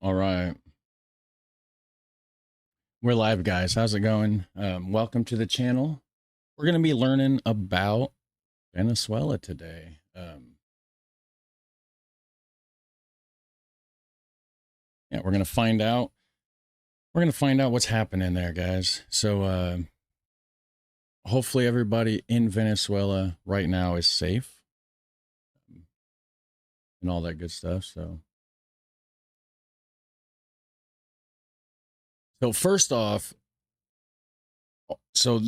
All right. We're live, guys. How's it going? Welcome to the channel. We're going to be learning about Venezuela today. Yeah, we're going to find out. We're going to find out what's happening there, guys. So hopefully everybody in Venezuela right now is safe and all that good stuff. So first off, so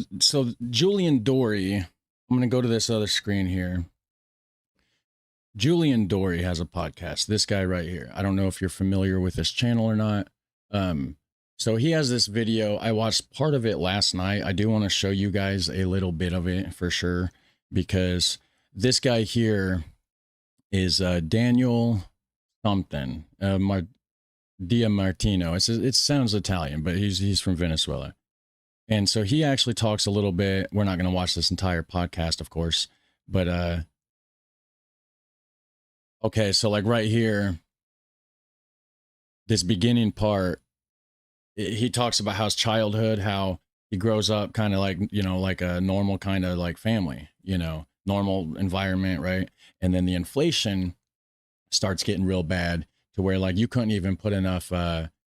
Julian Dory, I'm going to go to this other screen here. Julian Dory has a podcast. This guy right here. I don't know if you're familiar with this channel or not. So he has this video. I watched part of it last night. I do want to show you guys a little bit of it for sure, because this guy here is Daniel something, Dia Martino. It sounds Italian, but he's from Venezuela. And so he actually talks a little bit. We're not going to watch this entire podcast, of course, but okay, so like right here, this beginning part, he talks about how his childhood, how he grows up kind of like, like a normal kind of like family, normal environment, right? And then the inflation starts getting real bad to where like you couldn't even put enough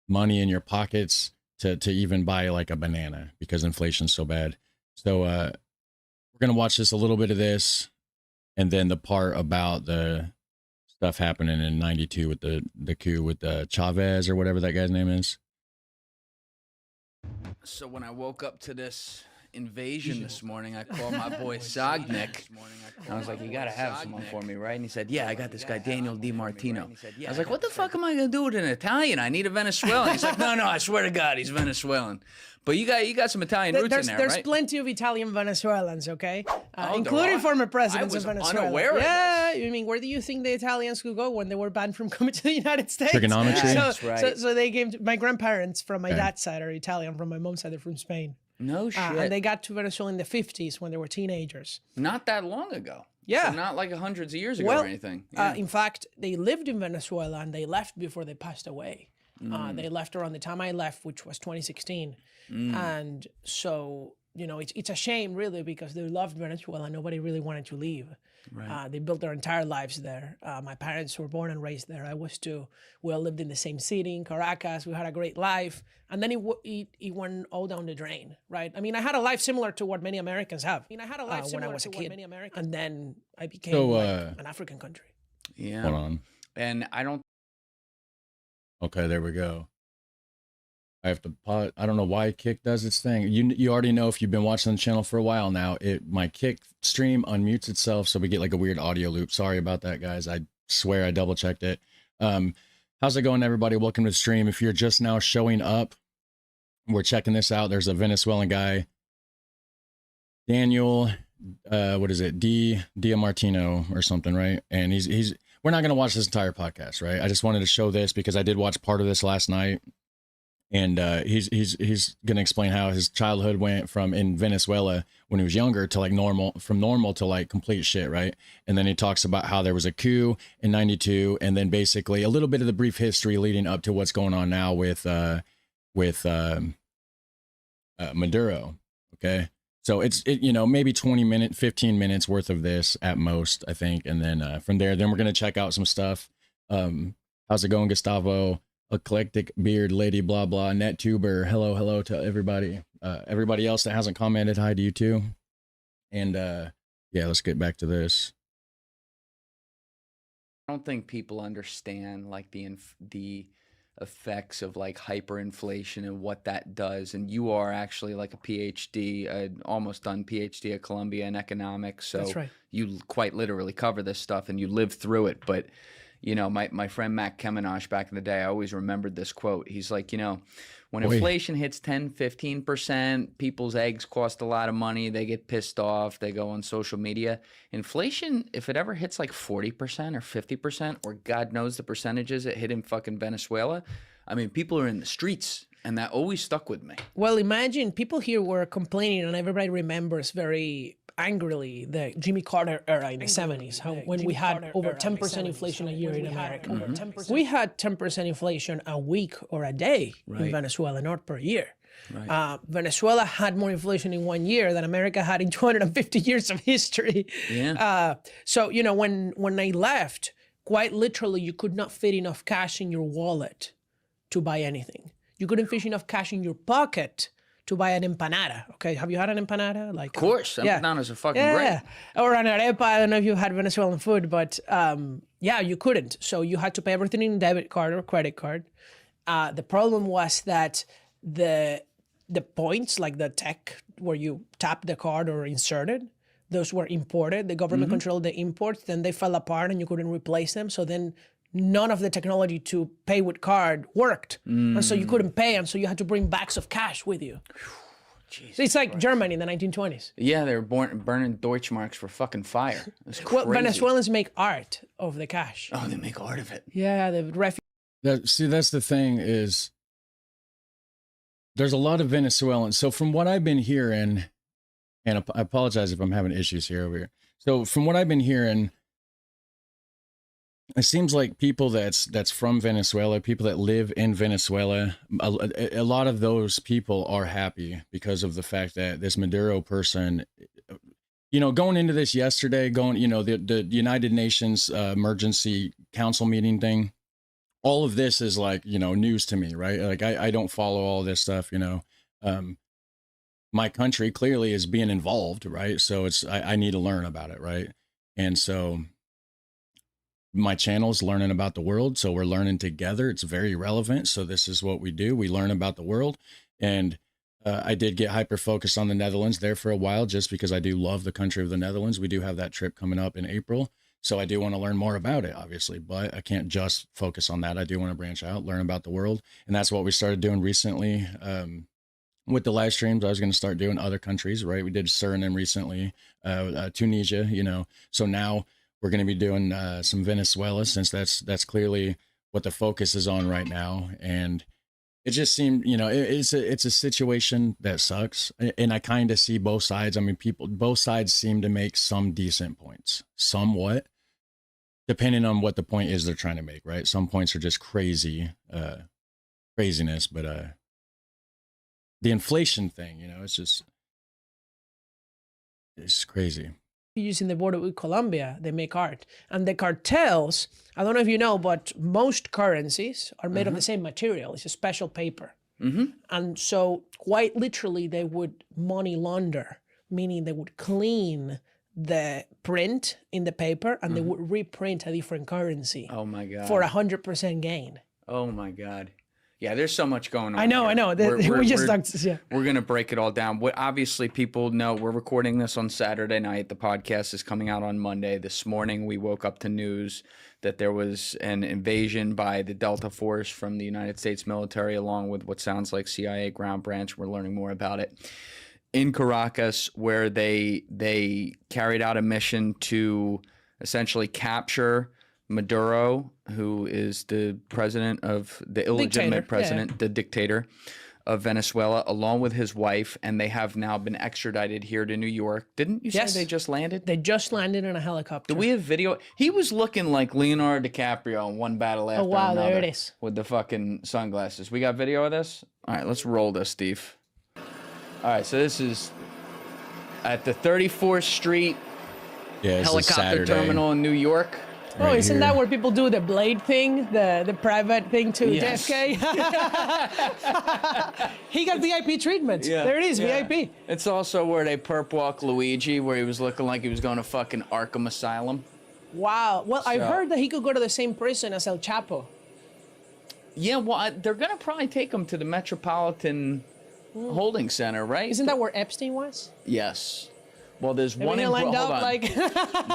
money in your pockets to even buy like a banana because inflation's so bad. So we're going to watch this, a little bit of this, and then the part about the stuff happening in 92 with the coup with Chavez or whatever that guy's name is. So when I woke up to this invasion this morning, I called my boy Sognick. I was like, you got to have someone for me, right? And he said, yeah, I got this guy, Daniel DiMartino. I was like, what the fuck am I going to do with an Italian? I need a Venezuelan. He's like, no, I swear to God, he's Venezuelan. But you got some Italian roots in there, right? There's plenty of Italian Venezuelans, okay? Including former presidents of Venezuela. I was unaware of this. Yeah, I mean, where do you think the Italians could go when they were banned from coming to the United States? Trigonometry. So, That's right. so they came to, my grandparents from my dad's side are Italian, from my mom's side they're from Spain. No shit. And they got to Venezuela in the 50s when they were teenagers. Not that long ago. Yeah. So not like hundreds of years ago or anything. Yeah. In fact, they lived in Venezuela and they left before they passed away. They left around the time I left, which was 2016. And so, it's a shame really because they loved Venezuela. Nobody really wanted to leave. Right. They built their entire lives there. My parents were born and raised there. I was too. We all lived in the same city in Caracas. We had a great life. And then it went all down the drain, right? I mean, I had a life similar to what many Americans have. When I was a kid. And then I became an African country. Yeah. Hold on. And I don't. Okay, there we go. I have to pause. I don't know why Kick does its thing. You already know if you've been watching the channel for a while now. My Kick stream unmutes itself, so we get like a weird audio loop. Sorry about that, guys. I swear I double checked it. How's it going, everybody? Welcome to the stream. If you're just now showing up, we're checking this out. There's a Venezuelan guy, Daniel. What is it? Diamartino or something, right? And he's. We're not gonna watch this entire podcast, right? I just wanted to show this because I did watch part of this last night. And he's going to explain how his childhood went from in Venezuela when he was younger to like from normal to like complete shit, right? And then he talks about how there was a coup in 92, and then basically a little bit of the brief history leading up to what's going on now with Maduro. Okay, so it's maybe 15 minutes worth of this at most, I think, and then from there, then we're gonna check out some stuff. How's it going, Gustavo? Eclectic beard lady, blah blah, nettuber, hello to everybody, everybody else that hasn't commented, hi to you too. And yeah, let's get back to this. I don't think people understand like the effects of like hyperinflation and what that does. And you are actually like a PhD, almost done PhD at Columbia in economics, so That's right. You quite literally cover this stuff and you live through it. But my friend Matt Kemenash back in the day, I always remembered this quote. He's like, when inflation hits 10, 15%, people's eggs cost a lot of money. They get pissed off. They go on social media. Inflation, if it ever hits like 40% or 50%, or God knows the percentages it hit in fucking Venezuela, I mean, people are in the streets. And that always stuck with me. Well, imagine people here were complaining, and everybody remembers very angrily the Jimmy Carter era in the 70s, when we had over 10% inflation a year in America. We had 10% inflation a week or a day in Venezuela, not per year. Venezuela had more inflation in 1 year than America had in 250 years of history. So, you know, when I left, quite literally, you could not fit enough cash in your wallet to buy anything. You couldn't fit enough cash in your pocket to buy an empanada. Okay, have you had an empanada? Like, of course, empanadas are fucking great. Or an arepa. I don't know if you had Venezuelan food, but yeah, you couldn't. So you had to pay everything in debit card or credit card. The problem was that the points, like the tech where you tap the card or insert it, those were imported. The government controlled the imports. Then they fell apart and you couldn't replace them. So then none of the technology to pay with card worked. And so you couldn't pay, and so you had to bring bags of cash with you. Jesus it's like Christ. Germany in the 1920s. Yeah, they were burning Deutschmarks for fucking fire. Well, Venezuelans make art of the cash. Oh, they make art of it. Yeah, the See, that's the thing is, there's a lot of Venezuelans. So from what I've been hearing, and I apologize if I'm having issues here over here. So from what I've been hearing, it seems like people that's from Venezuela, people that live in Venezuela, a lot of those people are happy because of the fact that this Maduro person, you know, going into this yesterday, you know, the United Nations emergency council meeting thing, all of this is like, you know, news to me, right? Like I don't follow all this stuff, you know. My country clearly is being involved, right? So I need to learn about it, right? And so my channel's learning about the world, so we're learning together. It's very relevant. So this is what we do. We learn about the world. And I did get hyper focused on the Netherlands there for a while, just because I do love the country of the Netherlands. We do have that trip coming up in April. So I do want to learn more about it, obviously, but I can't just focus on that. I do want to branch out, learn about the world. And that's what we started doing recently. With the live streams, I was going to start doing other countries, right? We did Suriname recently, Tunisia, you know. So now we're going to be doing some Venezuela, since that's clearly what the focus is on right now. And it just seemed, you know, it's a situation that sucks. And I kind of see both sides. I mean, both sides seem to make some decent points, somewhat, depending on what the point is they're trying to make, right? Some points are just craziness, but the inflation thing, you know, it's crazy. Using the border with Colombia, they make art. And the cartels, I don't know if you know, but most currencies are made of the same material. It's a special paper. And so quite literally, they would money launder, meaning they would clean the print in the paper and they would reprint a different currency. Oh my God. For 100% gain. Oh my God. Yeah, there's so much going on. I know. We're going to break it all down. What obviously people know, we're recording this on Saturday night. The podcast is coming out on Monday. This morning, we woke up to news that there was an invasion by the Delta Force from the United States military, along with what sounds like CIA ground branch. We're learning more about it. In Caracas, where they carried out a mission to essentially capture Maduro, who is the president of the illegitimate president, the dictator of Venezuela, along with his wife, and they have now been extradited here to New York. Didn't you say they just landed? They just landed in a helicopter. Do we have video? He was looking like Leonardo DiCaprio in One Battle After Another. Oh, wow, there it is. With the fucking sunglasses. We got video of this? All right, let's roll this, Steve. All right, so this is at the 34th Street helicopter terminal in New York. Right isn't that where people do the blade thing, the private thing to JFK? He got VIP treatment. Yeah. There it is, VIP. It's also where they perp walk Luigi, where he was looking like he was going to fucking Arkham Asylum. Wow. Well, I've heard that he could go to the same prison as El Chapo. Yeah, well, they're going to probably take him to the Metropolitan Holding Center, right? Isn't that where Epstein was? Yes. Well, there's one in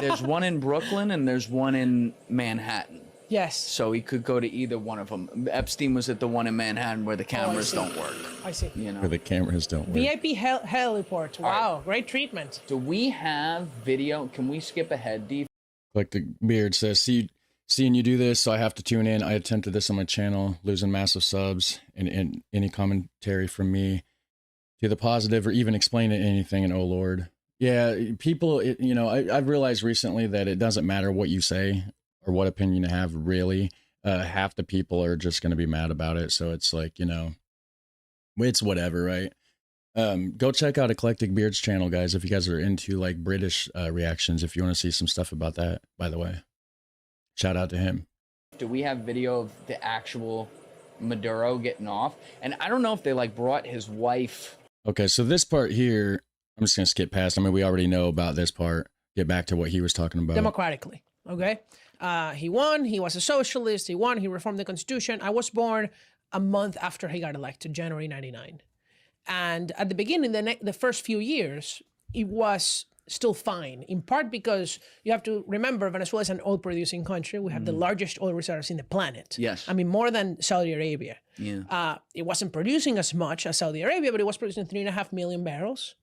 there's one in Brooklyn and there's one in Manhattan. Yes. So he could go to either one of them. Epstein was at the one in Manhattan where the cameras don't work. I see. You know, where the cameras don't work. VIP heliport. Wow, right. Great treatment. Do we have video? Can we skip ahead, Dee? Like the beard says, seeing you do this, so I have to tune in. I attempted this on my channel, losing massive subs, and any commentary from me to the positive or even explain anything, and oh Lord. Yeah, people, you know, I've realized recently that it doesn't matter what you say or what opinion you have, really. Half the people are just going to be mad about it. So it's like, you know, it's whatever, right? Go check out Eclectic Beards channel, guys, if you guys are into like British reactions, if you want to see some stuff about that, by the way. Shout out to him. Do we have video of the actual Maduro getting off? And I don't know if they like brought his wife. Okay, so this part here, I'm just going to skip past. I mean, we already know about this part. Get back to what he was talking about. Democratically, okay? He won. He was a socialist. He won. He reformed the Constitution. I was born a month after he got elected, January 99. And at the beginning, the first few years, it was still fine, in part because you have to remember Venezuela is an oil-producing country. We have the largest oil reserves in the planet. Yes. I mean, more than Saudi Arabia. Yeah. It wasn't producing as much as Saudi Arabia, but it was producing 3.5 million barrels.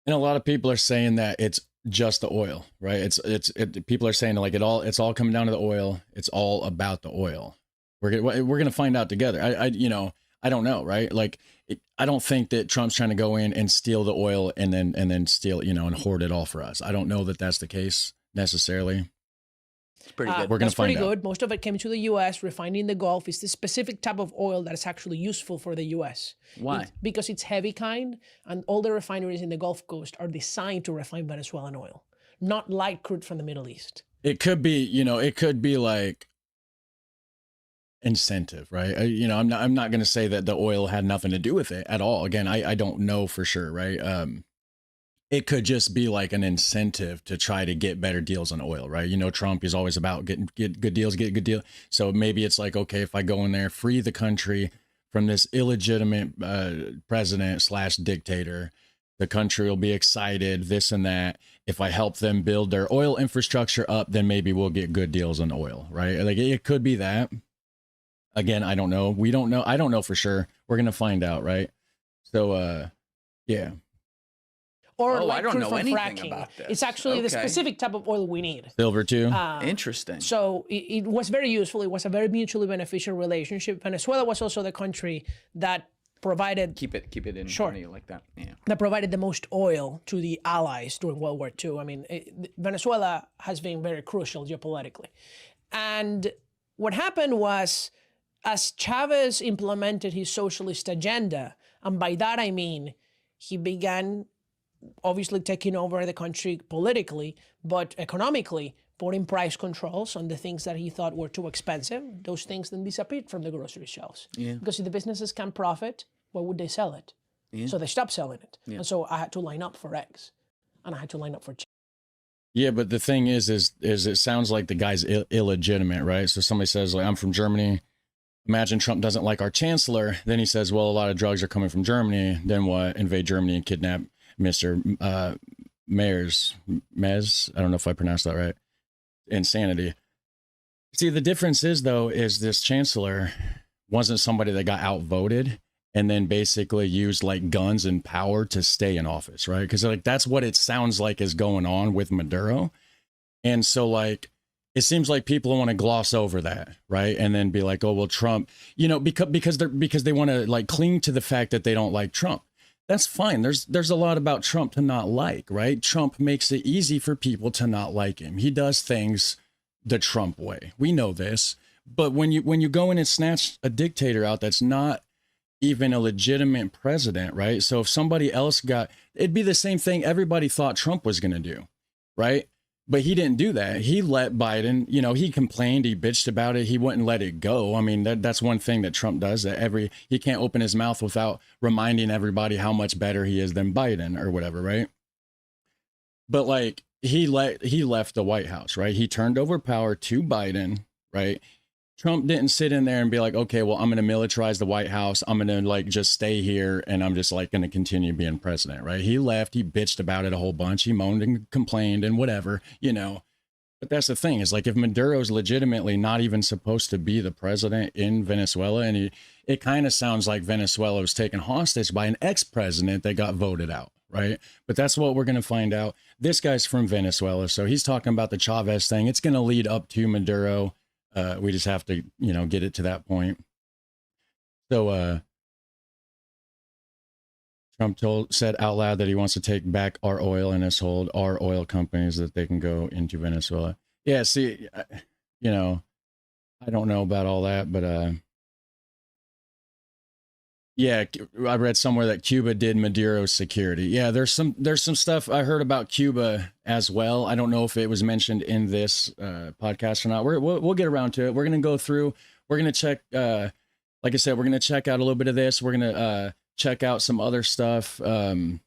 And a lot of people are saying that it's just the oil, right? People are saying like it's all coming down to the oil. It's all about the oil. We're gonna find out together. I don't know, right? Like, I don't think that Trump's trying to go in and steal the oil and then steal, you know, and hoard it all for us. I don't know that that's the case necessarily. It's pretty good. We're going to find out. That's pretty good. Most of it came to the U.S. Refined in the Gulf is the specific type of oil that is actually useful for the U.S. Why? Because it's heavy kind, and all the refineries in the Gulf Coast are designed to refine Venezuelan oil, not light crude from the Middle East. It could be, you know, it could be like incentive, right? I'm not going to say that the oil had nothing to do with it at all. Again, I don't know for sure, right? It could just be like an incentive to try to get better deals on oil, right? You know, Trump is always about get good deals, get good deal. So maybe it's like, okay, if I go in there, free the country from this illegitimate president / dictator, the country will be excited, this and that. If I help them build their oil infrastructure up, then maybe we'll get good deals on oil, right? Like, it could be that. Again, I don't know. We don't know. I don't know for sure. We're going to find out, right? So, yeah. Or like I don't crude know from anything fracking. about this. It's actually the Okay. specific type of oil we need. Silver too. Interesting. So it was very useful. It was a very mutually beneficial relationship. Venezuela was also the country that provided Keep it in Sure. front of you like that. Yeah. that provided the most oil to the Allies during World War II. I mean, Venezuela has been very crucial geopolitically. And what happened was, as Chavez implemented his socialist agenda, and by that I mean he began obviously taking over the country politically, but economically, putting price controls on the things that he thought were too expensive. Those things then disappeared from the grocery shelves. Yeah. Because if the businesses can't profit, why would they sell it? Yeah. So they stopped selling it. Yeah. And so I had to line up for eggs, and I had to line up for chicken. Yeah, but the thing is it sounds like the guy's illegitimate, right? So somebody says, like, I'm from Germany. Imagine Trump doesn't like our chancellor. Then he says, well, a lot of drugs are coming from Germany. Then what? Invade Germany and kidnap Mr. Mez. I don't know if I pronounced that right. Insanity. See, the difference is, though, is this chancellor wasn't somebody that got outvoted and then basically used like guns and power to stay in office, right? Because like that's what it sounds like is going on with Maduro. And so like it seems like people want to gloss over that, right? And then be like, oh, well, Trump, you know, because they want to like cling to the fact that they don't like Trump. That's fine. There's a lot about Trump to not like, right? Trump makes it easy for people to not like him. He does things the Trump way. We know this. But when you go in and snatch a dictator out that's not even a legitimate president, right? So if somebody else it'd be the same thing everybody thought Trump was going to do, right? But he didn't do that. He let Biden, you know, he complained, he bitched about it. He wouldn't let it go. I mean, that's one thing that Trump does, that he can't open his mouth without reminding everybody how much better he is than Biden or whatever, right? But like he left the White House, right? He turned over power to Biden, right? Trump didn't sit in there and be like, okay, well, I'm going to militarize the White House. I'm going to like just stay here and I'm just like going to continue being president, right? He left. He bitched about it a whole bunch. He moaned and complained and whatever, you know. But that's the thing is like if Maduro's legitimately not even supposed to be the president in Venezuela, and it kind of sounds like Venezuela was taken hostage by an ex-president that got voted out, right? But that's what we're going to find out. This guy's from Venezuela, so he's talking about the Chavez thing. It's going to lead up to Maduro. We just have to, you know, get it to that point. So Trump said out loud that he wants to take back our oil and has told our oil companies that they can go into Venezuela. Yeah, see, you know, I don't know about all that, but yeah, I read somewhere that Cuba did Maduro's security. Yeah, there's some stuff I heard about Cuba as well. I don't know if it was mentioned in this podcast or not. We'll get around to it. We're gonna go through. We're gonna check. Like I said, we're gonna check out a little bit of this. We're gonna check out some other stuff. We're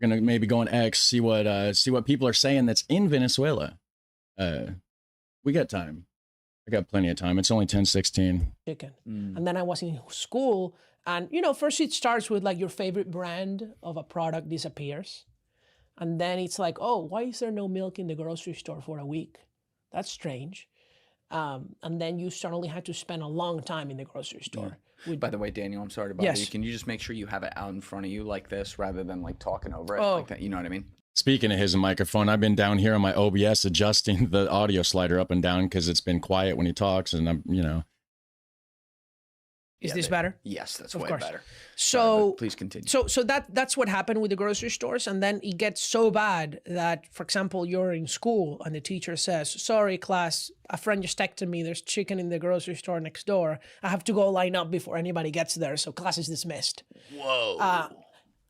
gonna maybe go on X, see what people are saying that's in Venezuela. We got time. I got plenty of time. It's only 10:16. Chicken. And then I was in school, and you know, first it starts with like your favorite brand of a product disappears, and then it's like, oh, why is there no milk in the grocery store for a week? That's strange. And then you suddenly had to spend a long time in the grocery store. Yeah. By the way, Daniel, I'm sorry to bother you. Can you just make sure you have it out in front of you like this rather than like talking over it like that? You know what I mean? Speaking of his microphone, I've been down here on my OBS adjusting the audio slider up and down because it's been quiet when he talks, and I'm, you know. Is this better? Yes, that's way better. So please continue. So that's what happened with the grocery stores, and then it gets so bad that, for example, you're in school and the teacher says, "Sorry, class, a friend just texted me. There's chicken in the grocery store next door. I have to go line up before anybody gets there, so class is dismissed." Whoa.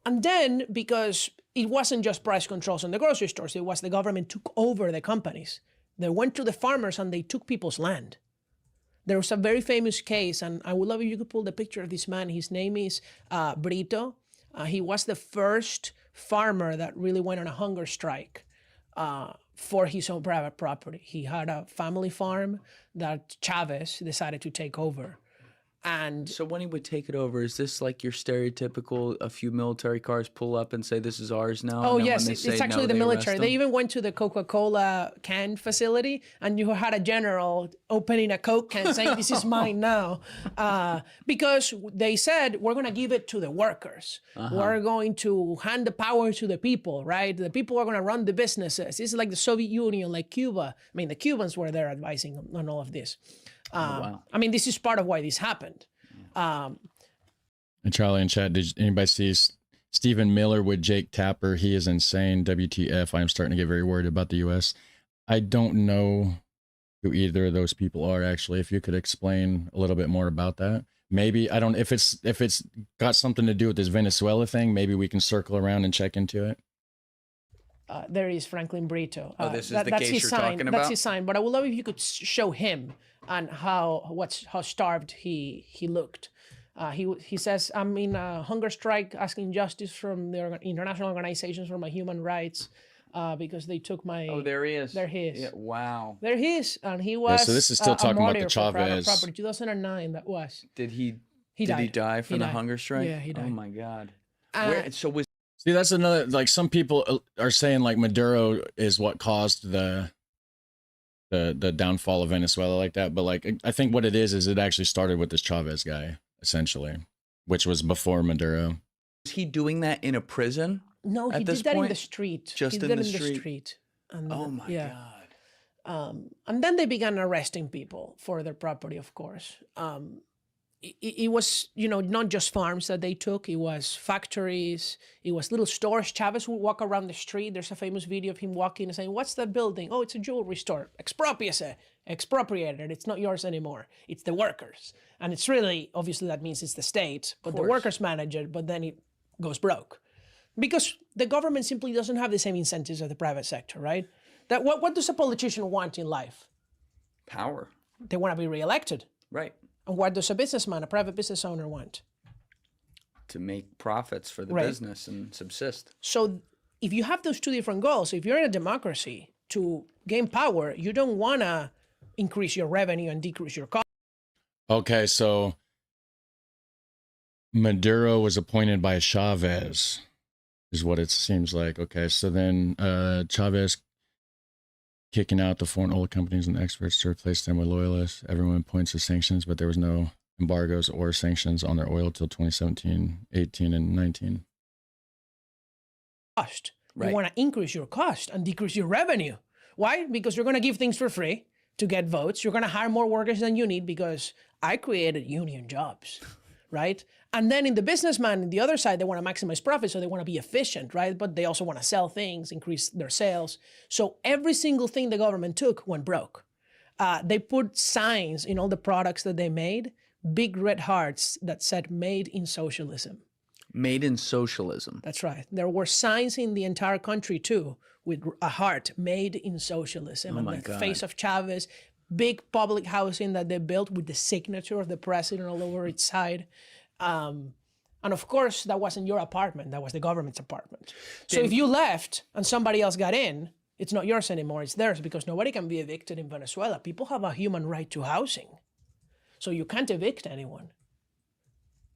And then, because it wasn't just price controls in the grocery stores, it was the government took over the companies. They went to the farmers and they took people's land. There was a very famous case, and I would love if you could pull the picture of this man. His name is Brito. He was the first farmer that really went on a hunger strike for his own private property. He had a family farm that Chavez decided to take over. And so when he would take it over, is this like your stereotypical, a few military cars pull up and say, this is ours now? Oh, yes, it's actually the military. They even went to the Coca-Cola can facility, and you had a general opening a Coke can saying, this is mine now. Because they said, we're going to give it to the workers. We're going to hand the power to the people, right? The people are going to run the businesses. This is like the Soviet Union, like Cuba. I mean, the Cubans were there advising on all of this. Wow. I mean, this is part of why this happened. And Charlie in chat, did anybody see Stephen Miller with Jake Tapper? He is insane. WTF. I'm starting to get very worried about the U.S. I don't know who either of those people are, actually. If you could explain a little bit more about that. Maybe, I don't, if it's got something to do with this Venezuela thing, maybe we can circle around and check into it. There is Franklin Brito. This is the case you're talking about? That's his sign, but I would love if you could show him and how starved he looked. He says, I'm in a hunger strike asking justice from the international organizations for my human rights because they took my... Oh, there he is. There he is. Yeah, wow. There he is. And he was so this is still talking about the Chavez. Property, 2009, that was. Did he died. He die from the hunger strike? Yeah, he died. Oh, my God. See, that's another, like, some people are saying, like, Maduro is what caused the downfall of Venezuela like that. But, like, I think what it is it actually started with this Chavez guy, essentially, which was before Maduro. Was he doing that in a prison? No, he did that in the street. Just in the street? And, oh, my God. And then they began arresting people for their property, of course. It was, you know, not just farms that they took. It was factories. It was little stores. Chavez would walk around the street. There's a famous video of him walking and saying, what's that building? Oh, it's a jewelry store. Expropriated. It's not yours anymore. It's the workers. And it's really, obviously that means it's the state, but the workers manage it, but then it goes broke. Because the government simply doesn't have the same incentives as the private sector, right? That what does a politician want in life? Power. They want to be reelected. Right. And what does a businessman, a private business owner want? To make profits for the business and subsist. So if you have those two different goals, if you're in a democracy, to gain power, you don't want to increase your revenue and decrease your cost. Okay, so Maduro was appointed by Chavez, is what it seems like. Okay, so then Chavez kicking out the foreign oil companies and experts to replace them with loyalists. Everyone points to sanctions, but there was no embargoes or sanctions on their oil till 2017, 18, and 19. Cost. You want to increase your cost and decrease your revenue. Why? Because you're going to give things for free to get votes. You're going to hire more workers than you need because I created union jobs. right? And then in the businessman, on the other side, they want to maximize profit, so they want to be efficient, right? But they also want to sell things, increase their sales. So every single thing the government took went broke. They put signs in all the products that they made, big red hearts that said "Made in Socialism." Made in socialism. That's right. There were signs in the entire country too, with a heart, "Made in Socialism," Oh and my the God. face of Chavez. Big public housing that they built with the signature of the president all over its side. And of course, that wasn't your apartment. That was the government's apartment. So if you left and somebody else got in, it's not yours anymore. It's theirs, because nobody can be evicted in Venezuela. People have a human right to housing. So you can't evict anyone.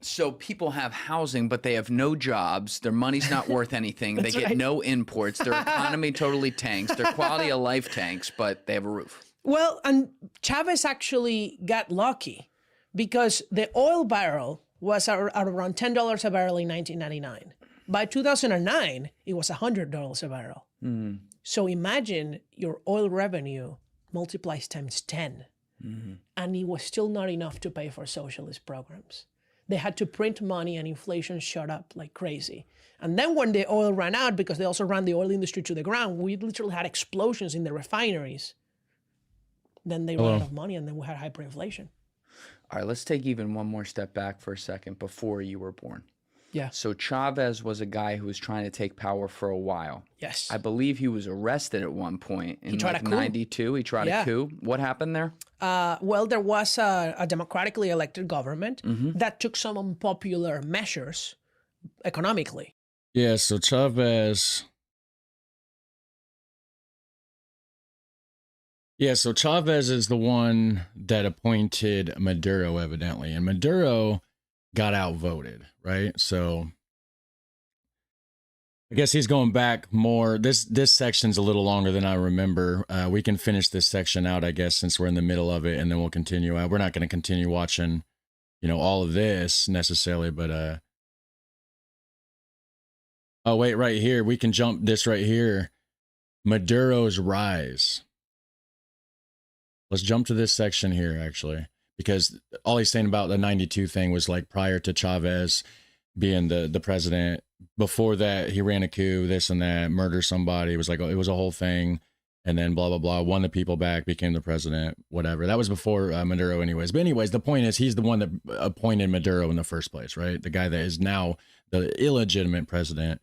So people have housing, but they have no jobs. Their money's not worth anything. They get right. no imports. Their economy totally tanks. Their quality of life tanks, but they have a roof. Well, and Chavez actually got lucky, because the oil barrel was at around $10 a barrel in 1999. By 2009, it was $100 a barrel. Mm-hmm. So imagine your oil revenue multiplies times 10. Mm-hmm. And it was still not enough to pay for socialist programs. They had to print money, and inflation shot up like crazy. And then when the oil ran out, because they also ran the oil industry to the ground, we literally had explosions in the refineries. Then they ran out of money, and then we had hyperinflation. All right, let's take even one more step back for a second before you were born. Yeah. So Chavez was a guy who was trying to take power for a while. Yes. I believe he was arrested at one point in tried like a coup. 92. He tried a coup. What happened there? Well, there was a democratically elected government that took some unpopular measures economically. Yeah, so Chavez. Yeah, so Chavez is the one that appointed Maduro, evidently. And Maduro got outvoted, right? So I guess he's going back more. This section's a little longer than I remember. We can finish this section out, I guess, since we're in the middle of it, and then we'll continue. We're not going to continue watching, all of this necessarily, but oh, wait, right here. We can jump this right here. Maduro's rise. Let's jump to this section here, actually, because all he's saying about the 92 thing was like prior to Chavez being the president. Before that, he ran a coup, this and that, murdered somebody. It was like, it was a whole thing. And then blah, blah, blah, won the people back, became the president, whatever. That was before Maduro anyways. But anyways, the point is he's the one that appointed Maduro in the first place, right? The guy that is now the illegitimate president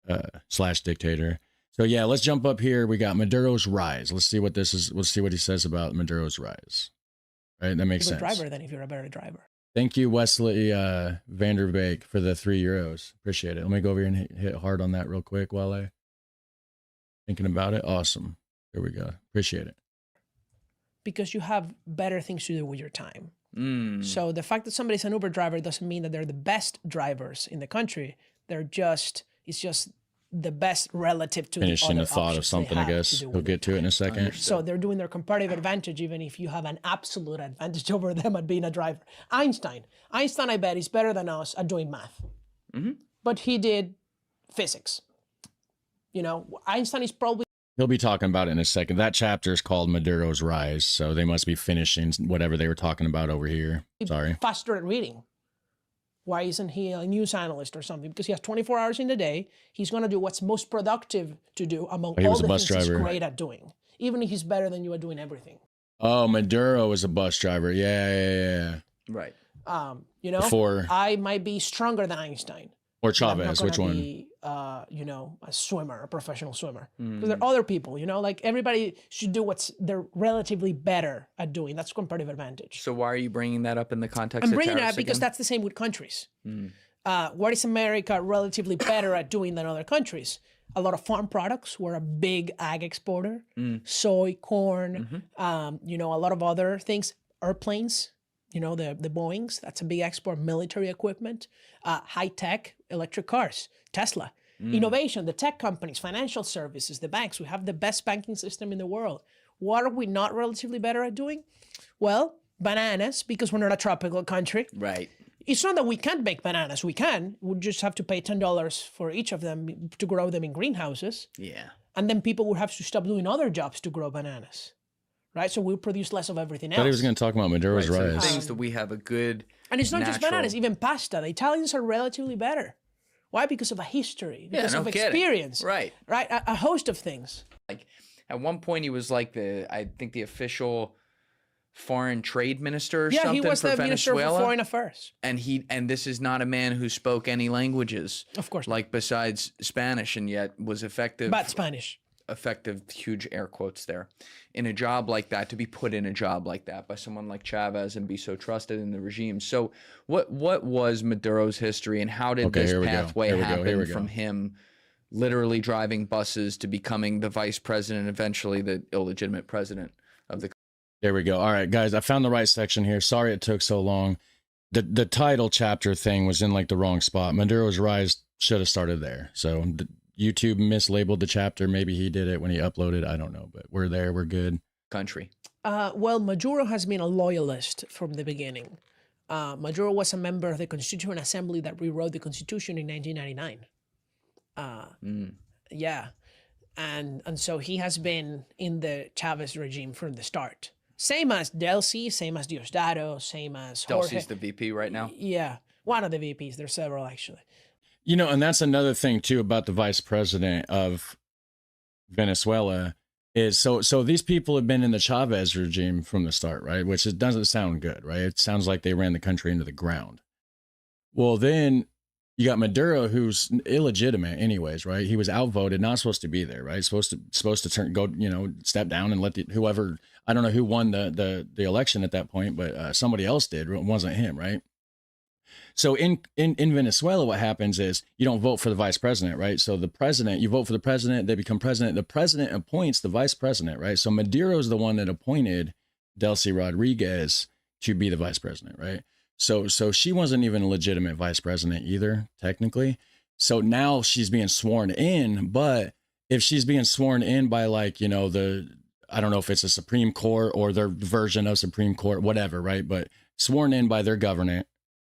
/ dictator. So yeah, let's jump up here. We got Maduro's rise. Let's see what this is. Let's see what he says about Maduro's rise. Right, that makes sense. Driver then, if you're a better driver. Thank you, Wesley Vanderbeek, for the €3. Appreciate it. Let me go over here and hit hard on that real quick while I thinking about it. Awesome. There we go. Appreciate it. Because you have better things to do with your time. Mm. So the fact that somebody's an Uber driver doesn't mean that they're the best drivers in the country. It's just the best relative to Finishing the the thought of something, I guess. We'll get to it in a second. So they're doing their comparative advantage, even if you have an absolute advantage over them at being a driver. Einstein, I bet, is better than us at doing math. Mm-hmm. But he did physics. Einstein is probably... He'll be talking about it in a second. That chapter is called Maduro's Rise, so they must be finishing whatever they were talking about over here. Sorry. Faster at reading. Why isn't he a news analyst or something? Because he has 24 hours in the day. He's going to do what's most productive to do among all the things he's great at doing. Even if he's better than you at doing everything. Oh, Maduro is a bus driver. Yeah. Right. Before, I might be stronger than Einstein. Or Chavez, which one? Be, a swimmer, a professional swimmer. Because there are other people, like everybody should do what's they're relatively better at doing. That's comparative advantage. So why are you bringing that up in the context I'm of bringing it tariffs up because again? that's the same with countries. What is America relatively better at doing than other countries? A lot of farm products. We're a big ag exporter. Soy, corn, a lot of other things. Airplanes. The Boeings, that's a big export. Military equipment, high-tech, electric cars, Tesla. Innovation, the tech companies, financial services, the banks. We have the best banking system in the world. What are we not relatively better at doing? Well, bananas, because we're not a tropical country. Right. It's not that we can't make bananas. We can. We just have to pay $10 for each of them to grow them in greenhouses. Yeah. And then people would have to stop doing other jobs to grow bananas. right? So we produce less of everything else. But he was going to talk about Maduro's Right, so rise. things that we have a good and it's not just natural- bananas, even pasta. The Italians are relatively better. Why? Because of a history, because no of kidding. experience. Right. Right? A host of things. Like at one point he was like I think the official foreign trade minister or Yeah, something he was for the Venezuela. Minister for Foreign Affairs. And this is not a man who spoke any languages. Of course not. Like besides Spanish, and yet was effective. But Spanish. Effective, huge air quotes there, in a job like that, to be put in a job like that by someone like Chavez and be so trusted in the regime. So what was Maduro's history, and how did this pathway happen from him literally driving buses to becoming the vice president, eventually the illegitimate president of the country? There we go. All right, guys, I found the right section here. Sorry it took so long. The title chapter thing was in like the wrong spot. Maduro's rise should have started there. So YouTube mislabeled the chapter. Maybe he did it when he uploaded. I don't know, but we're there. We're good. Country. Well, Maduro has been a loyalist from the beginning. Maduro was a member of the Constituent Assembly that rewrote the Constitution in 1999. Yeah. And so he has been in the Chavez regime from the start. Same as Delcy, same as Diosdado, same as Jorge. Delcy's the VP right now? Yeah. One of the VPs. There's several, actually. You know, and that's another thing too about the vice president of Venezuela is so these people have been in the Chavez regime from the start, right? Which it doesn't sound good, right? It sounds like they ran the country into the ground. Well, then you got Maduro, who's illegitimate anyways, right? He was outvoted, not supposed to be there, right? Supposed to step down and let whoever, I don't know who won the election at that point, but somebody else did. It wasn't him, right? So in Venezuela, what happens is you don't vote for the vice president, right? So the president, you vote for the president, they become president. The president appoints the vice president, right? So Maduro is the one that appointed Delcy Rodriguez to be the vice president, right? So she wasn't even a legitimate vice president either, technically. So now she's being sworn in, but if she's being sworn in by like, I don't know if it's a Supreme Court or their version of Supreme Court, whatever, right? But sworn in by their government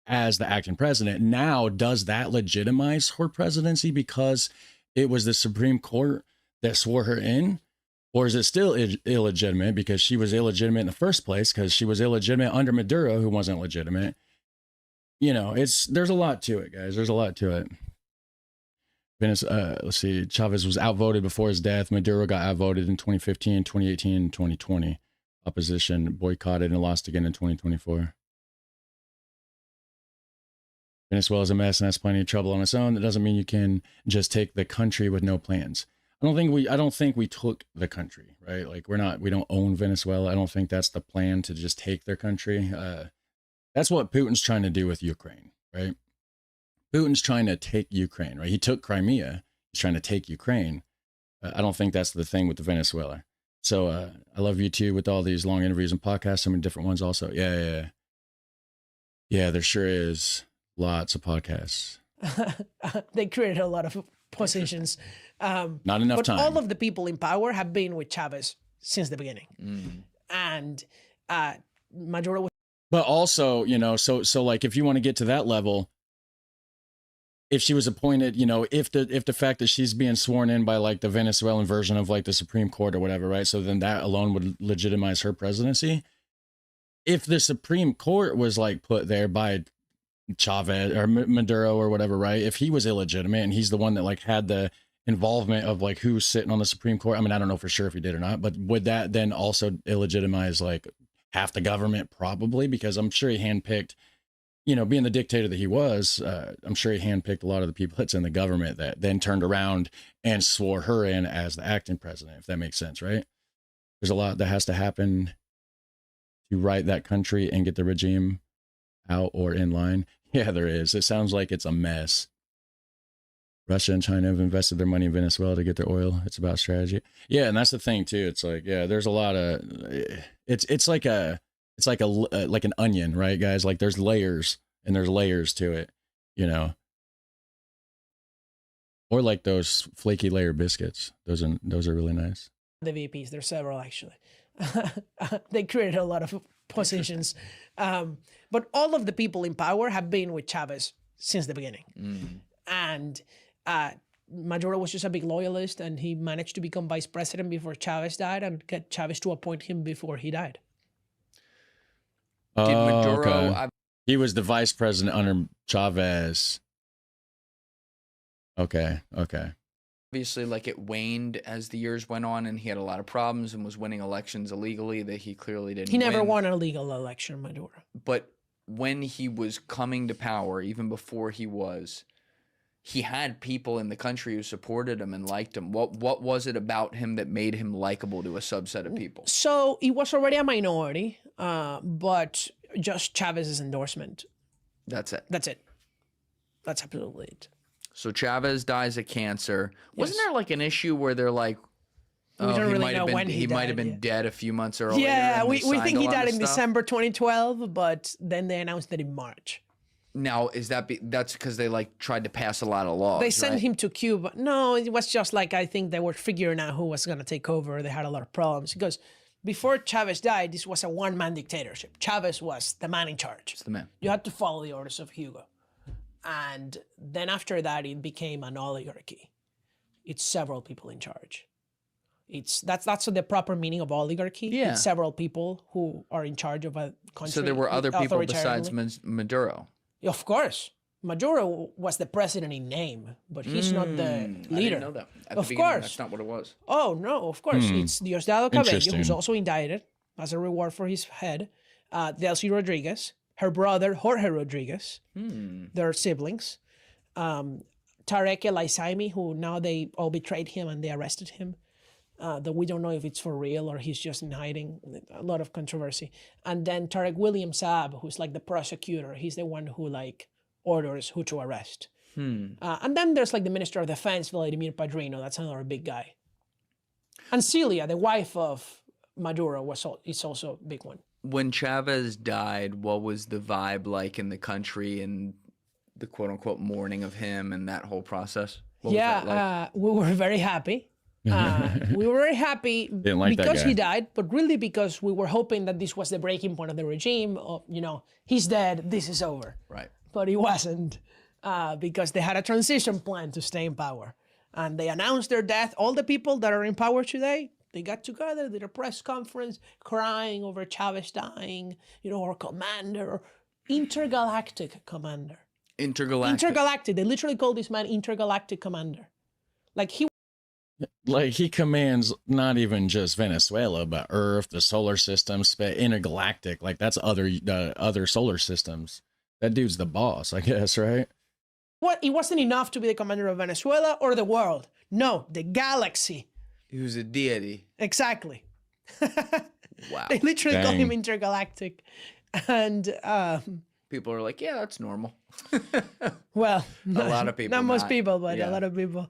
as the acting president. Now, does that legitimize her presidency because it was the Supreme Court that swore her in? Or is it still illegitimate because she was illegitimate in the first place, because she was illegitimate under Maduro, who wasn't legitimate? There's a lot to it, guys. There's a lot to it. Let's see. Chavez was outvoted before his death. Maduro got outvoted in 2015, 2018, and 2020. Opposition boycotted and lost again in 2024. Venezuela's a mess and has plenty of trouble on its own. That doesn't mean you can just take the country with no plans. I don't think we took the country, right? Like we don't own Venezuela. I don't think that's the plan, to just take their country. That's what Putin's trying to do with Ukraine, right? Putin's trying to take Ukraine, right? He took Crimea. He's trying to take Ukraine. I don't think that's the thing with the Venezuela. So I love you too with all these long interviews and podcasts. So many different ones also. Yeah, there sure is. Lots of podcasts. They created a lot of positions. Not enough time. All of the people in power have been with Chavez since the beginning. And Maduro was. But also, so like if you want to get to that level, if she was appointed, if the fact that she's being sworn in by like the Venezuelan version of like the Supreme Court or whatever, right? So then that alone would legitimize her presidency. If the Supreme Court was like put there by Chavez or Maduro or whatever, right? If he was illegitimate and he's the one that like had the involvement of like who's sitting on the Supreme Court, I mean, I don't know for sure if he did or not, but would that then also illegitimize like half the government? Probably, because I'm sure he handpicked, being the dictator that he was, I'm sure he handpicked a lot of the people that's in the government that then turned around and swore her in as the acting president, if that makes sense, right? There's a lot that has to happen to right that country and get the regime out or in line. Yeah, there is. It sounds like it's a mess. Russia and China have invested their money in Venezuela to get their oil. It's about strategy. Yeah, and that's the thing too. It's like, yeah, there's a lot of it's like an onion, right, guys? Like there's layers and there's layers to it, Or like those flaky layer biscuits. Those are really nice. The VPs, there's several actually. They created a lot of positions. But all of the people in power have been with Chavez since the beginning. And Maduro was just a big loyalist, and he managed to become vice president before Chavez died and get Chavez to appoint him before he died. Did Maduro? Okay. He was the vice president under Chavez. Okay. Obviously, like, it waned as the years went on, and he had a lot of problems and was winning elections illegally that he clearly didn't. He never win. won a legal election, Maduro. But when he was coming to power, even before he had people in the country who supported him and liked him. What was it about him that made him likable to a subset of people? So he was already a minority, but just Chavez's endorsement. That's it. That's it. That's absolutely it. So Chavez dies of cancer. Wasn't there like an issue where they're like, we don't really know when he might have been dead a few months earlier? Yeah, we think he died in December 2012, but then they announced it in March. Now, that's because they like tried to pass a lot of laws? They sent him to Cuba. No, it was just like, I think they were figuring out who was going to take over. They had a lot of problems because before Chavez died, this was a one-man dictatorship. Chavez was the man in charge. It's the man. You had to follow the orders of Hugo. And then after that, it became an oligarchy. It's several people in charge. That's the proper meaning of oligarchy. Yeah. It's several people who are in charge of a country. So there were other people besides authoritarianly. Maduro. Of course. Maduro was the president in name, but he's not the leader. I didn't know that. At Of the beginning, course. That's not what it was. Oh, no, of course. It's Diosdado Cabello, Interesting. who's also indicted as a reward for his head. Delcy Rodriguez, her brother, Jorge Rodriguez, their siblings. Tarek El Aissami, who now they all betrayed him and they arrested him. That we don't know if it's for real or he's just in hiding. A lot of controversy. And then Tarek William Saab, who's like the prosecutor. He's the one who like orders who to arrest. And then there's like the Minister of Defense, Vladimir Padrino. That's another big guy. And Celia, the wife of Maduro, is also a big one. When Chavez died, what was the vibe like in the country and the quote-unquote mourning of him and that whole process? What was that like? We were very happy. We were very happy because he died, but really because we were hoping that this was the breaking point of the regime. He's dead, this is over. Right. But it wasn't, because they had a transition plan to stay in power. And they announced their death. All the people that are in power today, they got together, did a press conference, crying over Chavez dying, our commander, intergalactic commander. Intergalactic. They literally call this man intergalactic commander. Like he commands not even just Venezuela, but Earth, the solar system, intergalactic. Like that's other solar systems. That dude's the boss, I guess, right? It wasn't enough to be the commander of Venezuela or the world. No, the galaxy. He was a deity. Exactly. Wow. They literally call him intergalactic. And people are like, yeah, that's normal. Well, a lot of people. Not most people, but a lot of people.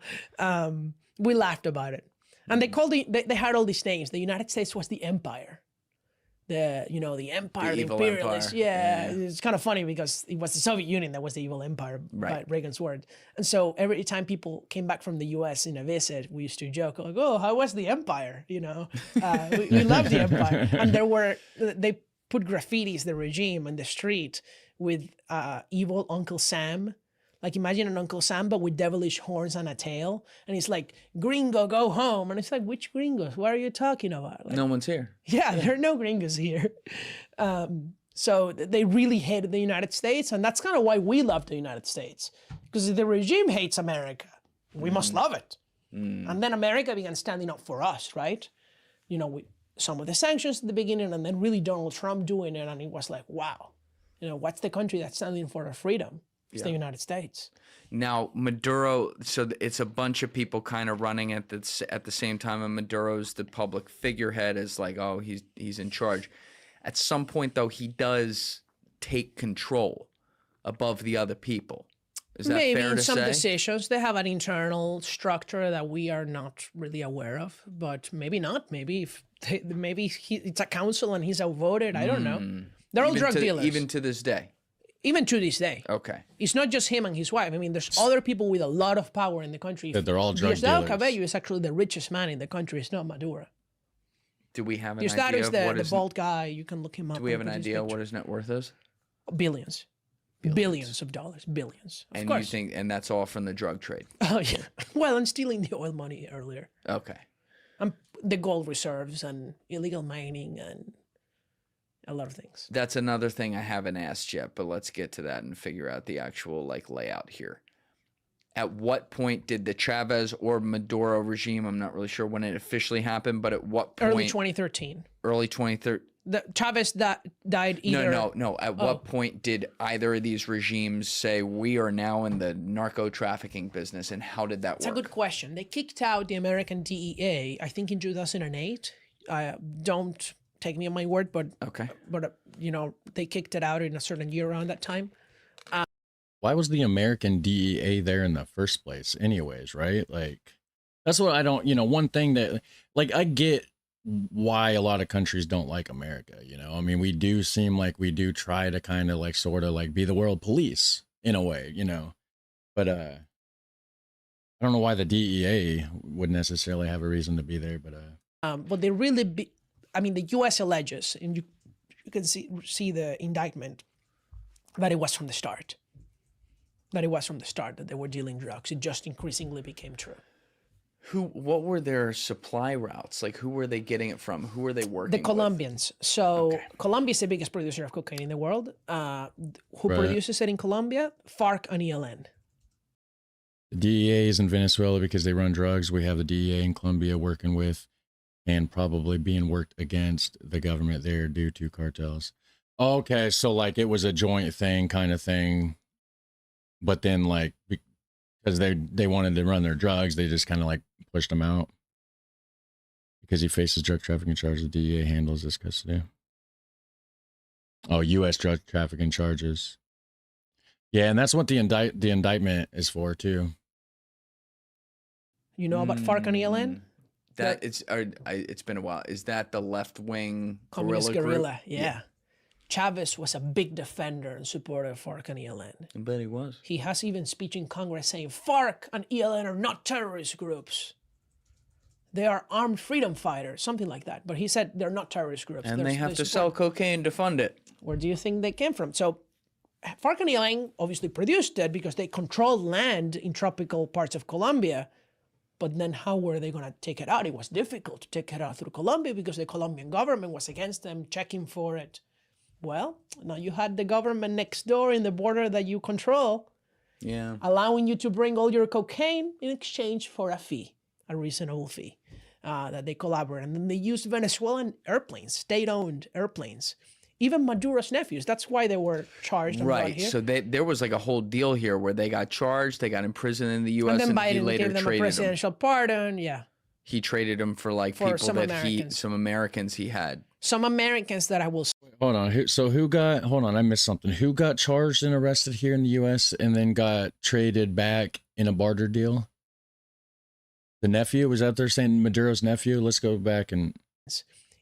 We laughed about it. And they had all these names. The United States was the empire. The empire, the imperialist. Empire. Yeah, it's kind of funny because it was the Soviet Union that was the evil empire, by Reagan's word. And so every time people came back from the U.S. in a visit, we used to joke like, "Oh, how was the empire?" We loved the empire. And they put graffitis, the regime, on the street with evil Uncle Sam. Like imagine an Uncle Sam, but with devilish horns and a tail. And he's like, "Gringo, go home." And it's like, which gringos? What are you talking about? Like, no one's here. Yeah, there are no gringos here. So they really hated the United States. And that's kind of why we love the United States. Because the regime hates America. We must love it. And then America began standing up for us, right? With some of the sanctions at the beginning and then really Donald Trump doing it. And it was like, wow, what's the country that's standing for our freedom? It's the United States. Now, Maduro, so it's a bunch of people kind of running at the same time, and Maduro's the public figurehead is like, oh, he's in charge. At some point, though, he does take control above the other people. Is that maybe fair to say? Maybe in some decisions, they have an internal structure that we are not really aware of, but maybe not. Maybe it's a council and he's outvoted. I don't know. They're all drug dealers. Even to this day. Even to this day. Okay. It's not just him and his wife. I mean, there's other people with a lot of power in the country. They're all drug Diosdado dealers. Cabello is actually the richest man in the country. It's not Maduro. Do we have an Diosdado idea is of what the bald guy. You can look him up. Do we have an idea of what his net worth is? Billions. Billions of dollars, billions. Of And course. you think, and that's all from the drug trade? Oh yeah. Well, and stealing the oil money earlier. Okay. The gold reserves and illegal mining and a lot of things. That's another thing I haven't asked yet, but let's get to that and figure out the actual like layout here. At what point did the Chavez or Maduro regime, I'm not really sure when it officially happened, but at what point? Early 2013. Early 2013. The Chavez died either. No. At what point did either of these regimes say we are now in the narco trafficking business, and how did that work? It's a good question. They kicked out the American DEA, I think in 2008. Don't take me on my word, but okay. But you know, they kicked it out in a certain year around that time. Why was the American DEA there in the first place anyways, right? Like, that's what I don't, one thing that, like, I get why a lot of countries don't like America, I mean, we do seem like we do try to kind of like sort of like be the world police in a way, but I don't know why the DEA would necessarily have a reason to be there, but they really I mean, the US alleges, and you can see the indictment, that it was from the start. That they were dealing drugs. It just increasingly became true. What were their supply routes? Like, who were they getting it from? Who were they working with? The Colombians. So Colombia is the biggest producer of cocaine in the world. Who produces it in Colombia? FARC and ELN. The DEA is in Venezuela because they run drugs. We have the DEA in Colombia working with and probably being worked against the government there due to cartels. Okay, so like it was a joint thing kind of thing. But then like because they wanted to run their drugs, they just kind of like pushed him out. Because he faces drug trafficking charges, the DEA handles this custody. Oh, U.S. drug trafficking charges. Yeah, and that's what the indictment is for too. You know about FARC and ELN? It's been a while. Is that the left wing communist guerrilla? Group? Yeah. Chavez was a big defender and supporter of FARC and ELN. I bet he was. He has even speech in Congress saying FARC and ELN are not terrorist groups. They are armed freedom fighters, something like that. But he said they're not terrorist groups. And they have to sell cocaine to fund it. Where do you think they came from? So FARC and ELN obviously produced it because they controlled land in tropical parts of Colombia. But then how were they going to take it out? It was difficult to take it out through Colombia because the Colombian government was against them, checking for it. Well, now you had the government next door in the border that you control, allowing you to bring all your cocaine in exchange for a fee, a reasonable fee, that they collaborate. And then they used Venezuelan airplanes, state-owned airplanes. Even Maduro's nephews, that's why they were charged. Right, so there was like a whole deal here where they got charged, they got imprisoned in the U.S. and then Biden he later gave them traded a presidential pardon, He traded them for like people some that Americans. some Americans he had. Some Americans that I will... Hold on, I missed something. Who got charged and arrested here in the U.S. and then got traded back in a barter deal? The nephew? Was that they're saying Maduro's nephew? Let's go back and...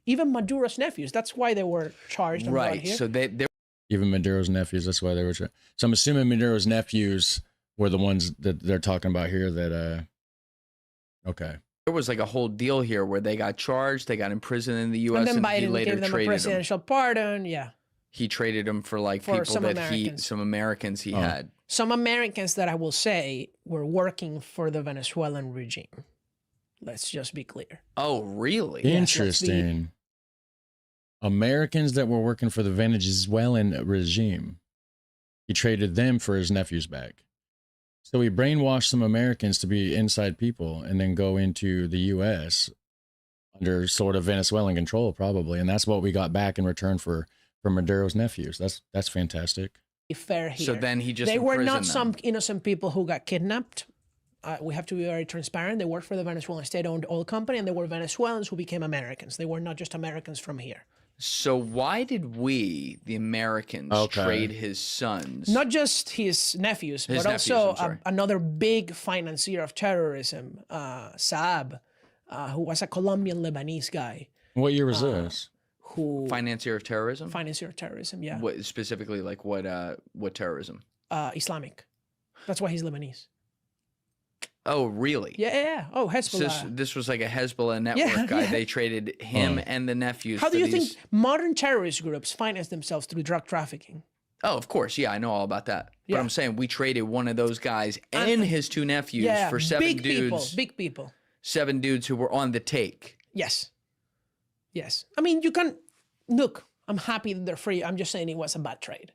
Even Maduro's nephews, that's why they were charged. Right, here. so they even Maduro's nephews, that's why they were charged. So I'm assuming Maduro's nephews were the ones that they're talking about here that... Okay. There was like a whole deal here where they got charged, they got imprisoned in the U.S. and then Biden he later gave them traded a presidential pardon. He traded them for like people some that Americans. some Americans he had. Some Americans that I will say were working for the Venezuelan regime. Let's just be clear. Oh, really? Interesting. Americans that were working for the Venezuelan regime. He traded them for his nephews back. So he brainwashed some Americans to be inside people and then go into the U.S. under sort of Venezuelan control, probably. And that's what we got back in return for Maduro's nephews. That's fantastic. Fair here. So then he just They were not imprisoned some them. innocent people who got kidnapped. We have to be very transparent. They worked for the Venezuelan state-owned oil company, and they were Venezuelans who became Americans. They were not just Americans from here. So why did we, the Americans, trade his sons? Not just his nephews, but also another big financier of terrorism, Saab, who was a Colombian Lebanese guy. What year was this? Who financier of terrorism? Financier of terrorism, yeah. What specifically, like what terrorism? Islamic. That's why he's Lebanese. Oh, really? Yeah. Oh, Hezbollah. So this was like a Hezbollah network guy. Yeah. They traded him and the nephews. How do you think modern terrorist groups finance themselves through drug trafficking? Oh, of course. Yeah, I know all about that. But Yeah. I'm saying we traded one of those guys and his two nephews for 7 big dudes. Big people. 7 dudes who were on the take. Yes. Yes. I mean, you can look. I'm happy that they're free. I'm just saying it was a bad trade.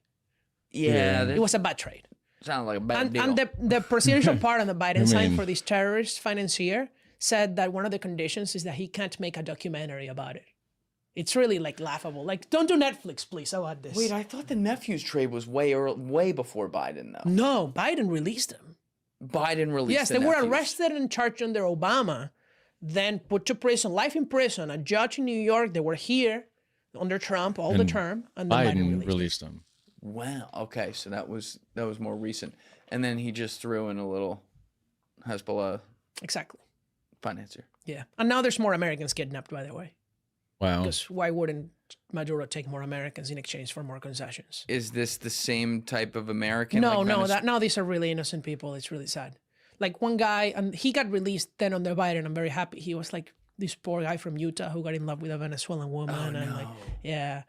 Yeah, It was a bad trade. sounds like a bad deal. And the presidential part on the Biden side for this terrorist financier said that one of the conditions is that he can't make a documentary about it. It's really like laughable. Like, don't do Netflix, please. How about this? Wait, I thought the nephew's trade was way before Biden, though. No, Biden released them. Biden released Yes, they were arrested and charged under Obama, then put to prison, life in prison. A judge in New York, they were here under Trump all the term, and then Biden released them. Wow. Okay, so that was more recent, and then he just threw in a little Hezbollah Exactly. financier. Yeah, and now there's more Americans kidnapped, by the way. Wow. Because why wouldn't Maduro take more Americans in exchange for more concessions? Is this the same type of American? No, like no. Venezuela? Now these are really innocent people. It's really sad. Like one guy, and he got released then under Biden. I'm very happy. He was like this poor guy from Utah who got in love with a Venezuelan woman, and like, yeah,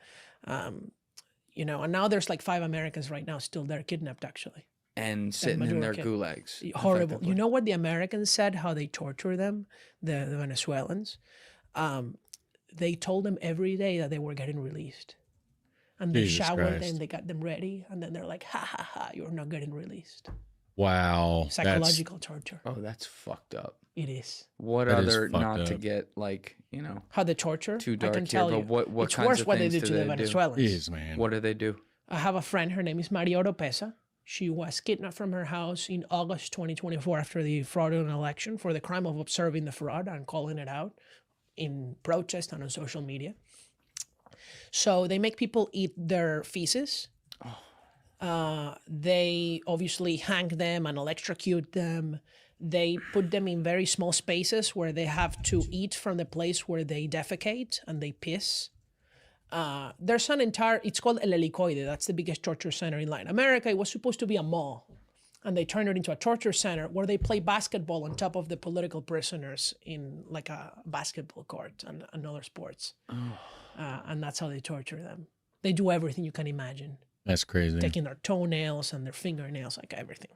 you know. And now there's like 5 Americans right now still there kidnapped, actually. And sitting in their gulags. Horrible. You know what the Americans said? How they torture them, the Venezuelans. They told them every day that they were getting released. And they showered them, they got them ready, and then they're like, ha ha ha, you're not getting released. Wow. Psychological torture. Oh, that's fucked up. It is. What That other is fucked not to up. get like, you know, How they torture? too dark I can here, tell but you. what it's kinds worse of what they things do to do the they do? Venezuelans. Jeez, man. what do they do? I have a friend, her name is Maria Oropesa. She was kidnapped from her house in August 2024 after the fraudulent election for the crime of observing the fraud and calling it out in protest and on social media. So they make people eat their feces. They obviously hang them and electrocute them. They put them in very small spaces where they have to eat from the place where they defecate and they piss. There's an entire, it's called El Helicoide. That's the biggest torture center in Latin America. It was supposed to be a mall. And they turned it into a torture center where they play basketball on top of the political prisoners in like a basketball court and other sports. And that's how they torture them. They do everything you can imagine. That's crazy. Taking their toenails and their fingernails, like everything.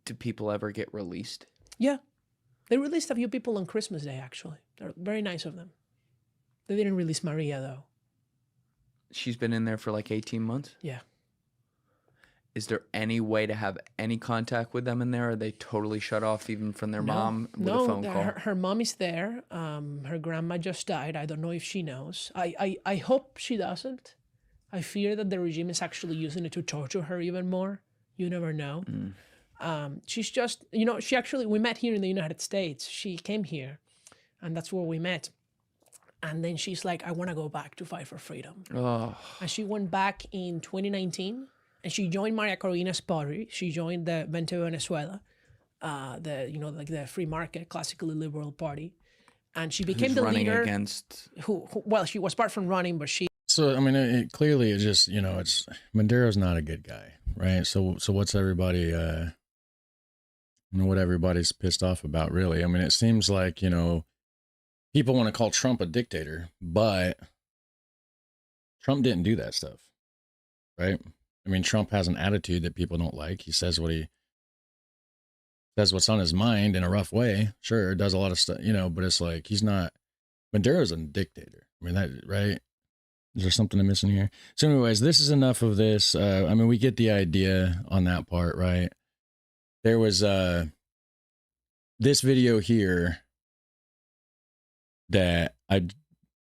Do people ever get released? Yeah. They released a few people on Christmas Day, actually. They're very nice of them. They didn't release Maria, though. She's been in there for like 18 months? Yeah. Is there any way to have any contact with them in there? Are they totally shut off even from their mom with a phone call? Her mom is there. Her grandma just died. I don't know if she knows. I hope she doesn't. I fear that the regime is actually using it to torture her even more. You never know. She's just, you know, we met here in the United States. She came here, and that's where we met. And then she's like, I want to go back to fight for freedom. Oh, And she went back in 2019, and she joined Maria Corina's party. She joined the Vente Venezuela, the free market, classically liberal party. And she became the running leader. against... Well, she was far from running, but she... So, I mean, it clearly it's just, you know, it's Maduro's not a good guy, right? So what's everybody, what everybody's pissed off about, really? I mean, it seems like, you know, people want to call Trump a dictator, but Trump didn't do that stuff, right? I mean, Trump has an attitude that people don't like. He says what's on his mind in a rough way. Sure, does a lot of stuff, you know, but it's like Maduro's a dictator. I mean, that, right? Is there something I'm missing here? So anyways, this is enough of this. I mean, we get the idea on that part, right? There was this video here that I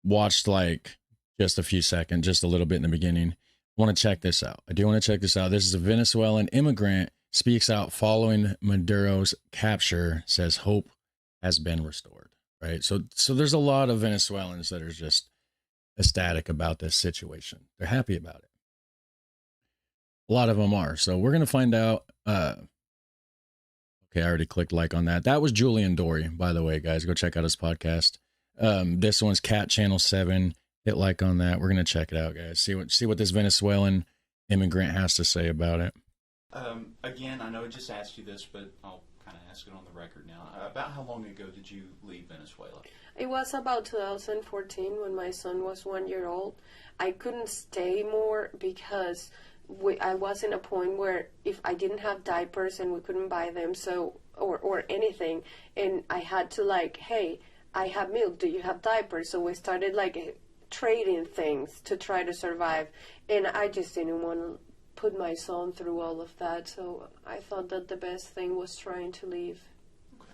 watched like just a few seconds, just a little bit in the beginning. I want to check this out. I do want to check this out. This is a Venezuelan immigrant speaks out following Maduro's capture, says hope has been restored, right? So there's a lot of Venezuelans that are just ecstatic about this situation. They're happy about it. A lot of them are. So we're going to find out. Okay, I already clicked like on that. That was Julian Dory, by the way, guys. Go check out his podcast. This one's Cat Channel 7. Hit like on that. We're going to check it out, guys. See what this Venezuelan immigrant has to say about it. Again, I know I just asked you this, but I'll kind of ask it on the record now. About how long ago did you leave Venezuela? It was about 2014 when my son was 1 year old. I couldn't stay more because I was in a point where if I didn't have diapers and we couldn't buy them, or anything, and I had to like, hey, I have milk, do you have diapers? So we started like trading things to try to survive, and I just didn't want to put my son through all of that, so I thought that the best thing was trying to leave. Okay.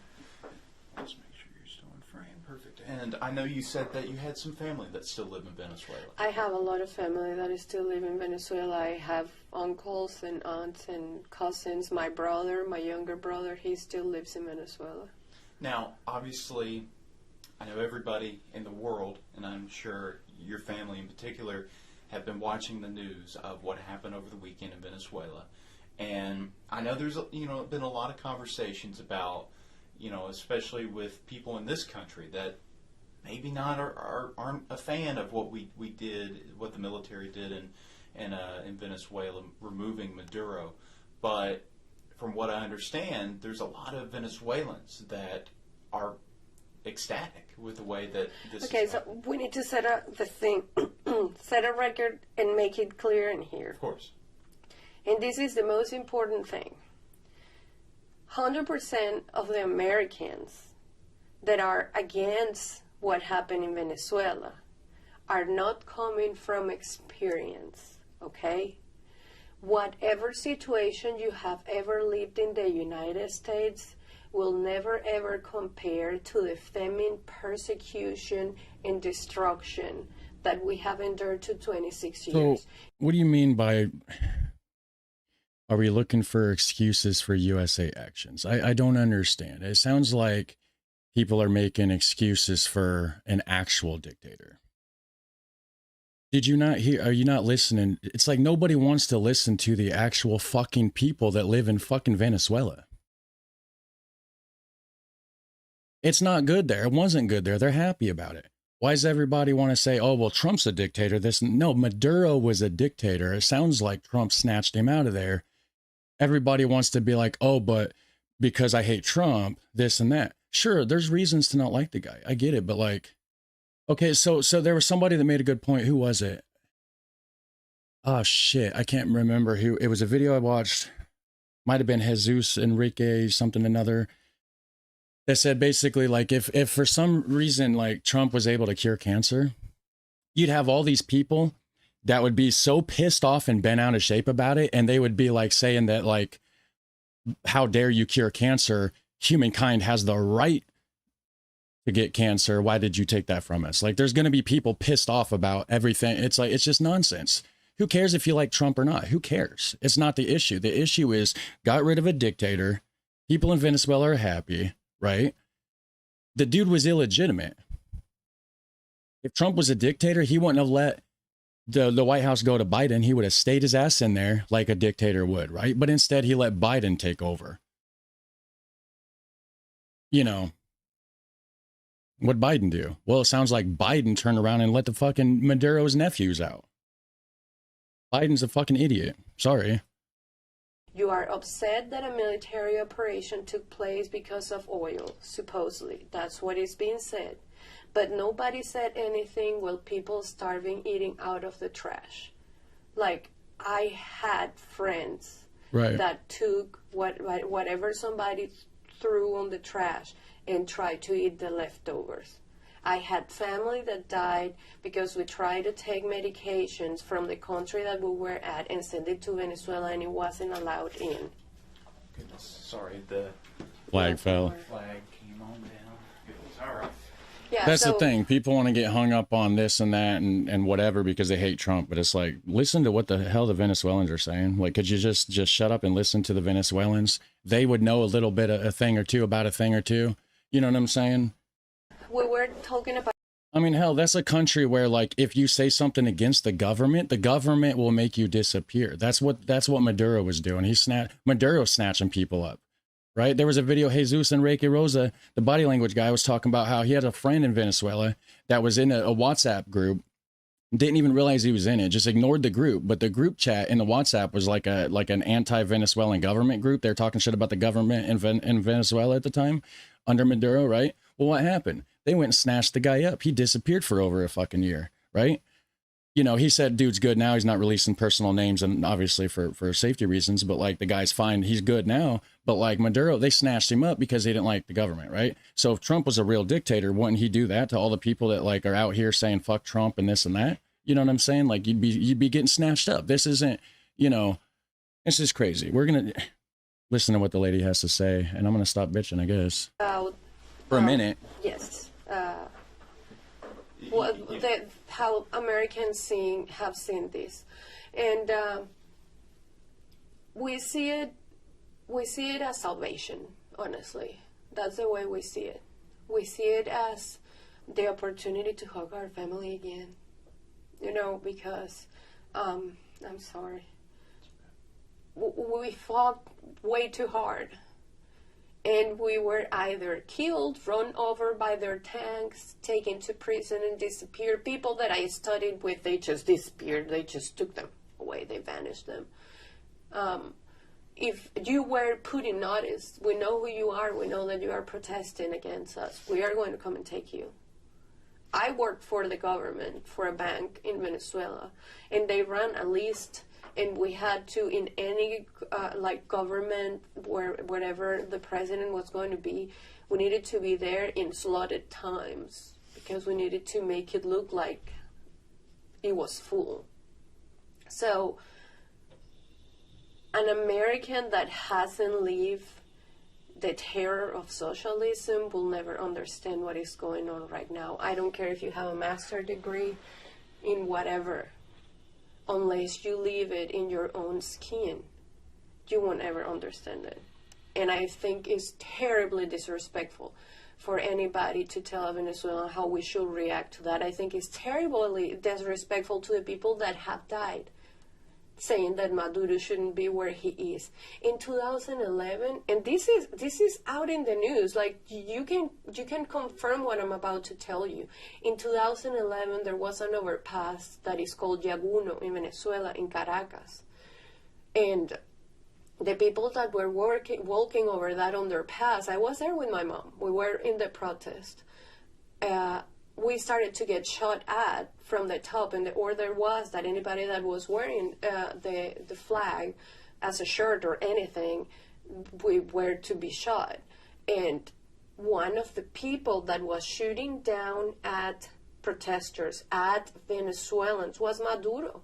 Let's make sure you're still in frame. Perfect. And I know you said that you had some family that still live in Venezuela. I have a lot of family that is still live in Venezuela. I have uncles and aunts and cousins. My brother, my younger brother, he still lives in Venezuela. Now, obviously, I know everybody in the world, and I'm sure your family in particular, have been watching the news of what happened over the weekend in Venezuela. And I know there's been a lot of conversations about, especially with people in this country that maybe not aren't a fan of what we did, what the military did in Venezuela, removing Maduro. But from what I understand, there's a lot of Venezuelans that are ecstatic with the way that this okay, is so we need to set a record and make it clear in here. Of course. And this is the most important thing. 100% of the Americans that are against what happened in Venezuela are not coming from experience, okay? Whatever situation you have ever lived in the United States will never ever compare to the famine, persecution, and destruction that we have endured to 26 years. So, what do you mean by, are we looking for excuses for USA actions? I don't understand. It sounds like people are making excuses for an actual dictator. Did you not hear? Are you not listening? It's like nobody wants to listen to the actual fucking people that live in fucking Venezuela. It's not good there. It wasn't good there. They're happy about it. Why does everybody want to say, oh, well, Trump's a dictator? No, Maduro was a dictator. It sounds like Trump snatched him out of there. Everybody wants to be like, oh, but because I hate Trump, this and that. Sure, there's reasons to not like the guy. I get it. But like, okay, so there was somebody that made a good point. Who was it? Oh, shit. I can't remember who. It was a video I watched. Might have been Jesus Enrique, something another. That said basically like if for some reason like Trump was able to cure cancer, you'd have all these people that would be so pissed off and bent out of shape about it, and they would be like saying that like, how dare you cure cancer? Humankind has the right to get cancer. Why did you take that from us? Like there's going to be people pissed off about everything. It's like, it's just nonsense. Who cares if you like Trump or not? Who cares? It's not the issue. The issue is got rid of a dictator. People in Venezuela are happy. Right? The dude was illegitimate. If Trump was a dictator, he wouldn't have let the White House go to Biden. He would have stayed his ass in there like a dictator would, right? But instead, he let Biden take over. What'd Biden do? Well, it sounds like Biden turned around and let the fucking Maduro's nephews out. Biden's a fucking idiot. Sorry. You are upset that a military operation took place because of oil, supposedly. That's what is being said. But nobody said anything while people starving eating out of the trash. Like, I had friends that took whatever somebody threw on the trash and tried to eat the leftovers. I had family that died because we tried to take medications from the country that we were at and send it to Venezuela, and it wasn't allowed in. Goodness, sorry, the flag fell. Flag came on down. Goodness, all right. Yeah, that's the thing. People want to get hung up on this and that and whatever because they hate Trump. But it's like, listen to what the hell the Venezuelans are saying. Like, could you just shut up and listen to the Venezuelans? They would know a little bit, a thing or two about a thing or two. You know what I'm saying? We were talking about. I mean, hell, that's a country where, like, if you say something against the government will make you disappear. That's what Maduro was doing. Maduro's snatching people up, right? There was a video, Jesus Enrique Rosa, the body language guy, was talking about how he had a friend in Venezuela that was in a WhatsApp group Didn't even realize he was in it. Just ignored the group. But the group chat in the WhatsApp was like an anti-Venezuelan government group. They're talking shit about the government in Venezuela at the time under Maduro, right? Well, what happened? They went and snatched the guy up. He disappeared for over a fucking year, right? You know, he said dude's good now. He's not releasing personal names, and obviously for safety reasons, but like the guy's fine. He's good now. But like Maduro, they snatched him up because they didn't like the government, right? So if Trump was a real dictator, wouldn't he do that to all the people that like are out here saying fuck Trump and this and that? You know what I'm saying? Like you'd be getting snatched up. This isn't, you know, this is crazy. We're gonna listen to what the lady has to say, and I'm gonna stop bitching, I guess, for a minute. Yes. How Americans have seen this, and we see it as salvation. Honestly, that's the way we see it. We see it as the opportunity to hug our family again. You know, because I'm sorry, we fought way too hard. And we were either killed, run over by their tanks, taken to prison and disappeared. People that I studied with, they just disappeared. They just took them away. They vanished them. If you were put in notice, we know who you are. We know that you are protesting against us. We are going to come and take you. I worked for the government, for a bank in Venezuela, and they ran a list. And we had to, in any government, wherever the president was going to be, we needed to be there in slotted times because we needed to make it look like it was full. So an American that hasn't lived the terror of socialism will never understand what is going on right now. I don't care if you have a master's degree in whatever. Unless you live it in your own skin, you won't ever understand it. And I think it's terribly disrespectful for anybody to tell Venezuela how we should react to that. I think it's terribly disrespectful to the people that have died, saying that Maduro shouldn't be where he is. In 2011, and this is out in the news, like you can confirm what I'm about to tell you. In 2011, there was an overpass that is called Yaguno in Venezuela, in Caracas. And the people that were walking over that underpass, I was there with my mom. We were in the protest. We started to get shot at from the top, and the order was that anybody that was wearing the flag as a shirt or anything, we were to be shot. And one of the people that was shooting down at protesters, at Venezuelans, was Maduro.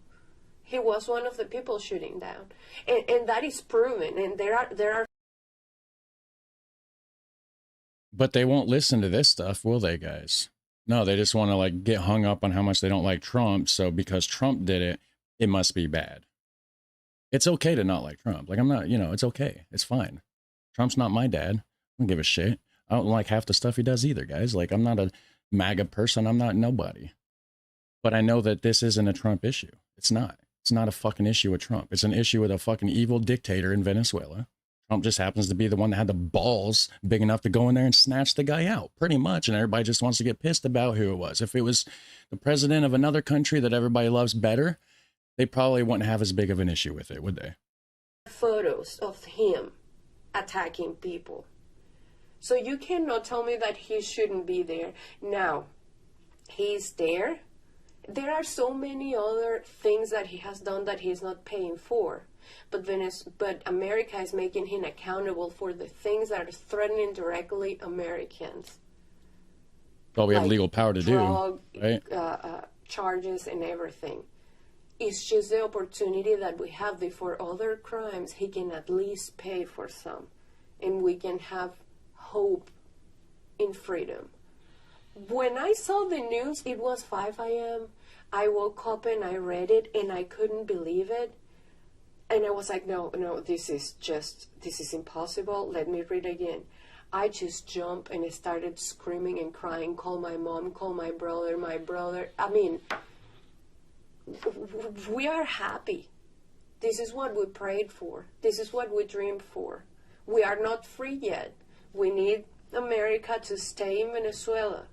He was one of the people shooting down, and that is proven. And there are. But they won't listen to this stuff, will they, guys? No, they just want to like get hung up on how much they don't like Trump. So because Trump did it, it must be bad. It's okay to not like Trump. Like I'm not, it's okay. It's fine. Trump's not my dad. I don't give a shit. I don't like half the stuff he does either, guys. Like I'm not a MAGA person. I'm not nobody. But I know that this isn't a Trump issue. It's not. It's not a fucking issue with Trump. It's an issue with a fucking evil dictator in Venezuela. Trump just happens to be the one that had the balls big enough to go in there and snatch the guy out, pretty much. And everybody just wants to get pissed about who it was. If it was the president of another country that everybody loves better, they probably wouldn't have as big of an issue with it, would they? Photos of him attacking people. So you cannot tell me that he shouldn't be there. Now, he's there. There are so many other things that he has done that he's not paying for. But America is making him accountable for the things that are threatening directly Americans. Well, we have legal power to drug, do, right? Charges and everything. It's just the opportunity that we have for other crimes. He can at least pay for some, and we can have hope in freedom. When I saw the news, it was 5 a.m. I woke up and I read it, and I couldn't believe it. And I was like, no, this is impossible. Let me read again. I just jumped and I started screaming and crying, call my mom, call my brother. I mean, we are happy. This is what we prayed for. This is what we dreamed for. We are not free yet. We need America to stay in Venezuela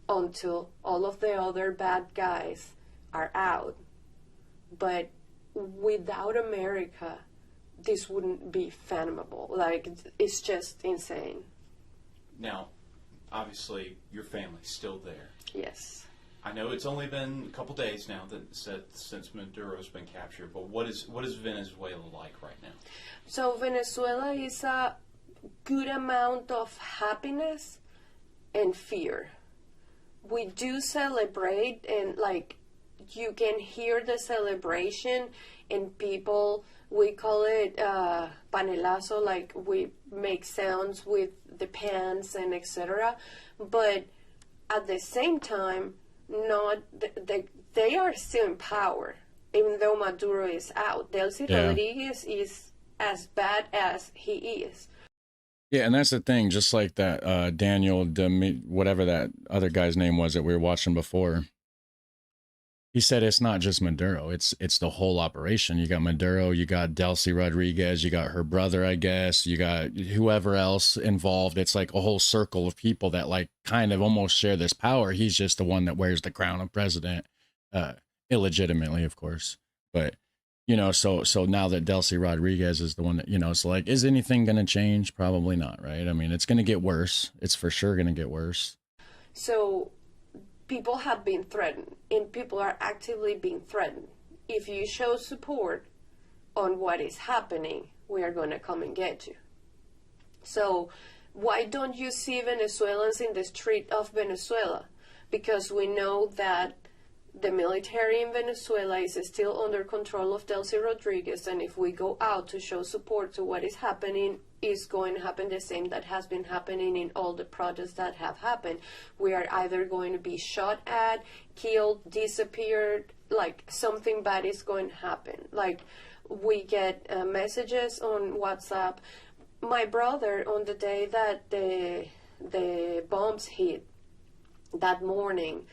until all of the other bad guys are out. But without America, this wouldn't be fathomable. Like, it's just insane. Now, obviously, your family's still there. Yes. I know it's only been a couple days now since Maduro's been captured, but what is Venezuela like right now? So Venezuela is a good amount of happiness and fear. We do celebrate, and like you can hear the celebration, and people, we call it panelazo, like we make sounds with the pans and etc. But at the same time, they are still in power, even though Maduro is out. Delcy Rodriguez is as bad as he is. Yeah, and that's the thing. Just like that Daniel, whatever that other guy's name was that we were watching before, he said it's not just Maduro. It's the whole operation. You got Maduro, you got Delcy Rodriguez, you got her brother, I guess, you got whoever else involved. It's like a whole circle of people that like kind of almost share this power. He's just the one that wears the crown of president, illegitimately, of course. But you know, so now that Delcy Rodriguez is the one that, you know, it's like, is anything going to change? Probably not, right? I mean, it's going to get worse. It's for sure going to get worse. So people have been threatened, and people are actively being threatened. If you show support on what is happening, we are going to come and get you. So why don't you see Venezuelans in the street of Venezuela? Because we know that the military in Venezuela is still under control of Delcy Rodriguez, and if we go out to show support to what is happening, is going to happen the same that has been happening in all the protests that have happened. We are either going to be shot at, killed, disappeared, like something bad is going to happen. Like we get messages on WhatsApp. My brother, on the day that the bombs hit that morning,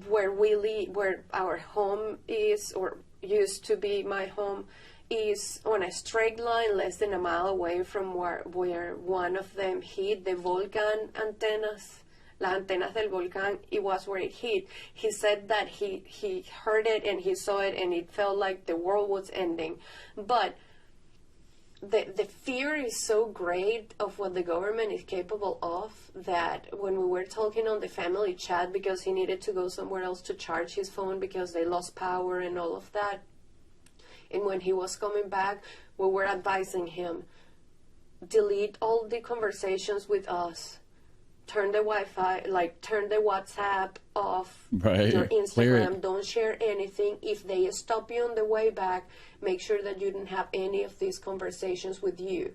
where we live, where our home is, or used to be my home, is on a straight line less than a mile away from where one of them hit, the volcan antennas, las antenas del volcán. It was where it hit. He said that he heard it and he saw it and it felt like the world was ending. But the fear is so great of what the government is capable of that when we were talking on the family chat, because he needed to go somewhere else to charge his phone because they lost power and all of that, and when he was coming back, we were advising him, delete all the conversations with us, turn the Wi-Fi, like turn the WhatsApp off, right, your Instagram, don't share anything. If they stop you on the way back, make sure that you didn't have any of these conversations with you,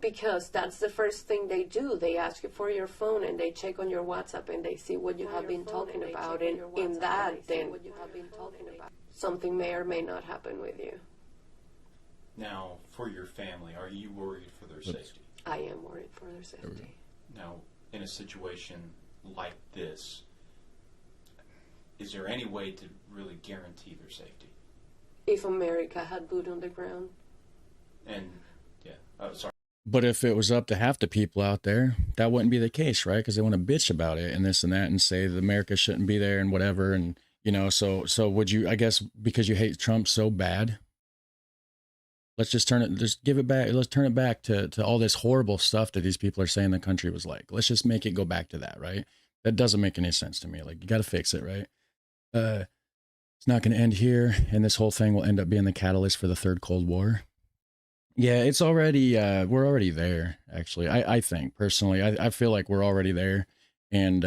because that's the first thing they do. They ask you for your phone and they check on your WhatsApp and they see what you have been talking about, and in that then something may or may not happen with you. Now, for your family, are you worried for their safety? I am worried for their safety. Now, in a situation like this, is there any way to really guarantee their safety? If America had boot on the ground. And, yeah, sorry. But if it was up to half the people out there, that wouldn't be the case, right? Because they want to bitch about it and this and that and say that America shouldn't be there and whatever. And, you know, so would you, I guess, because you hate Trump so bad, let's just give it back. Let's turn it back to all this horrible stuff that these people are saying the country was like. Let's just make it go back to that, right? That doesn't make any sense to me. Like, you got to fix it, right? It's not going to end here, and this whole thing will end up being the catalyst for the third Cold War. Yeah, it's already, we're already there, actually. I think, personally, I feel like we're already there, and,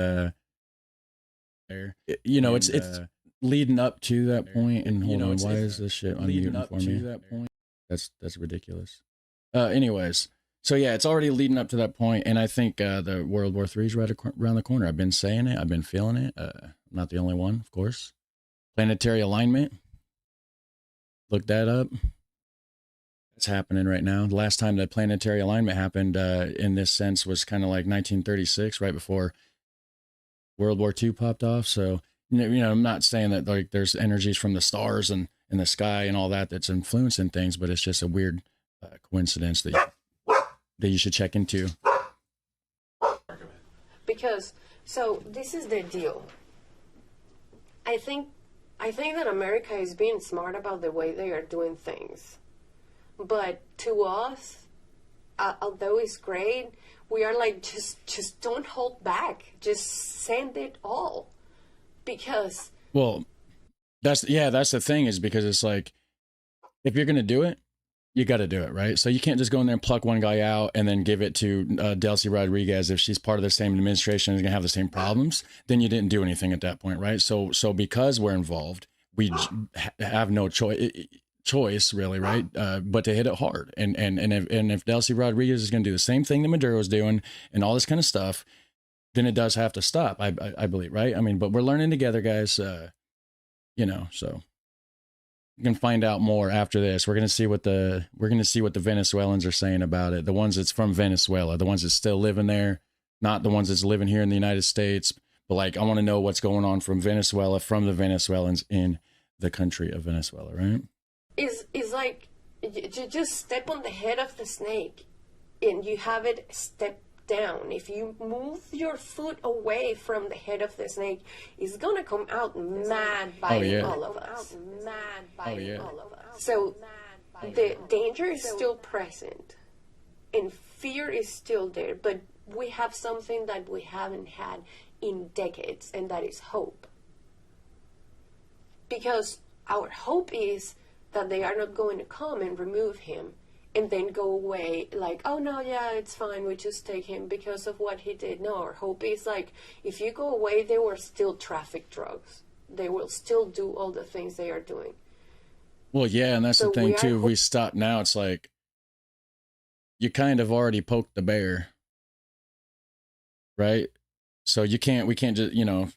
you know, it's leading up to that point, and hold on, why is this shit unmuting for me? That point? That's ridiculous. Anyways, so yeah, it's already leading up to that point, and I think the World War III is right around the corner. I've been saying it. I've been feeling it. I'm not the only one, of course. Planetary alignment. Look that up. It's happening right now. The last time that planetary alignment happened in this sense was kind of like 1936, right before World War II popped off. So, you know, I'm not saying that like there's energies from the stars and in the sky and all that that's influencing things, but it's just a weird coincidence that you should check into. Because, so this is the deal. I think I think that America is being smart about the way they are doing things. But to us, although it's great, we are like, just don't hold back. Just send it all. Because... Well, that's the thing, is because it's like, if you're going to do it, you got to do it, right? So you can't just go in there and pluck one guy out and then give it to Delcy Rodriguez. If she's part of the same administration and is going to have the same problems, then you didn't do anything at that point, right? So because we're involved, we have no choice really, right? But to hit it hard. And if Delcy Rodriguez is going to do the same thing that Maduro's doing and all this kind of stuff, then it does have to stop, I believe, right? I mean, but we're learning together, guys, you know, so you can find out more after this. We're going to see what the Venezuelans are saying about it. The ones that's from Venezuela, the ones that still living there, not the ones that's living here in the United States. But like, I want to know what's going on from Venezuela, from the Venezuelans in the country of Venezuela, right? It's like you just step on the head of the snake and you have it step down. If you move your foot away from the head of the snake, it's gonna come out mad biting all of us. So the danger is still present and fear is still there, but we have something that we haven't had in decades, and that is hope. Because our hope is that they are not going to come and remove him and then go away like, oh no, yeah, it's fine, we just take him because of what he did. No, our hope is like, if you go away, they will still traffic drugs. They will still do all the things they are doing. Well, yeah, and that's the thing too. If we stop now, it's like, you kind of already poked the bear, right? So we can't just, you know,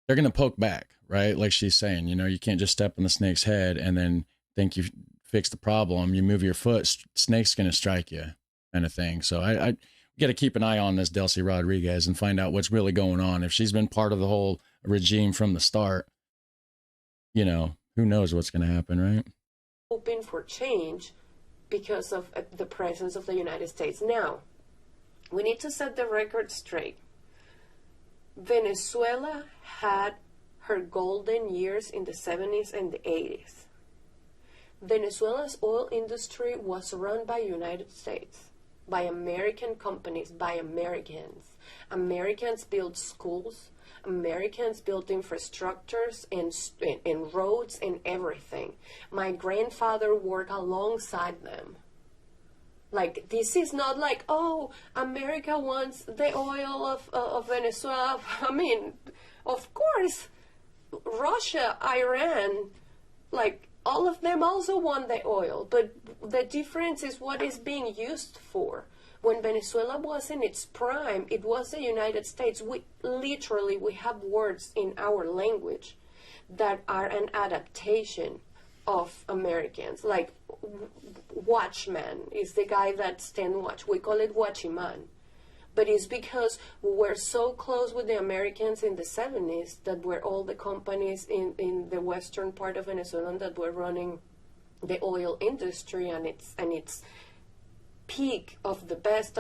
they're going to poke back, right? Like she's saying, you know, you can't just step on the snake's head and then think you fix the problem. You move your foot, snake's going to strike you, kind of thing. So I got to keep an eye on this Delcy Rodriguez and find out what's really going on. If she's been part of the whole regime from the start, you know, who knows what's going to happen, right? Hoping for change because of the presence of the United States. Now, we need to set the record straight. Venezuela had her golden years in the 70s and the 80s. Venezuela's oil industry was run by United States, by American companies, by Americans. Americans built schools, Americans built infrastructures and roads and everything. My grandfather worked alongside them. Like, this is not like, oh, America wants the oil of Venezuela. I mean, of course, Russia, Iran, like, all of them also want the oil, but the difference is what is being used for. When Venezuela was in its prime, it was the United States. We have words in our language that are an adaptation of Americans. Like, watchman is the guy that stand watch. We call it watchman. But it's because we were so close with the Americans in the 70s that were all the companies in the western part of Venezuela that were running the oil industry and its peak of the best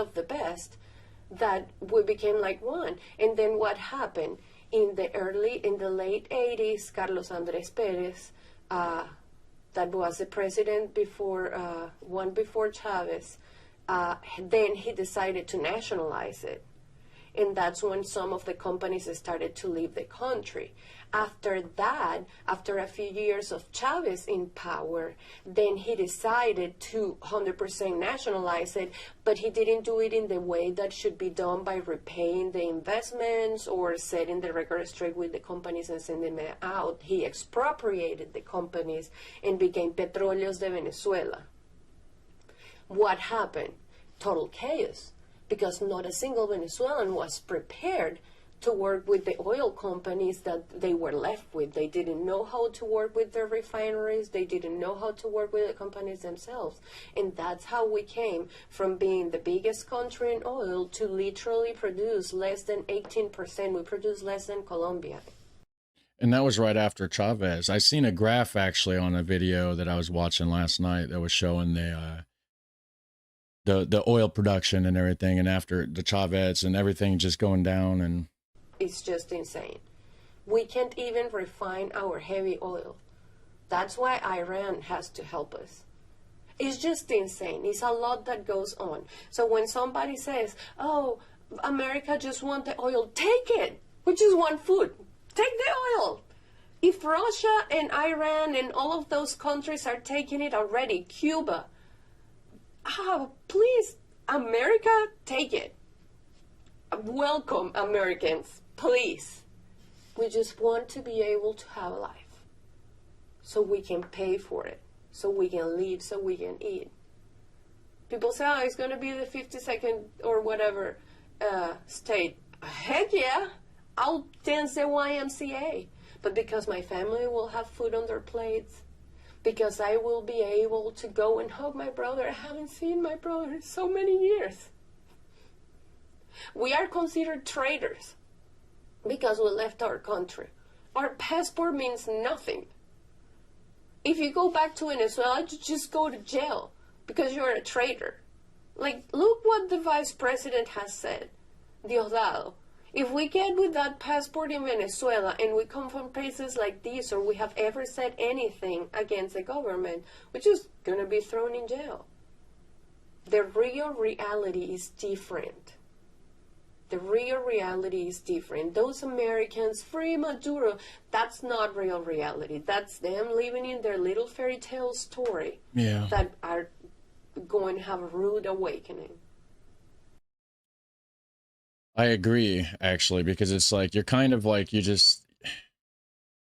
that we became like one. And then what happened? In the late 80s, Carlos Andrés Pérez, that was the president before Chavez, then he decided to nationalize it. And that's when some of the companies started to leave the country. After that, after a few years of Chavez in power, then he decided to 100% nationalize it, but he didn't do it in the way that should be done by repaying the investments or setting the record straight with the companies and sending them out. He expropriated the companies and became Petróleos de Venezuela. What happened? Total chaos, because not a single Venezuelan was prepared to work with the oil companies that they were left with. They didn't know how to work with their refineries. They didn't know how to work with the companies themselves. And that's how we came from being the biggest country in oil to literally produce less than 18%. We produce less than Colombia. And that was right after Chavez. I seen a graph actually on a video that I was watching last night that was showing the oil production and everything, and after the Chavez and everything just going down. And it's just insane. We can't even refine our heavy oil. That's why Iran has to help us. It's just insane. It's a lot that goes on. So when somebody says, oh, America just wants the oil, take it. We just want food. Take the oil. If Russia and Iran and all of those countries are taking it already, Cuba, please, America, take it. Welcome, Americans, please. We just want to be able to have a life so we can pay for it, so we can live, so we can eat. People say, oh, it's going to be the 52nd or whatever state. Heck yeah, I'll dance the YMCA. But because my family will have food on their plates, because I will be able to go and hug my brother. I haven't seen my brother in so many years. We are considered traitors because we left our country. Our passport means nothing. If you go back to Venezuela, you just go to jail because you're a traitor. Like, look what the vice president has said, Diosdado. If we get with that passport in Venezuela and we come from places like this, or we have ever said anything against the government, we're just going to be thrown in jail. The real reality is different. The real reality is different. Those Americans, free Maduro, that's not real reality. That's them living in their little fairy tale story that are going to have a rude awakening. I agree, actually, because it's like you're kind of like you're just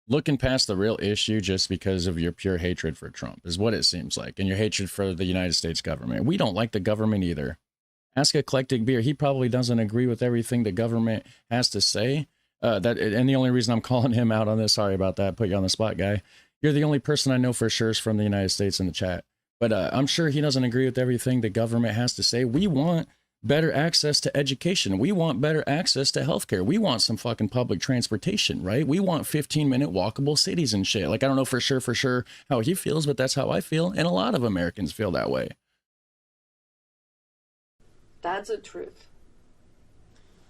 looking past the real issue just because of your pure hatred for Trump is what it seems like, and your hatred for the United States government. We don't like the government either. Ask Eclectic Beer. He probably doesn't agree with everything the government has to say. And the only reason I'm calling him out on this, sorry about that, put you on the spot, guy. You're the only person I know for sure is from the United States in the chat. But I'm sure he doesn't agree with everything the government has to say. We want better access to education. We want better access to healthcare. We want some fucking public transportation, right? We want 15-minute walkable cities and shit. Like, I don't know for sure how he feels, but that's how I feel. And a lot of Americans feel that way. That's the truth.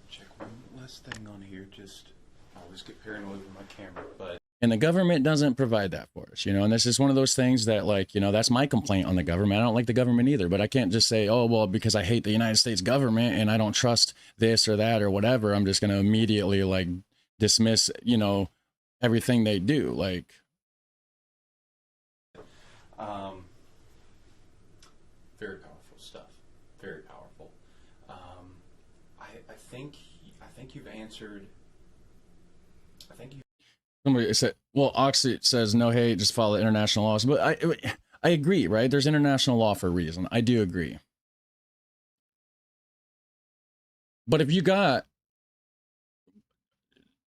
Check one last thing on here. Just, I always get paranoid with my camera, but. And the government doesn't provide that for us, you know, and this is one of those things that, like, you know, that's my complaint on the government. I don't like the government either, but I can't just say, oh, well, because I hate the United States government and I don't trust this or that or whatever, I'm just going to immediately, like, dismiss, you know, everything they do. Like, very powerful stuff. Very powerful. I think you've answered. I think you. Somebody said, well, Oxy says no hate, just follow international laws. But I agree, right? There's international law for a reason. I do agree. But if you got,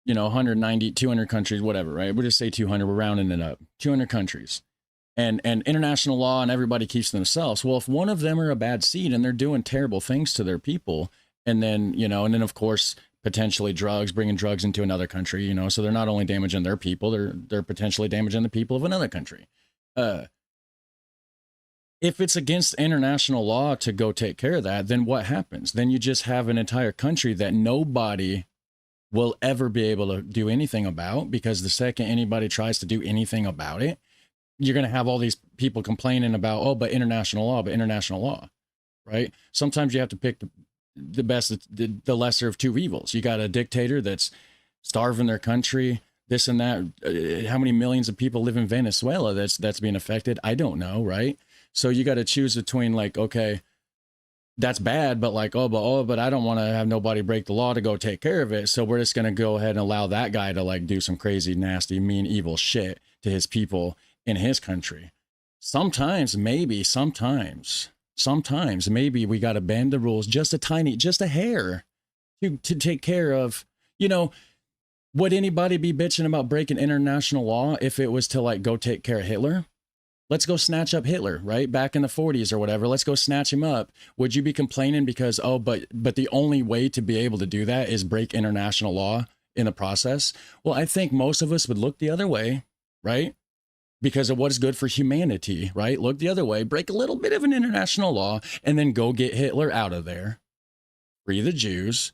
you know, 190, 200 countries, whatever, right? We'll just say 200, we're rounding it up. 200 countries. And international law and everybody keeps to themselves. Well, if one of them are a bad seed and they're doing terrible things to their people, and then, you know, and then of course, potentially bringing drugs into another country, you know, so they're not only damaging their people, they're potentially damaging the people of another country. If it's against international law to go take care of that, then what happens? Then you just have an entire country that nobody will ever be able to do anything about, because the second anybody tries to do anything about it, you're going to have all these people complaining about, oh, but international law, right? Sometimes you have to pick the best, the lesser of two evils. You got a dictator that's starving their country, this and that. How many millions of people live in Venezuela that's being affected? I don't know, right? So you got to choose between, like, okay, that's bad, but like, but I don't want to have nobody break the law to go take care of it. So we're just going to go ahead and allow that guy to, like, do some crazy, nasty, mean, evil shit to his people in his country. Sometimes maybe we got to bend the rules just a hair to take care of, you know. Would anybody be bitching about breaking international law if it was to, like, go take care of Hitler? Let's go snatch up Hitler, right? Back in the 40s or whatever. Let's go snatch him up. Would you be complaining because, oh, but the only way to be able to do that is break international law in the process? Well, I think most of us would look the other way, right? Because of what is good for humanity, right? Look the other way, break a little bit of an international law, and then go get Hitler out of there. Free the Jews,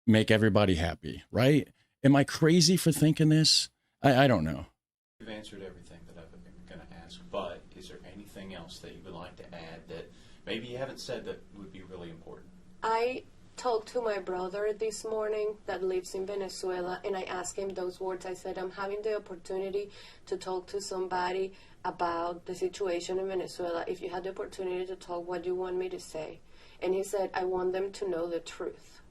make everybody happy, right? Am I crazy for thinking this? I don't know. You've answered everything that I've been going to ask, but is there anything else that you would like to add that maybe you haven't said that would be really important? I talked to my brother this morning that lives in Venezuela, and I asked him those words. I said, I'm having the opportunity to talk to somebody about the situation in Venezuela. If you had the opportunity to talk, what do you want me to say? And he said, I want them to know the truth.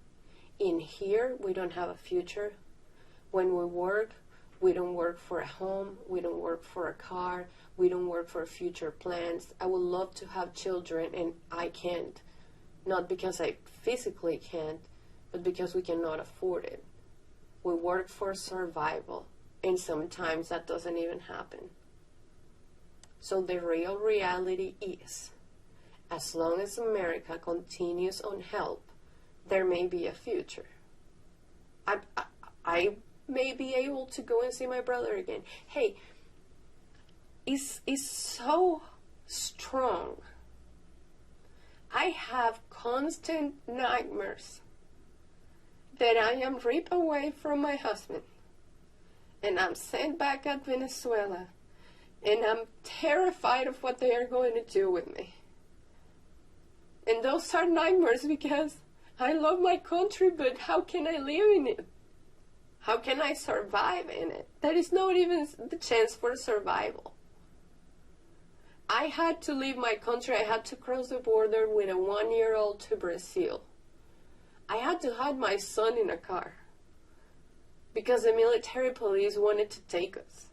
In here, we don't have a future. When we work, we don't work for a home. We don't work for a car. We don't work for future plans. I would love to have children, and I can't. Not because I physically can't, but because we cannot afford it. We work for survival, and sometimes that doesn't even happen. So the real reality is, as long as America continues on help, there may be a future. I may be able to go and see my brother again. Hey, it's so strong. I have constant nightmares that I am ripped away from my husband and I'm sent back at Venezuela, and I'm terrified of what they are going to do with me. And those are nightmares because I love my country, but how can I live in it? How can I survive in it? There is not even the chance for survival. I had to leave my country. I had to cross the border with a 1-year-old to Brazil. I had to hide my son in a car because the military police wanted to take us.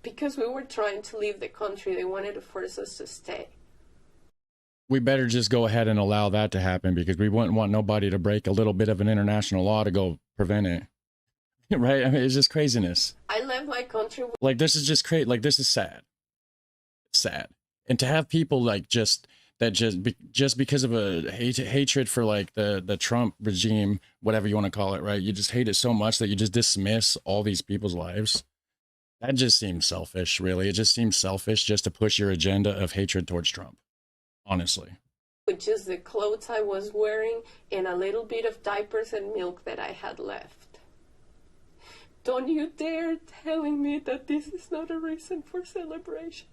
Because we were trying to leave the country, they wanted to force us to stay. We better just go ahead and allow that to happen, because we wouldn't want nobody to break a little bit of an international law to go prevent it. Right? I mean, it's just craziness. I left my country. Like, this is just crazy. Like, this is sad. It's sad. And to have people like just because of a hatred for like the Trump regime, whatever you want to call it, right? You just hate it so much that you just dismiss all these people's lives. That just seems selfish, really. It just seems selfish just to push your agenda of hatred towards Trump, honestly. With just the clothes I was wearing and a little bit of diapers and milk that I had left. Don't you dare telling me that this is not a reason for celebration.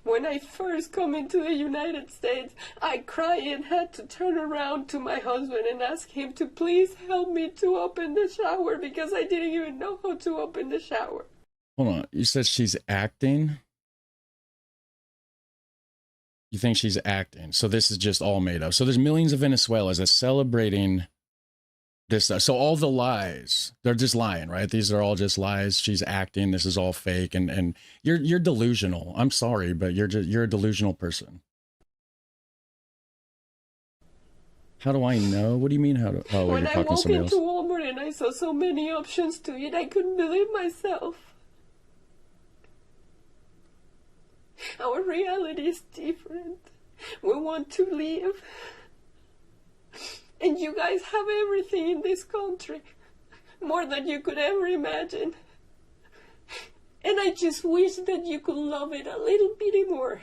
When I first come into the United States, I cried and had to turn around to my husband and ask him to please help me to open the shower because I didn't even know how to open the shower. Hold on. You said she's acting? You think she's acting? So this is just all made up. So there's millions of Venezuelans that's celebrating this stuff. So all the lies, they're just lying, right? These are all just lies. She's acting. This is all fake, and you're delusional. I'm sorry, but you're a delusional person. How do I know? What do you mean? How do? Oh, when you're I talking to walked somebody into else. Walmart and I saw so many options to eat, I couldn't believe myself. Our reality is different. We want to live. And you guys have everything in this country. More than you could ever imagine. And I just wish that you could love it a little bit more.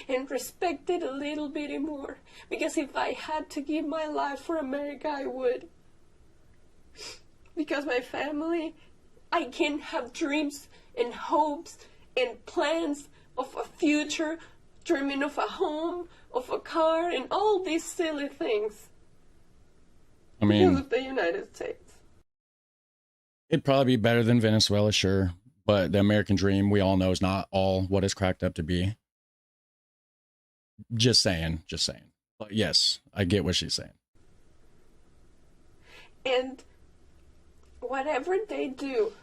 And respect it a little bit more. Because if I had to give my life for America, I would. Because my family, I can have dreams and hopes and plans of a future, dreaming of a home, of a car, and all these silly things. I mean, because of the United States. It'd probably be better than Venezuela, sure. But the American dream, we all know, is not all what it's cracked up to be. Just saying. But yes, I get what she's saying. And whatever they do,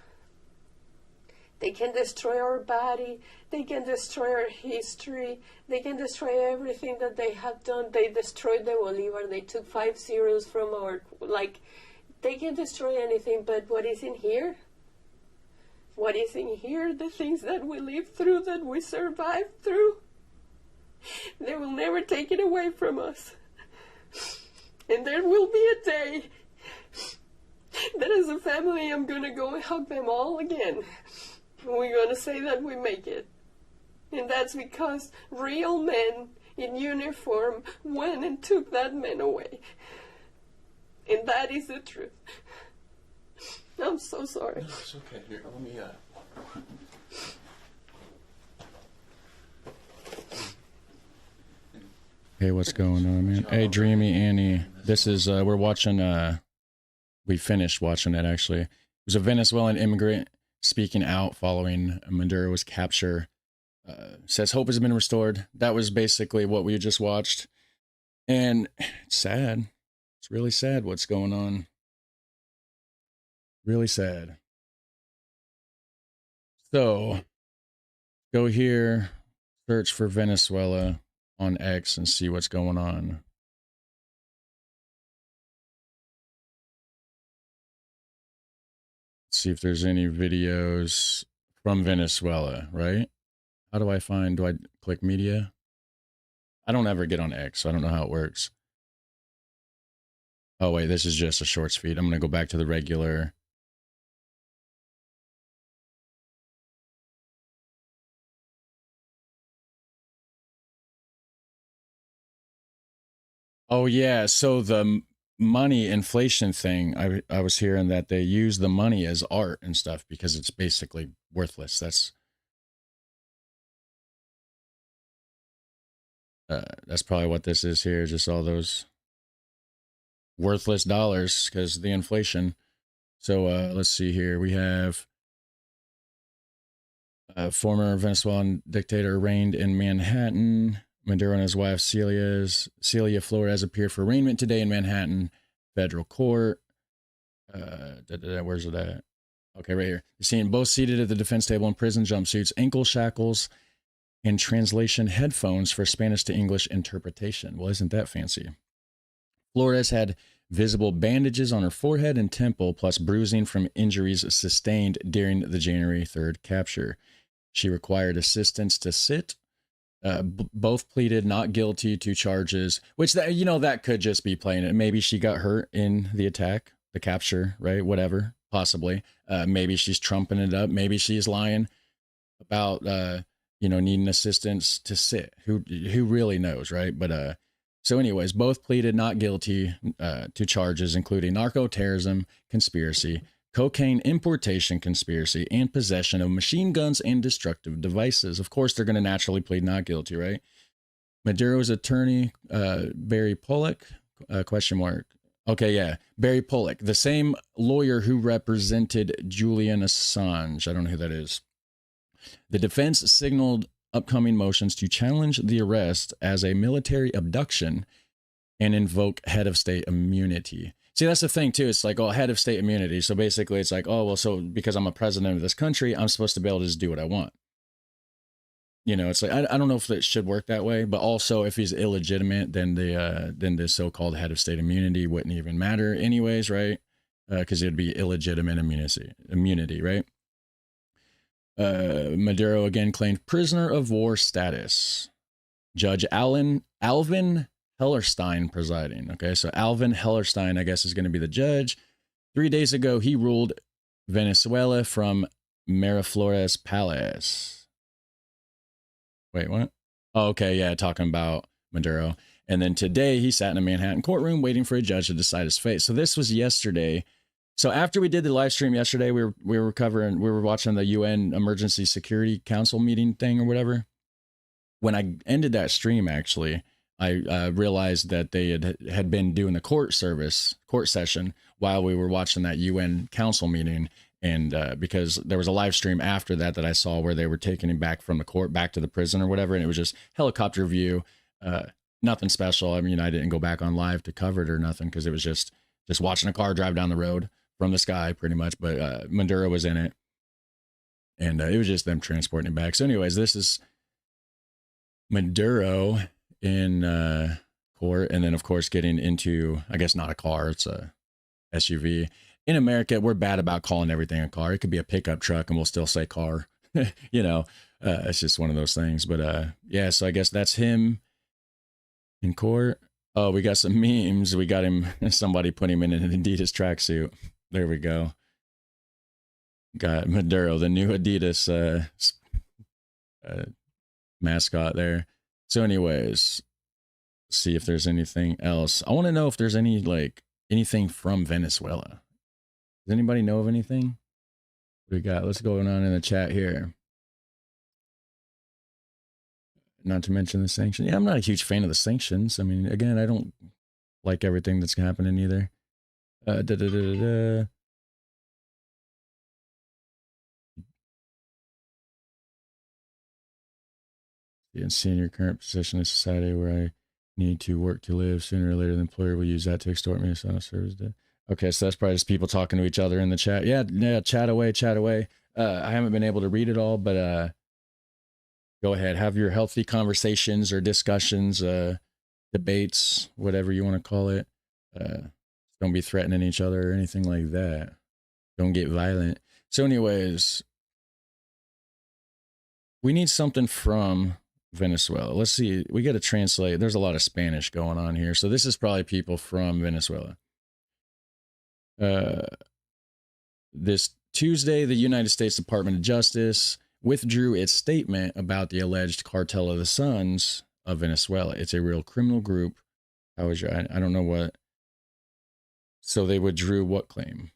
they can destroy our body, they can destroy our history, they can destroy everything that they have done. They destroyed the Bolivar, they took 5 zeros from our, they can destroy anything, but what is in here? What is in here, the things that we lived through, that we survived through, they will never take it away from us. And there will be a day that as a family I'm going to go and hug them all again. We're going to say that we make it. And that's because real men in uniform went and took that man away. And that is the truth. I'm so sorry. No, it's okay. Here, let me, Hey, what's going on, man? Hey, Dreamy Annie. This is, we're watching, we finished watching it, actually. It was a Venezuelan immigrant speaking out following Maduro's capture. Says hope has been restored. That was basically what we just watched. And it's sad. It's really sad what's going on. Really sad. So, go here, search for Venezuela on X and see what's going on. See if there's any videos from Venezuela, right? How do I find, do I click media? I don't ever get on X, so I don't know how it works. Oh wait, this is just a shorts feed. I'm going to go back to the regular. Oh yeah, so the money inflation thing, I was hearing that they use the money as art and stuff because it's basically worthless. That's probably what this is here, just all those worthless dollars because of the inflation. So let's see here. We have former Venezuelan dictator arraigned in Manhattan. Maduro and his wife Celia Flores appeared for arraignment today in Manhattan federal court. Where's it at? Okay, right here. You're seeing both seated at the defense table in prison jumpsuits, ankle shackles, and translation headphones for Spanish to English interpretation. Well, isn't that fancy? Flores had visible bandages on her forehead and temple, plus bruising from injuries sustained during the January 3rd capture. She required assistance to sit. Both pleaded not guilty to charges, which that could just be playing it. Maybe she got hurt in the attack, the capture, right? Whatever, possibly. Maybe she's trumping it up. Maybe she's lying about needing assistance to sit. Who really knows, right? But so anyways, both pleaded not guilty to charges including narco-terrorism, conspiracy, cocaine importation conspiracy, and possession of machine guns and destructive devices. Of course, they're going to naturally plead not guilty, right? Maduro's attorney, Barry Pollock, question mark. Okay, yeah, Barry Pollock, the same lawyer who represented Julian Assange. I don't know who that is. The defense signaled upcoming motions to challenge the arrest as a military abduction and invoke head of state immunity. See, that's the thing, too. It's like, oh, head of state immunity. So basically, it's like, oh, well, so because I'm a president of this country, I'm supposed to be able to just do what I want. It's like, I don't know if it should work that way. But also, if he's illegitimate, then the so-called head of state immunity wouldn't even matter anyways, right? Because it'd be illegitimate immunity, right? Maduro again claimed prisoner of war status. Judge Alvin Hellerstein presiding. Okay, so Alvin Hellerstein, I guess, is going to be the judge. 3 days ago, he ruled Venezuela from Miraflores Palace. Wait, what? Oh, okay, yeah, talking about Maduro. And then today, he sat in a Manhattan courtroom waiting for a judge to decide his fate. So this was yesterday. So after we did the live stream yesterday, we were watching the UN Emergency Security Council meeting thing or whatever. When I ended that stream, actually, I realized that they had been doing the court session while we were watching that UN council meeting. And because there was a live stream after that I saw where they were taking him back from the court back to the prison or whatever. And it was just helicopter view, nothing special. I mean, I didn't go back on live to cover it or nothing because it was just watching a car drive down the road from the sky pretty much. But Maduro was in it. And it was just them transporting him back. So anyways, this is Maduro in court, and then of course getting into, I guess not a car, it's a SUV. In America, we're bad about calling everything a car. It could be a pickup truck and we'll still say car. It's just one of those things. But yeah, so I guess that's him in court. Oh, we got some memes. We got him, somebody put him in an Adidas tracksuit. There we go. Got Maduro, the new Adidas mascot there. So anyways, see if there's anything else. I want to know if there's any like anything from Venezuela. Does anybody know of anything? What we got? Let's go on in the chat here. Not to mention the sanctions. Yeah, I'm not a huge fan of the sanctions. I mean, again, I don't like everything that's happening either. And seeing your current position in society where I need to work to live, sooner or later the employer will use that to extort me. So service debt. Okay, so that's probably just people talking to each other in the chat. Yeah, chat away, chat away. I haven't been able to read it all, but go ahead, have your healthy conversations or discussions, debates, whatever you want to call it. Don't be threatening each other or anything like that. Don't get violent. So anyways, we need something from Venezuela. Let's see. We got to translate. There's a lot of Spanish going on here. So this is probably people from Venezuela. This Tuesday, the United States Department of Justice withdrew its statement about the alleged Cartel of the Suns of Venezuela. It's a real criminal group. I don't know what. So they withdrew what claim?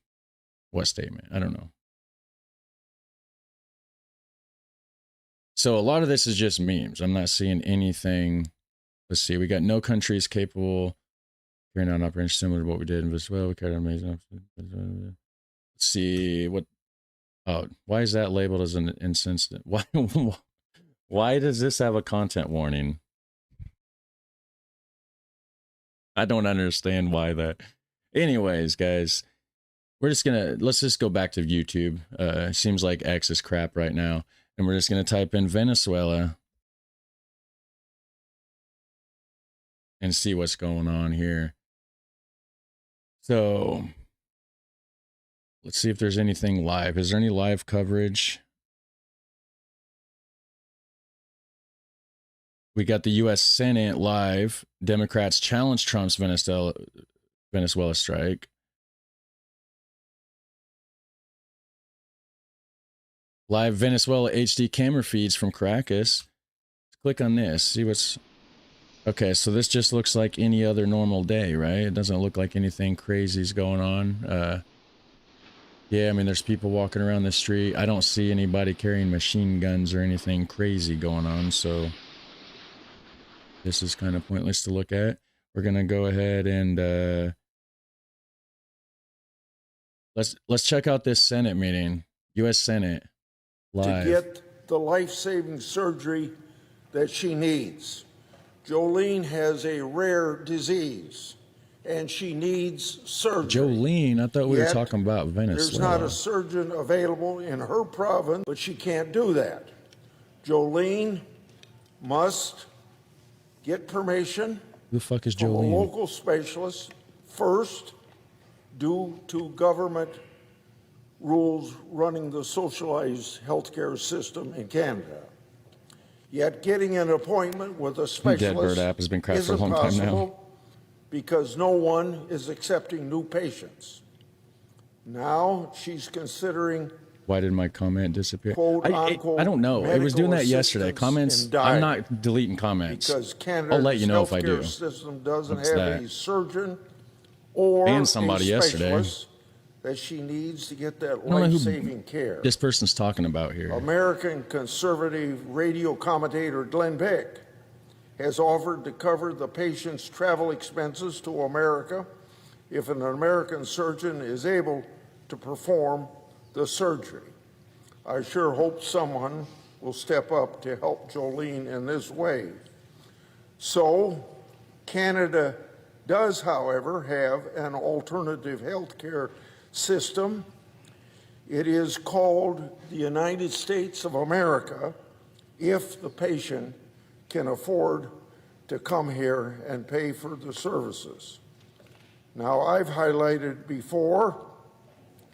What statement? I don't know. So a lot of this is just memes. I'm not seeing anything. Let's see. We got no countries capable carrying out an operation similar to what we did in Venezuela. We carried out amazing. Let's see what. Oh, why is that labeled as an incident? Why does this have a content warning? I don't understand why that. Anyways, guys, let's just go back to YouTube. It seems like X is crap right now. And we're just going to type in Venezuela and see what's going on here. So let's see if there's anything live. Is there any live coverage? We got the U.S. Senate live. Democrats challenge Trump's Venezuela strike. Live Venezuela HD camera feeds from Caracas. Click on this. See what's... Okay, so this just looks like any other normal day, right? It doesn't look like anything crazy is going on. Yeah, I mean, there's people walking around the street. I don't see anybody carrying machine guns or anything crazy going on, so this is kind of pointless to look at. We're going to go ahead and... Let's check out this Senate meeting. U.S. Senate. Live. To get the life-saving surgery that she needs. Jolene has a rare disease, and she needs surgery. Jolene? I thought we were talking about Venezuela. There's not a surgeon available in her province, but she can't do that. Jolene must get permission Who the fuck is from a Jolene? local specialist first, due to government rules running the socialized healthcare system in Canada. Yet getting an appointment with a specialist Dead Bird app has been cracked for a long time now. Because no one is accepting new patients. Now she's considering... Why did my comment disappear? Quote, I don't know. It was doing that yesterday. Comments, I'm not deleting comments. Because Canada's I'll let you know if I do. System doesn't What's have that? a surgeon or Banned somebody a yesterday. specialist that she needs to get that life-saving care. This person's talking about here. American conservative radio commentator Glenn Beck has offered to cover the patient's travel expenses to America if an American surgeon is able to perform the surgery. I sure hope someone will step up to help Jolene in this way. So, Canada does, however, have an alternative health care system. It is called the United States of America if the patient can afford to come here and pay for the services. Now, I've highlighted before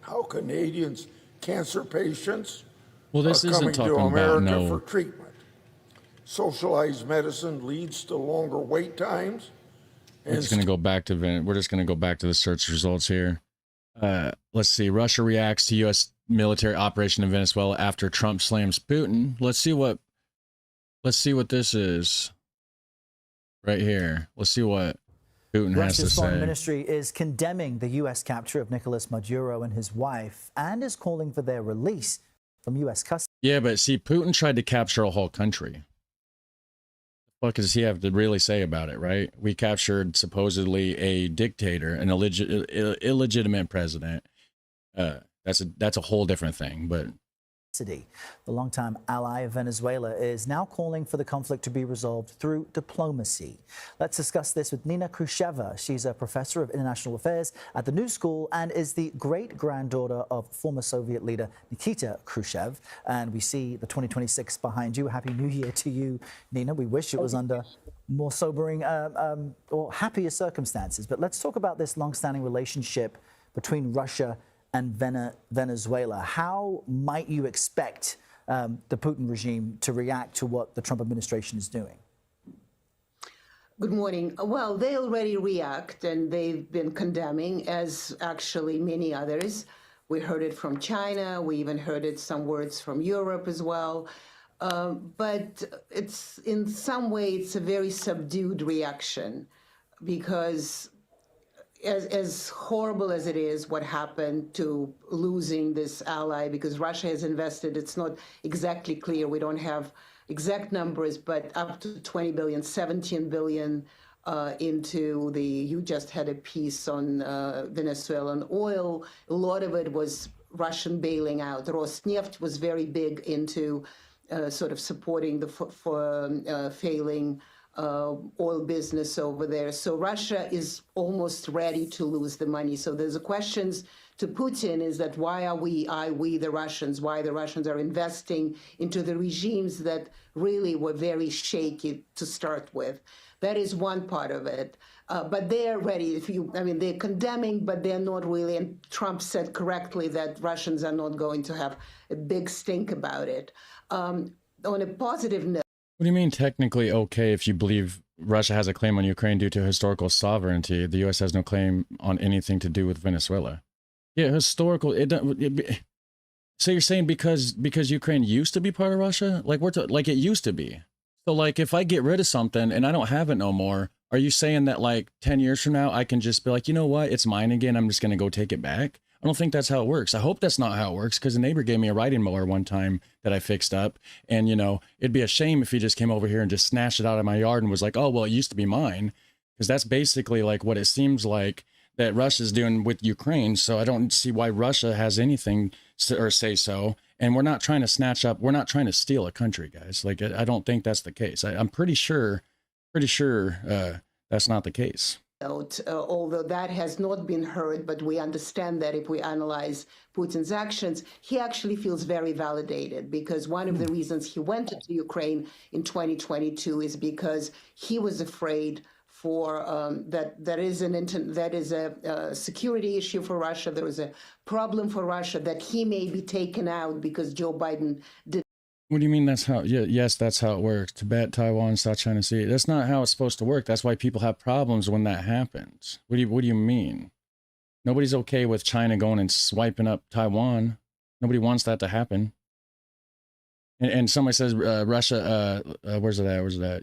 how Canadians' cancer patients are coming to America for treatment. Socialized medicine leads to longer wait times. We're just going to go back to the search results here. Let's see. Russia reacts to U.S. military operation in Venezuela after Trump slams Putin. Let's see what this is right here. Let's see what Putin has to Russia's foreign say. ministry is condemning the U.S. capture of Nicolas Maduro and his wife and is calling for their release from U.S. custody. Yeah, but see, Putin tried to capture a whole country. What does he have to really say about it, right? We captured supposedly a dictator, an illegitimate president. That's a whole different thing, but... The longtime ally of Venezuela is now calling for the conflict to be resolved through diplomacy. Let's discuss this with Nina Khrushcheva. She's a professor of international affairs at the New School and is the great-granddaughter of former Soviet leader Nikita Khrushchev. And we see the 2026 behind you. Happy New Year to you, Nina. We wish it was under more sobering or happier circumstances. But let's talk about this long-standing relationship between Russia and Venezuela. How might you expect the Putin regime to react to what the Trump administration is doing? Good morning. Well, they already react, and they've been condemning, as actually many others. We heard it from China. We even heard it some words from Europe as well. But it's in some way, it's a very subdued reaction because as horrible as it is what happened to losing this ally, because Russia has invested, it's not exactly clear, we don't have exact numbers, but up to 20 billion, 17 billion into you just had a piece on Venezuelan oil. A lot of it was Russian bailing out. Rosneft was very big into sort of supporting the failing oil business over there. So Russia is almost ready to lose the money. So there's a questions to Putin is that why are we the Russians, why the Russians are investing into the regimes that really were very shaky to start with. That is one part of it. But they're ready. They're condemning, but they're not really. And Trump said correctly that Russians are not going to have a big stink about it. On a positive note, what do you mean technically okay if you believe Russia has a claim on Ukraine due to historical sovereignty? The U.S. has no claim on anything to do with Venezuela. Yeah, historical. So you're saying because Ukraine used to be part of Russia, like like it used to be. So like if I get rid of something and I don't have it no more, are you saying that like 10 years from now I can just be like, you know what, it's mine again, I'm just gonna go take it back? I don't think that's how it works. I hope that's not how it works, because a neighbor gave me a riding mower one time that I fixed up. And, you know, it'd be a shame if he just came over here and just snatched it out of my yard and was like, oh, well, it used to be mine. Because that's basically like what it seems like that Russia's doing with Ukraine. So I don't see why Russia has anything or say so. And we're not trying to snatch up. We're not trying to steal a country, guys. Like, I don't think that's the case. I'm pretty sure that's not the case. Although that has not been heard, but we understand that if we analyze Putin's actions, he actually feels very validated, because one of the reasons he went into Ukraine in 2022 is because he was afraid for that is a security issue for Russia. There was a problem for Russia that he may be taken out because Joe Biden did. What do you mean that's how? Yeah, yes, that's how it works. Tibet, Taiwan, South China Sea. That's not how it's supposed to work. That's why people have problems when that happens. What do you mean? Nobody's okay with China going and swiping up Taiwan. Nobody wants that to happen. And somebody says Russia. Where's it at?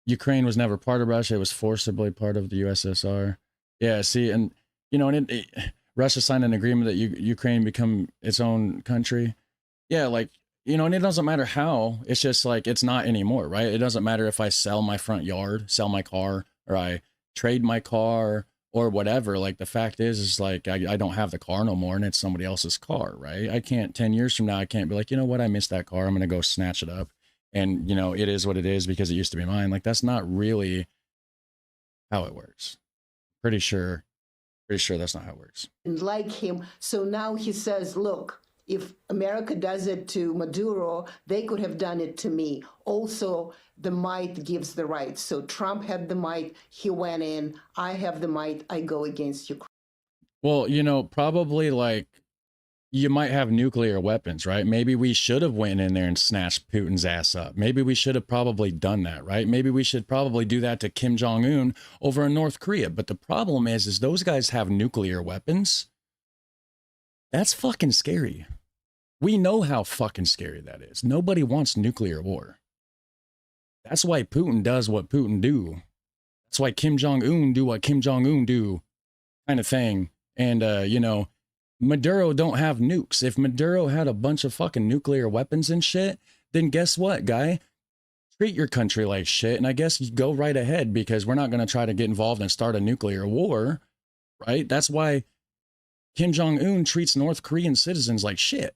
Ukraine was never part of Russia. It was forcibly part of the USSR. Yeah. See, and you know, and Russia signed an agreement that Ukraine become its own country. Yeah, like, you know, and it doesn't matter how. It's just like, it's not anymore, right? It doesn't matter if I sell my front yard, sell my car, or I trade my car or whatever. Like, the fact is like, I don't have the car no more and it's somebody else's car, right? I can't, 10 years from now, I can't be like, you know what, I missed that car. I'm going to go snatch it up. And, you know, it is what it is because it used to be mine. Like, that's not really how it works. Pretty sure that's not how it works. And like him. So now he says, look, if America does it to Maduro, they could have done it to me. Also, the might gives the right. So Trump had the might. He went in. I have the might. I go against Ukraine. Well, you know, probably like you might have nuclear weapons, right? Maybe we should have went in there and snatched Putin's ass up. Maybe we should have probably done that, right? Maybe we should probably do that to Kim Jong-un over in North Korea. But the problem is those guys have nuclear weapons. That's fucking scary. We know how fucking scary that is. Nobody wants nuclear war. That's why Putin does what Putin do. That's why Kim Jong-un do what Kim Jong-un do, kind of thing. And, you know, Maduro don't have nukes. If Maduro had a bunch of fucking nuclear weapons and shit, then guess what, guy? Treat your country like shit. And I guess you go right ahead, because we're not going to try to get involved and start a nuclear war, right? That's why Kim Jong-un treats North Korean citizens like shit.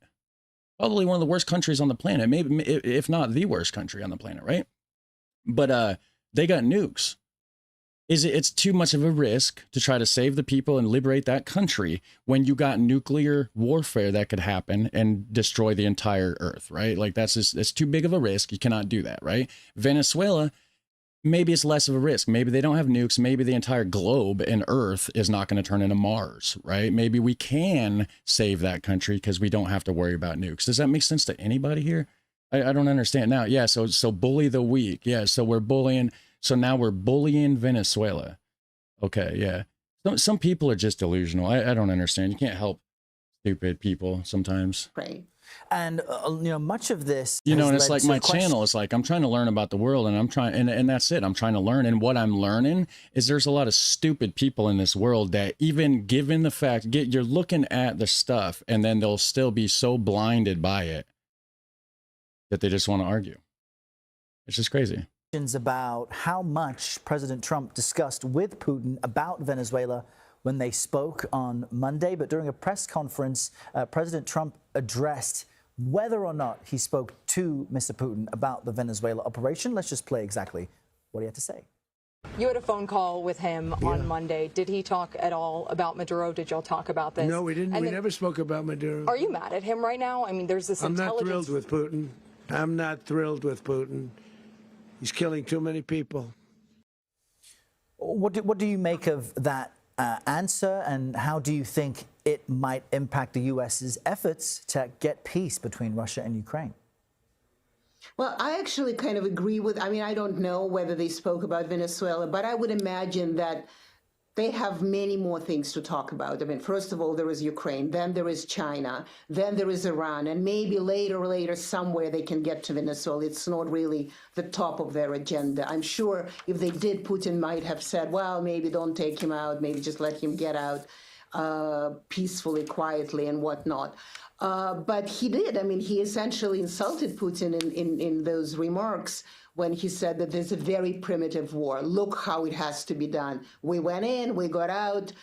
Probably one of the worst countries on the planet, maybe if not the worst country on the planet, right? But they got nukes. It's too much of a risk to try to save the people and liberate that country when you got nuclear warfare that could happen and destroy the entire earth, right? Like it's too big of a risk. You cannot do that, right? Venezuela, maybe it's less of a risk. Maybe they don't have nukes. Maybe the entire globe and earth is not going to turn into Mars, right? Maybe we can save that country because we don't have to worry about nukes. Does that make sense to anybody here? I don't understand now. Yeah, so bully the weak. Yeah, so we're bullying. So now we're bullying Venezuela. Okay, yeah. Some people are just delusional. I don't understand. You can't help stupid people sometimes. Right. And, you know, much of this, you know, and it's like my channel. It's like I'm trying to learn about the world, and I'm trying, and that's it. I'm trying to learn. And what I'm learning is there's a lot of stupid people in this world that, even given the fact, you're looking at the stuff, and then they'll still be so blinded by it that they just want to argue. It's just crazy. About how much President Trump discussed with Putin about Venezuela when they spoke on Monday. But during a press conference, President Trump addressed whether or not he spoke to Mr. Putin about the Venezuela operation. Let's just play exactly what he had to say. You had a phone call with him on Monday. Did he talk at all about Maduro? Did y'all talk about this? No, we didn't. We never spoke about Maduro. Are you mad at him right now? I mean, there's this intelligence. I'm not thrilled with Putin. I'm not thrilled with Putin. He's killing too many people. What do you make of that answer, and how do you think it might impact the U.S.'s efforts to get peace between Russia and Ukraine? Well, I actually kind of agree with, I mean, I don't know whether they spoke about Venezuela, but I would imagine that they have many more things to talk about. I mean, first of all, there is Ukraine, then there is China, then there is Iran, and maybe later somewhere they can get to Venezuela. It's not really the top of their agenda. I'm sure if they did, Putin might have said, well, maybe don't take him out, maybe just let him get out peacefully, quietly, and whatnot. But he did. I mean, he essentially insulted Putin in those remarks when he said that there's a very primitive war. Look how it has to be done. We went in, we got out,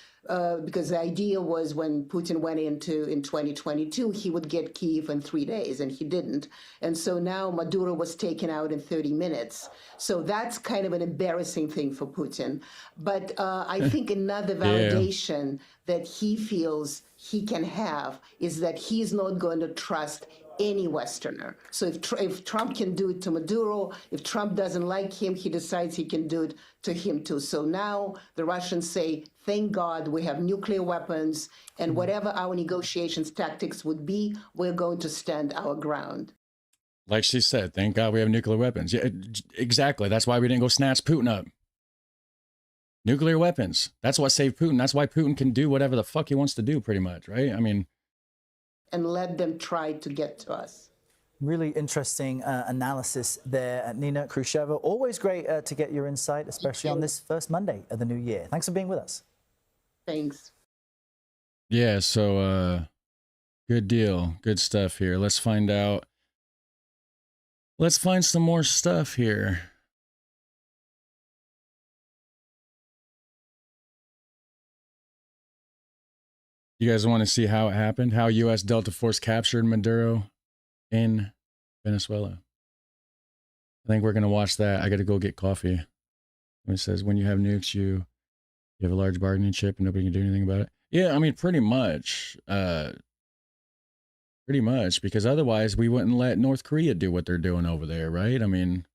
because the idea was when Putin went in 2022, he would get Kyiv in 3 days, and he didn't. And so now Maduro was taken out in 30 minutes. So that's kind of an embarrassing thing for Putin. But I think another validation that he feels he can have is that he's not going to trust any Westerner. So if Trump can do it to Maduro, if Trump doesn't like him, he decides he can do it to him too. So now the Russians say, thank God we have nuclear weapons, and whatever our negotiations tactics would be, we're going to stand our ground. Like she said, thank God we have nuclear weapons. Yeah, exactly. That's why we didn't go snatch Putin up. Nuclear weapons. That's what saved Putin. That's why Putin can do whatever the fuck he wants to do, pretty much, right? I mean, and let them try to get to us. Really interesting analysis there, Nina Khrushcheva. Always great to get your insight, especially on this first Monday of the new year. Thanks for being with us. Thanks. Yeah, so good deal. Good stuff here. Let's find out. Let's find some more stuff here. You guys want to see how it happened? How U.S. Delta Force captured Maduro in Venezuela? I think we're going to watch that. I got to go get coffee. It says, when you have nukes, you have a large bargaining chip and nobody can do anything about it. Yeah, I mean, pretty much. Pretty much, because otherwise we wouldn't let North Korea do what they're doing over there, right? I mean,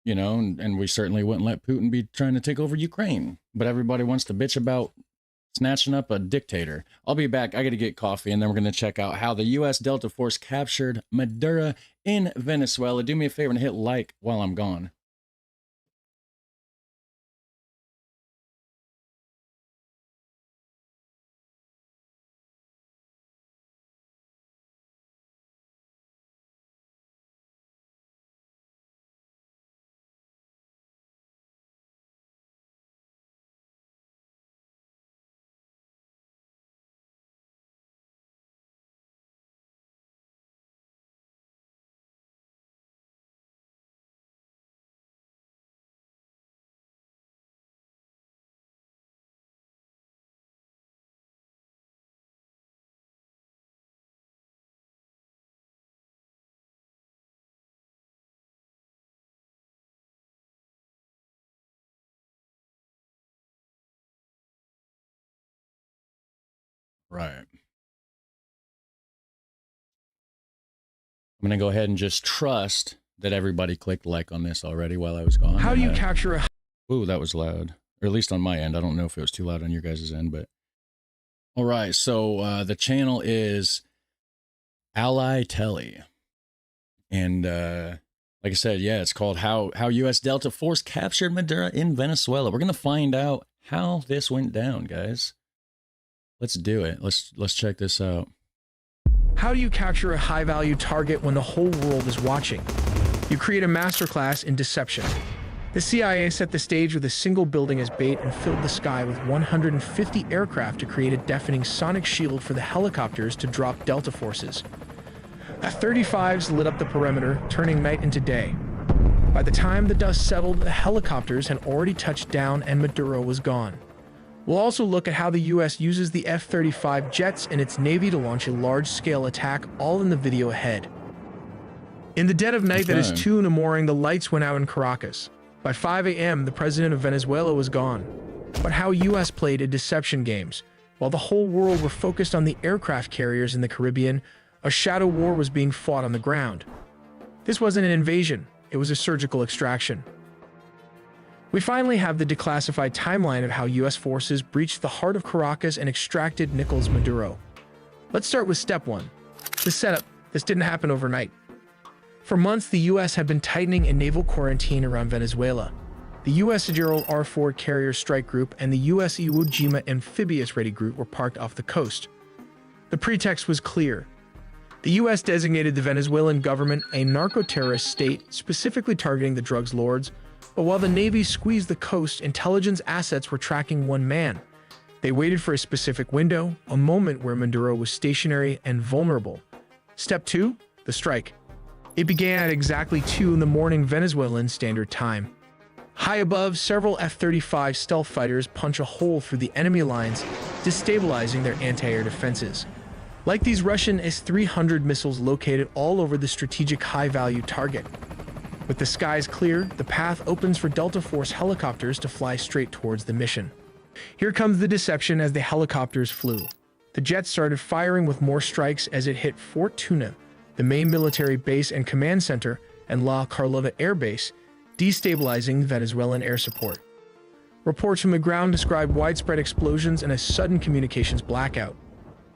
you know, and we certainly wouldn't let Putin be trying to take over Ukraine. But everybody wants to bitch about snatching up a dictator. I'll be back. I got to get coffee, and then we're going to check out how the U.S. Delta Force captured Maduro in Venezuela. Do me a favor and hit like while I'm gone. Right. I'm going to go ahead and just trust that everybody clicked like on this already while I was gone. How do you capture a... Ooh, that was loud. Or at least on my end. I don't know if it was too loud on your guys' end, but... All right, so the channel is Ally Telly. And like I said, yeah, it's called How U.S. Delta Force Captured Maduro in Venezuela. We're going to find out how this went down, guys. Let's do it. Let's check this out. How do you capture a high-value target when the whole world is watching? You create a masterclass in deception. The CIA set the stage with a single building as bait and filled the sky with 150 aircraft to create a deafening sonic shield for the helicopters to drop Delta forces. F-35s lit up the perimeter, turning night into day. By the time the dust settled, the helicopters had already touched down and Maduro was gone. We'll also look at how the U.S. uses the F-35 jets and its Navy to launch a large-scale attack, all in the video ahead. In the dead of night that is 2 in the morning, the lights went out in Caracas. By 5 a.m., the president of Venezuela was gone. But how U.S. played at deception games. While the whole world were focused on the aircraft carriers in the Caribbean, a shadow war was being fought on the ground. This wasn't an invasion, it was a surgical extraction. We finally have the declassified timeline of how U.S. forces breached the heart of Caracas and extracted Nicolás Maduro. Let's start with step 1. The setup. This didn't happen overnight. For months, the U.S. had been tightening a naval quarantine around Venezuela. The U.S. Gerald R. Ford Carrier Strike Group and the U.S. Iwo Jima Amphibious Ready Group were parked off the coast. The pretext was clear. The U.S. designated the Venezuelan government a narco-terrorist state, specifically targeting the drugs lords, but while the Navy squeezed the coast, intelligence assets were tracking one man. They waited for a specific window, a moment where Maduro was stationary and vulnerable. Step 2, the strike. It began at exactly 2 in the morning Venezuelan Standard Time. High above, several F-35 stealth fighters punch a hole through the enemy lines, destabilizing their anti-air defenses. Like these Russian S-300 missiles located all over the strategic high-value target. With the skies clear, the path opens for Delta Force helicopters to fly straight towards the mission. Here comes the deception as the helicopters flew. The jets started firing with more strikes as it hit Fort Tuna, the main military base and command center, and La Carlota Air Base, destabilizing Venezuelan air support. Reports from the ground described widespread explosions and a sudden communications blackout.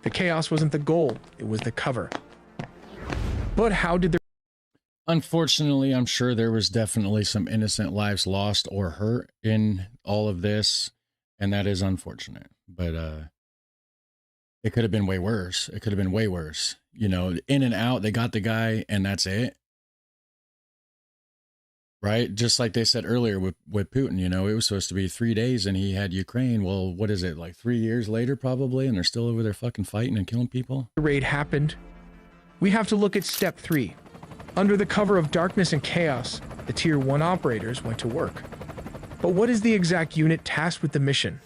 The chaos wasn't the goal, it was the cover. But how did the... Unfortunately, I'm sure there was definitely some innocent lives lost or hurt in all of this, and that is unfortunate. But it could have been way worse. It could have been way worse. You know, in and out, they got the guy, and that's it. Right? Just like they said earlier with Putin, you know, it was supposed to be 3 days, and he had Ukraine. Well, what is it, like 3 years later, probably, and they're still over there fucking fighting and killing people? The raid happened. We have to look at step 3. Under the cover of darkness and chaos, the Tier 1 operators went to work. But what is the exact unit tasked with the mission?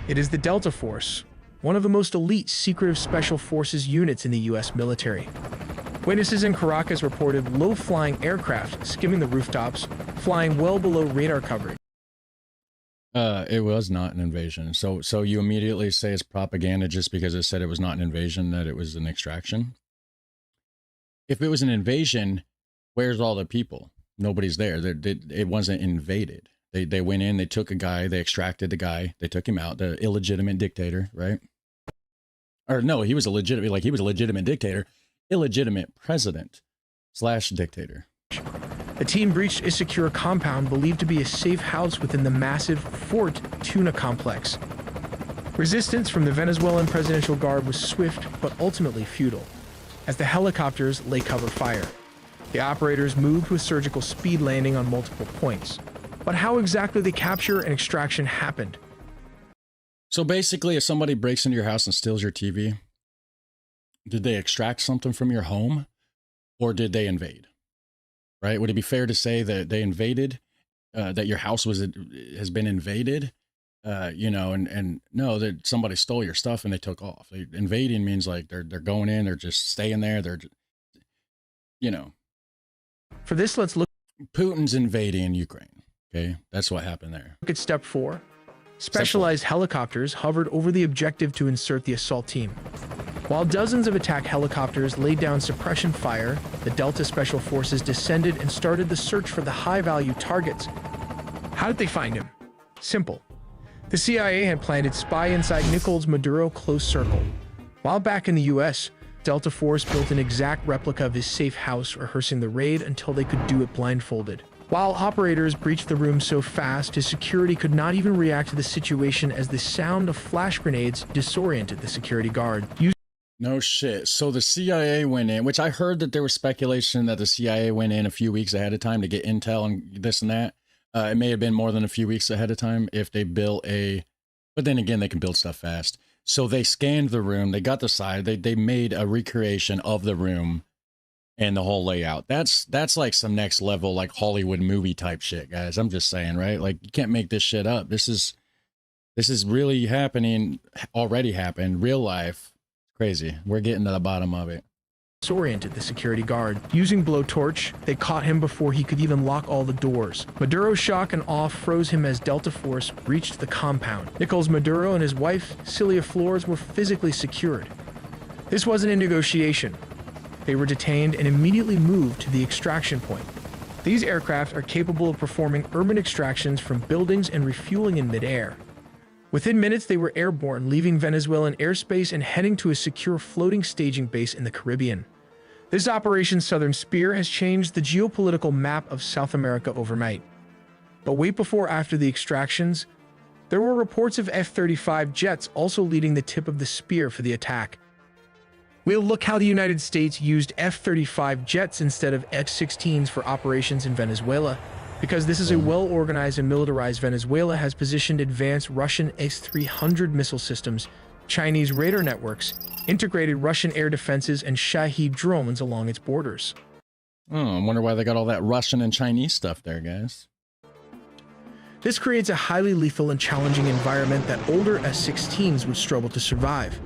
It is the Delta Force, one of the most elite secretive special forces units in the U.S. military. Witnesses in Caracas reported low-flying aircraft skimming the rooftops, flying well below radar coverage. It was not an invasion. So you immediately say it's propaganda just because it said it was not an invasion, that it was an extraction? If it was an invasion, where's all the people? Nobody's there. It wasn't invaded. They went in, they took a guy, they extracted the guy, they took him out, the illegitimate dictator, right? Or no, he was a legitimate dictator, illegitimate president / dictator. The team breached a secure compound believed to be a safe house within the massive Fort Tuna complex. Resistance from the Venezuelan Presidential Guard was swift but ultimately futile, as the helicopters lay cover fire. The operators moved with surgical speed, landing on multiple points. But how exactly the capture and extraction happened? So basically, if somebody breaks into your house and steals your TV, did they extract something from your home, or did they invade? Right? Would it be fair to say that they invaded, that your house has been invaded? You know, and no, that somebody stole your stuff and they took off. Invading means like they're going in, they're just staying there. They're, you know. For this, let's look. Putin's invading Ukraine. Okay, that's what happened there. Look at step 4. Specialized helicopters hovered over the objective to insert the assault team. While dozens of attack helicopters laid down suppression fire, the Delta Special Forces descended and started the search for the high-value targets. How did they find him? Simple. The CIA had planted spy inside Nicolás Maduro close circle. While back in the US, Delta Force built an exact replica of his safe house, rehearsing the raid until they could do it blindfolded. While operators breached the room so fast, his security could not even react to the situation as the sound of flash grenades disoriented the security guard. No shit. So the CIA went in, which I heard that there was speculation that the CIA went in a few weeks ahead of time to get intel and this and that. It may have been more than a few weeks ahead of time if they built but then again, they can build stuff fast. So they scanned the room, they got the side, they made a recreation of the room and the whole layout. That's like some next level, like Hollywood movie type shit, guys. I'm just saying, right? Like, you can't make this shit up. This is really happening, already happened, real life. Crazy. We're getting to the bottom of it. Disoriented the security guard. Using blowtorch, they caught him before he could even lock all the doors. Maduro's shock and awe froze him as Delta Force reached the compound. Nicolás Maduro and his wife, Celia Flores, were physically secured. This wasn't a negotiation. They were detained and immediately moved to the extraction point. These aircraft are capable of performing urban extractions from buildings and refueling in midair. Within minutes, they were airborne, leaving Venezuelan airspace and heading to a secure floating staging base in the Caribbean. This Operation Southern Spear has changed the geopolitical map of South America overnight. But wait, before after the extractions, there were reports of F-35 jets also leading the tip of the spear for the attack. We'll look how the United States used F-35 jets instead of F-16s for operations in Venezuela, because this is a well-organized and militarized Venezuela has positioned advanced Russian S-300 missile systems, Chinese radar networks, integrated Russian air defenses, and Shahed drones along its borders. Oh, I wonder why they got all that Russian and Chinese stuff there, guys. This creates a highly lethal and challenging environment that older S-16s would struggle to survive.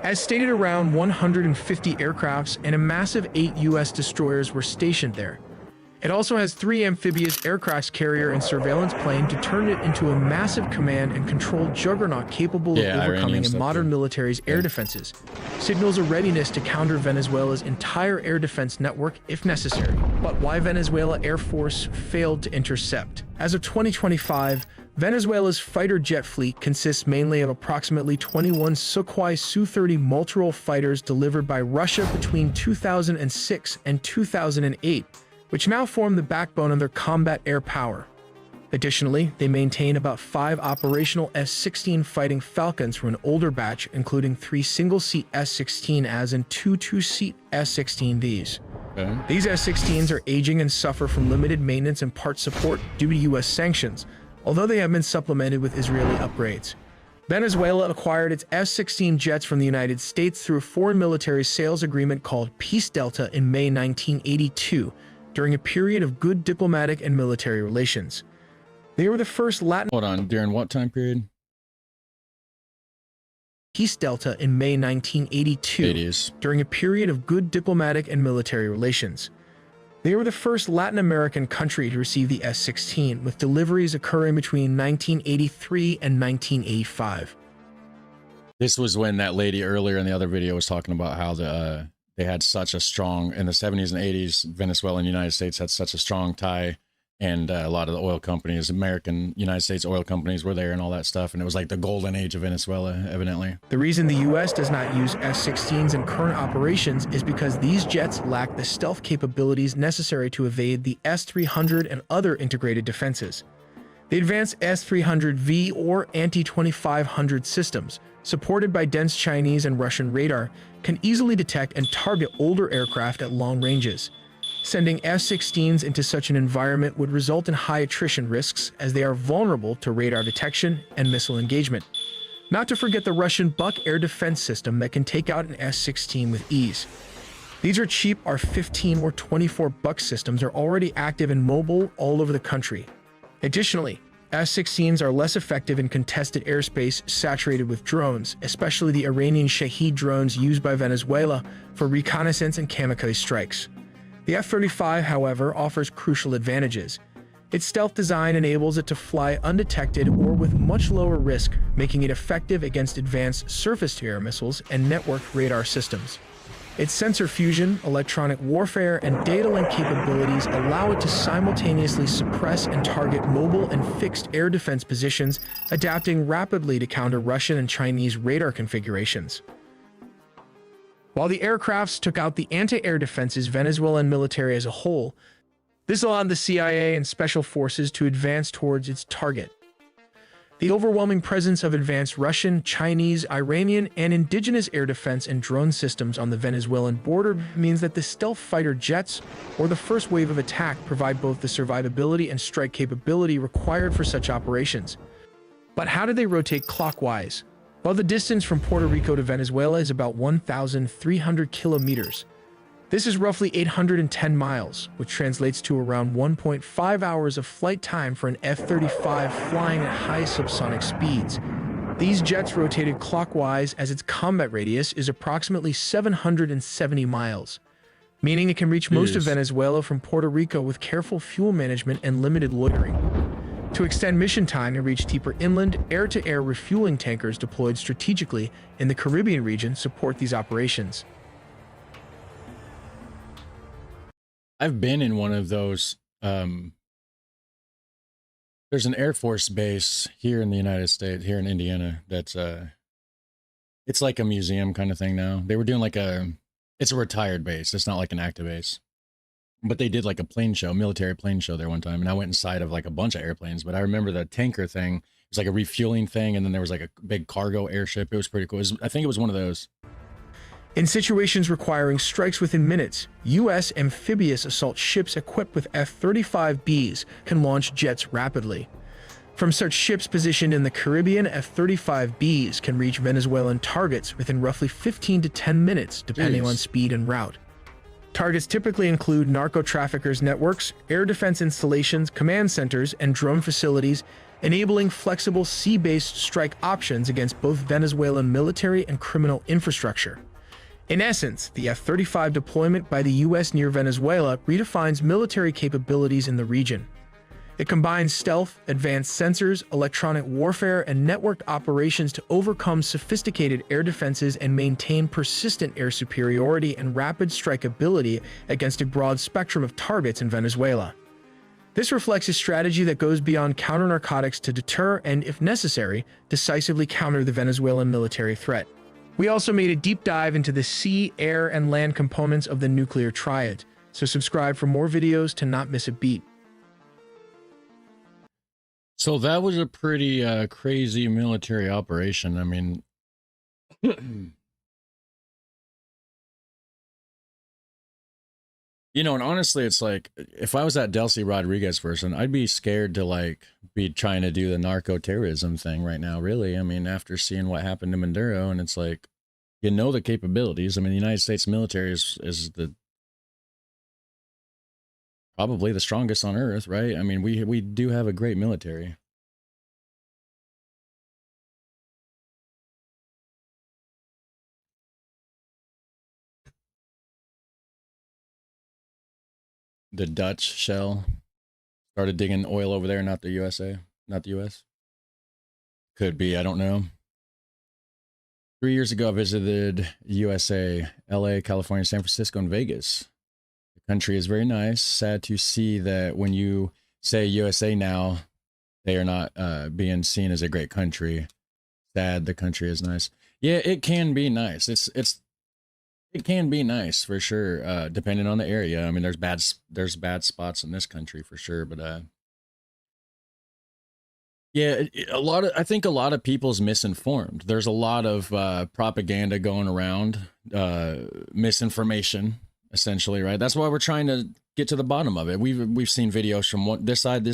As stated, around 150 aircrafts and a massive 8 U.S. destroyers were stationed there. It also has 3 amphibious aircraft carrier and surveillance plane to turn it into a massive command and control juggernaut capable of overcoming a modern military's air defenses. Signals a readiness to counter Venezuela's entire air defense network if necessary. But why Venezuela Air Force failed to intercept? As of 2025, Venezuela's fighter jet fleet consists mainly of approximately 21 Sukhoi Su-30 multirole fighters delivered by Russia between 2006 and 2008. Which now form the backbone of their combat air power. Additionally, they maintain about 5 operational S-16 Fighting Falcons from an older batch, including 3 single-seat S-16As and 2 two-seat S-16Vs. Okay. These S-16s are aging and suffer from limited maintenance and part support due to U.S. sanctions, although they have been supplemented with Israeli upgrades. Venezuela acquired its F-16 jets from the United States through a foreign military sales agreement called Peace Delta in May 1982, during a period of good diplomatic and military relations. They were the first Latin... Hold on, during what time period? Peace Delta in May 1982, during a period of good diplomatic and military relations. They were the first Latin American country to receive the S-16, with deliveries occurring between 1983 and 1985. This was when that lady earlier in the other video was talking about how they had such a strong, in the 70s and 80s, Venezuela and the United States had such a strong tie, and a lot of the oil companies, United States oil companies were there and all that stuff, and it was like the golden age of Venezuela, evidently. The reason the U.S. does not use S-16s in current operations is because these jets lack the stealth capabilities necessary to evade the S-300 and other integrated defenses. The advanced S-300V or anti-2500 systems, supported by dense Chinese and Russian radar, can easily detect and target older aircraft at long ranges. Sending F-16s into such an environment would result in high attrition risks, as they are vulnerable to radar detection and missile engagement. Not to forget the Russian Buk air defense system that can take out an S-16 with ease. These are cheap R-15 or 24 Buk systems are already active and mobile all over the country. Additionally, S-16s are less effective in contested airspace saturated with drones, especially the Iranian Shahed drones used by Venezuela for reconnaissance and kamikaze strikes. The F-35, however, offers crucial advantages. Its stealth design enables it to fly undetected or with much lower risk, making it effective against advanced surface-to-air missiles and networked radar systems. Its sensor fusion, electronic warfare, and data link capabilities allow it to simultaneously suppress and target mobile and fixed air defense positions, adapting rapidly to counter Russian and Chinese radar configurations. While the aircrafts took out the anti-air defenses Venezuelan military as a whole, this allowed the CIA and special forces to advance towards its target. The overwhelming presence of advanced Russian, Chinese, Iranian, and indigenous air defense and drone systems on the Venezuelan border means that the stealth fighter jets, or the first wave of attack, provide both the survivability and strike capability required for such operations. But how do they rotate clockwise? Well, the distance from Puerto Rico to Venezuela is about 1,300 kilometers. This is roughly 810 miles, which translates to around 1.5 hours of flight time for an F-35 flying at high subsonic speeds. These jets rotated clockwise as its combat radius is approximately 770 miles, meaning it can reach most of Venezuela from Puerto Rico with careful fuel management and limited loitering. To extend mission time and reach deeper inland, air-to-air refueling tankers deployed strategically in the Caribbean region support these operations. I've been in one of those. There's an Air Force base here in the United States, here in Indiana, that's it's like a museum kind of thing now. They were doing like it's a retired base. It's not like an active base. But they did like a plane show, military plane show there one time, and I went inside of like a bunch of airplanes. But I remember the tanker thing. It was like a refueling thing, and then there was like a big cargo airship. It was pretty cool. I think it was one of those. In situations requiring strikes within minutes, U.S. amphibious assault ships equipped with F-35Bs can launch jets rapidly. From such ships positioned in the Caribbean, F-35Bs can reach Venezuelan targets within roughly 15 to 10 minutes, depending on speed and route. Targets typically include narco-traffickers' networks, air defense installations, command centers, and drone facilities, enabling flexible sea-based strike options against both Venezuelan military and criminal infrastructure. In essence, the F-35 deployment by the U.S. near Venezuela redefines military capabilities in the region. It combines stealth, advanced sensors, electronic warfare, and networked operations to overcome sophisticated air defenses and maintain persistent air superiority and rapid strikeability against a broad spectrum of targets in Venezuela. This reflects a strategy that goes beyond counter-narcotics to deter and, if necessary, decisively counter the Venezuelan military threat. We also made a deep dive into the sea, air, and land components of the nuclear triad, so subscribe for more videos to not miss a beat. So that was a pretty crazy military operation. I mean, you know, and honestly, it's like, if I was that Delcy Rodriguez person, I'd be scared to like be trying to do the narco terrorism thing right now, really. I mean, after seeing what happened to Maduro, and it's like, you know, the capabilities. I mean, the United States military is probably the strongest on earth, right? I mean, we do have a great military. The Dutch shell started digging oil over there, not the USA, not the US. Could be, I don't know. 3 years ago, I visited USA, LA, California, San Francisco, and Vegas. The country is very nice. Sad to see that when you say USA now, they are not being seen as a great country. Sad, the country is nice. Yeah, it can be nice. It can be nice for sure, depending on the area. I mean, there's bad spots in this country for sure, but yeah, I think a lot of people's misinformed. There's a lot of propaganda going around, misinformation, essentially, right? That's why we're trying to get to the bottom of it. We've seen videos from this side,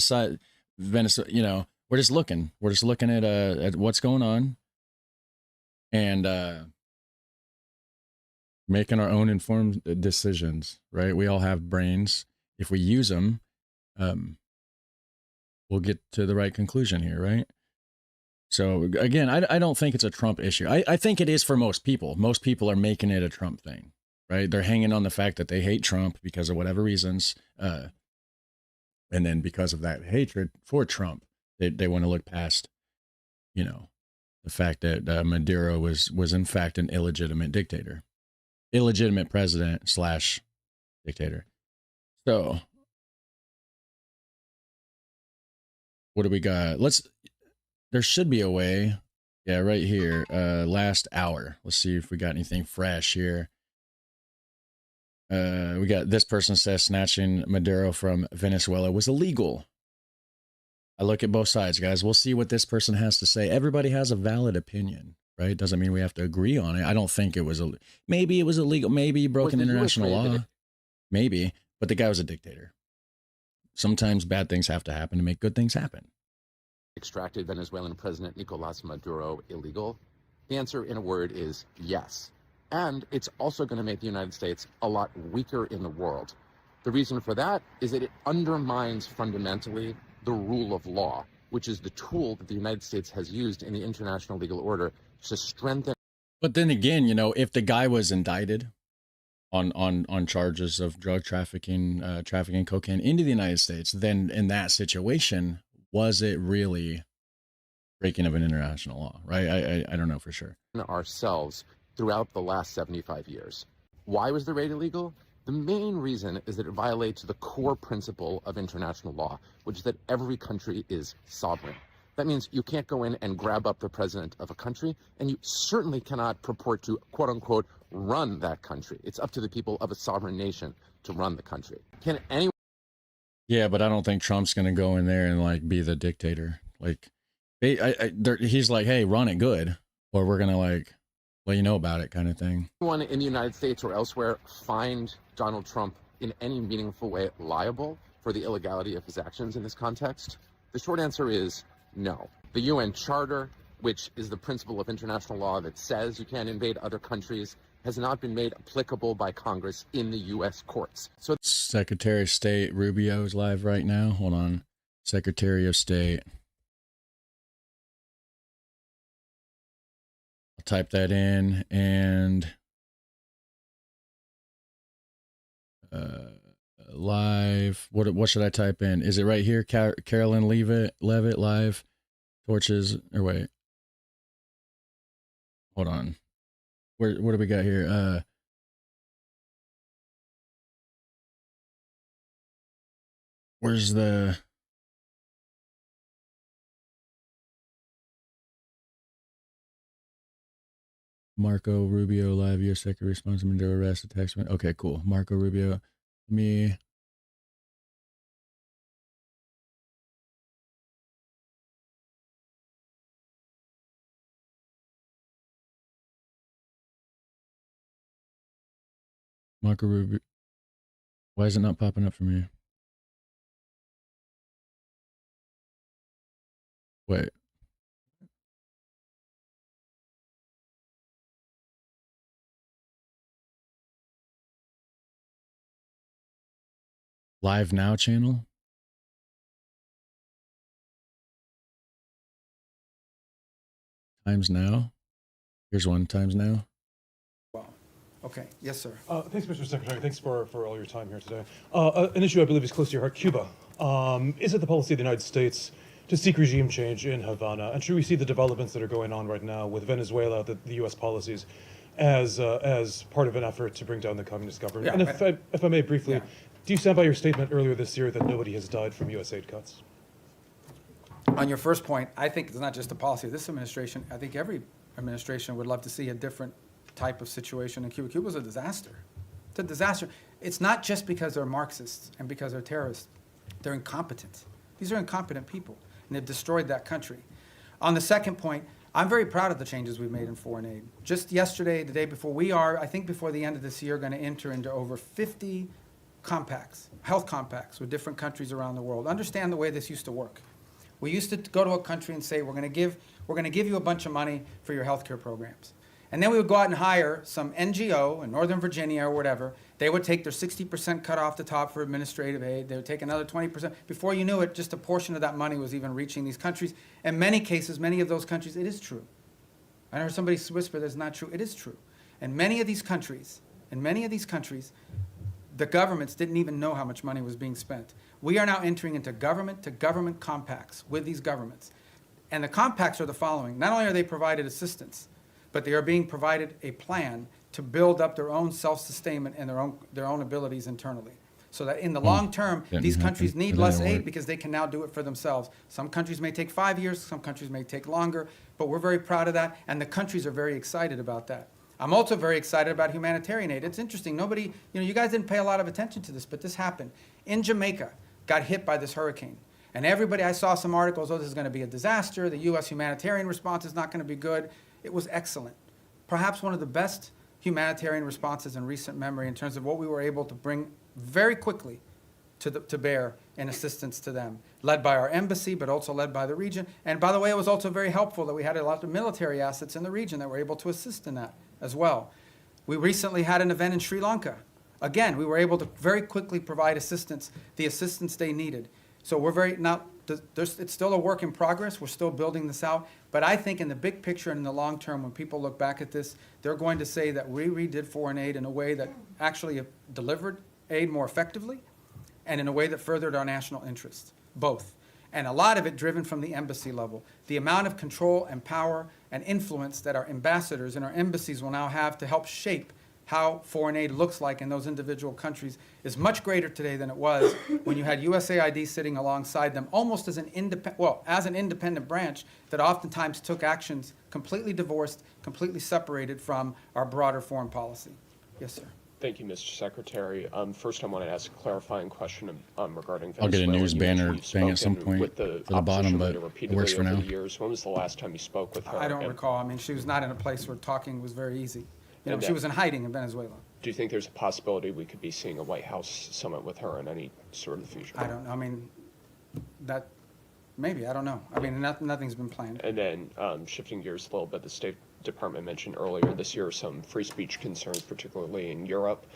Venezuela. You know, we're just looking at what's going on, and making our own informed decisions, right? We all have brains. If we use them, we'll get to the right conclusion here, right? So again, I don't think it's a Trump issue. I think it is for most people. Most people are making it a Trump thing, right? They're hanging on the fact that they hate Trump because of whatever reasons. And then because of that hatred for Trump, they want to look past, you know, the fact that Maduro was in fact an illegitimate dictator, illegitimate president / dictator. So what do we got? There should be a way. Yeah, right here. Last hour. Let's see if we got anything fresh here. We got this person says snatching Maduro from Venezuela was illegal. I look at both sides, guys. We'll see what this person has to say. Everybody has a valid opinion, right? Doesn't mean we have to agree on it. I don't think it was maybe it was illegal. Maybe he broke an international law. Maybe, but the guy was a dictator. Sometimes bad things have to happen to make good things happen. Extracted Venezuelan President Nicolas Maduro illegal? The answer in a word is yes. And it's also going to make the United States a lot weaker in the world. The reason for that is that it undermines fundamentally the rule of law, which is the tool that the United States has used in the international legal order to strengthen. But then again, you know, if the guy was indicted on charges of drug trafficking, trafficking cocaine into the United States, then in that situation, was it really breaking of an international law, right? I don't know for sure. Ourselves throughout the last 75 years. Why was the raid illegal? The main reason is that it violates the core principle of international law, which is that every country is sovereign. That means you can't go in and grab up the president of a country, and you certainly cannot purport to, quote unquote, run that country. It's up to the people of a sovereign nation to run the country. Can anyone? Yeah, but I don't think Trump's going to go in there and like be the dictator. Like, he's like, hey, run it good, or we're going to like let you know about it kind of thing. Anyone in the United States or elsewhere find Donald Trump in any meaningful way liable for the illegality of his actions in this context? The short answer is no. The UN Charter, which is the principle of international law that says you can't invade other countries, has not been made applicable by Congress in the U.S. courts. So Secretary of State Rubio is live right now. Hold on. Secretary of State. I'll type that in and live. What should I type in? Is it right here? Carolyn Levitt live torches or wait. Hold on. What do we got here? Where's the Marco Rubio live US Secretary response to Maduro arrest attacks? Okay, cool. Marco Rubio. Me. Marco Rubio. Why is it not popping up for me? Wait. Live Now channel? Times Now? Here's one, Times Now. Wow. Okay. Yes, sir. Thanks, Mr. Secretary. Thanks for all your time here today. An issue I believe is close to your heart, Cuba. Is it the policy of the United States to seek regime change in Havana? And should we see the developments that are going on right now with Venezuela, the U.S. policies, as part of an effort to bring down the communist government? Yeah, and if I may briefly, do you stand by your statement earlier this year that nobody has died from U.S. aid cuts? On your first point, I think it's not just the policy of this administration. I think every administration would love to see a different type of situation in Cuba. Cuba's a disaster. It's a disaster. It's not just because they're Marxists and because they're terrorists. They're incompetent. These are incompetent people, and they've destroyed that country. On the second point, I'm very proud of the changes we've made in foreign aid. Just yesterday, the day before, we are, I think before the end of this year, going to enter into over 50 compacts, health compacts with different countries around the world. Understand the way this used to work. We used to go to a country and say, we're going to give you a bunch of money for your healthcare programs. And then we would go out and hire some NGO in Northern Virginia or whatever. They would take their 60% cut off the top for administrative aid. They would take another 20%. Before you knew it, just a portion of that money was even reaching these countries. In many cases, many of those countries, it is true. I heard somebody whisper that's not true. It is true. In many of these countries, the governments didn't even know how much money was being spent. We are now entering into government-to-government compacts with these governments. And the compacts are the following. Not only are they provided assistance, but they are being provided a plan to build up their own self-sustainment and their own abilities internally. So that in the long term, these countries need less aid because they can now do it for themselves. Some countries may take 5 years, some countries may take longer, but we're very proud of that, and the countries are very excited about that. I'm also very excited about humanitarian aid. It's interesting, nobody, you guys didn't pay a lot of attention to this, but this happened. In Jamaica, got hit by this hurricane. And everybody, I saw some articles, oh, this is going to be a disaster. The U.S. humanitarian response is not going to be good. It was excellent. Perhaps one of the best humanitarian responses in recent memory in terms of what we were able to bring very quickly to bear in assistance to them, led by our embassy, but also led by the region. And by the way, it was also very helpful that we had a lot of military assets in the region that were able to assist in that as well. We recently had an event in Sri Lanka. Again, we were able to very quickly provide assistance, the assistance they needed. So we're very, now, it's still a work in progress. We're still building this out. But I think in the big picture and in the long term, when people look back at this, they're going to say that we redid foreign aid in a way that actually delivered aid more effectively and in a way that furthered our national interests, both. And a lot of it driven from the embassy level. The amount of control and power and influence that our ambassadors and our embassies will now have to help shape how foreign aid looks like in those individual countries is much greater today than it was when you had USAID sitting alongside them almost as an independent branch that oftentimes took actions completely divorced, completely separated from our broader foreign policy. Yes, sir. Thank you, Mr. Secretary. First, I want to ask a clarifying question regarding Venezuela. I'll get a news banner thing at some point with the for the bottom, but it works for now. Years. When was the last time you spoke with her? I don't recall. I mean, she was not in a place where talking was very easy. She was in hiding in Venezuela. Do you think there's a possibility we could be seeing a White House summit with her in any sort of the future? I don't know. I mean, that maybe. I don't know. I mean, nothing's been planned. And then shifting gears a little bit, the State Department mentioned earlier this year some free speech concerns, particularly in Europe.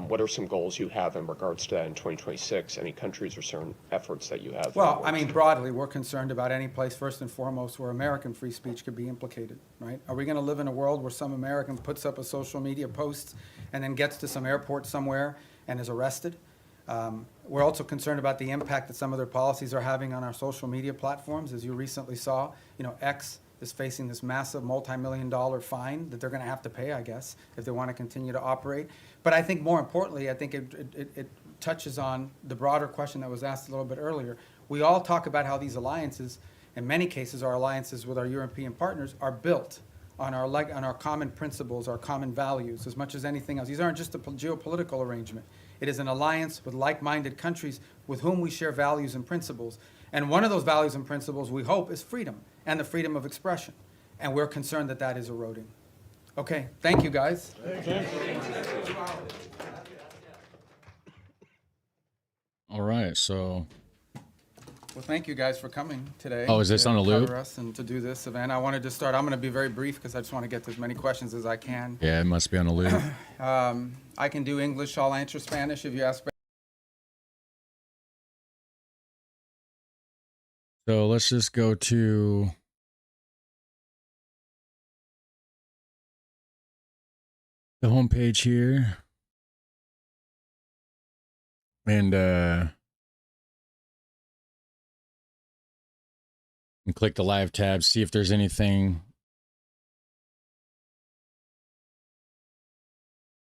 What are some goals you have in regards to that in 2026? Any countries or certain efforts that you have? Well, I mean, broadly, we're concerned about any place, first and foremost, where American free speech could be implicated, right? Are we going to live in a world where some American puts up a social media post and then gets to some airport somewhere and is arrested? We're also concerned about the impact that some of their policies are having on our social media platforms. As you recently saw, X is facing this massive multi-million-dollar fine that they're going to have to pay, I guess, if they want to continue to operate. But I think more importantly, I think it touches on the broader question that was asked a little bit earlier. We all talk about how these alliances, in many cases our alliances with our European partners, are built on our common principles, our common values, as much as anything else. These aren't just a geopolitical arrangement. It is an alliance with like-minded countries with whom we share values and principles. And one of those values and principles, we hope, is freedom and the freedom of expression. And we're concerned that that is eroding. Okay, thank you, guys. All right, so. Well, thank you guys for coming today. Oh, is this on a loop? Cover us and to do this event. I wanted to start. I'm going to be very brief because I just want to get to as many questions as I can. Yeah, it must be on a loop. I can do English. I'll answer Spanish if you ask. So let's just go to the homepage here and click the live tab, see if there's anything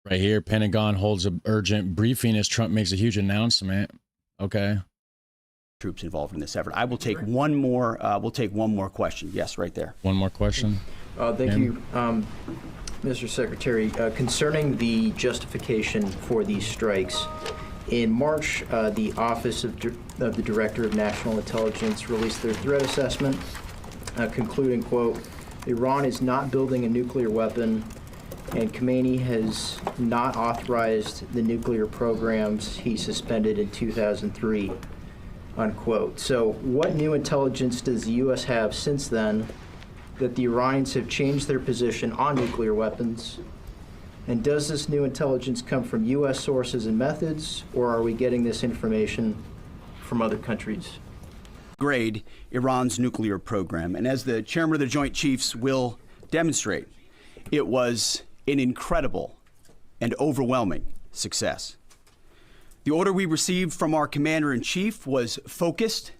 right here. Pentagon holds an urgent briefing as Trump makes a huge announcement. Okay. Troops involved in this effort. I will take one more. We'll take one more question. Yes, right there. One more question. Thank you, Mr. Secretary. Concerning the justification for these strikes, in March, the Office of the Director of National Intelligence released their threat assessment, concluding, quote, Iran is not building a nuclear weapon, and Khamenei has not authorized the nuclear programs he suspended in 2003. Unquote. So what new intelligence does the U.S. have since then that the Iranians have changed their position on nuclear weapons? And does this new intelligence come from U.S. sources and methods, or are we getting this information from other countries? Grade Iran's nuclear program. And as the chairman of the Joint Chiefs will demonstrate, it was an incredible and overwhelming success. The order we received from our commander-in-chief was focused,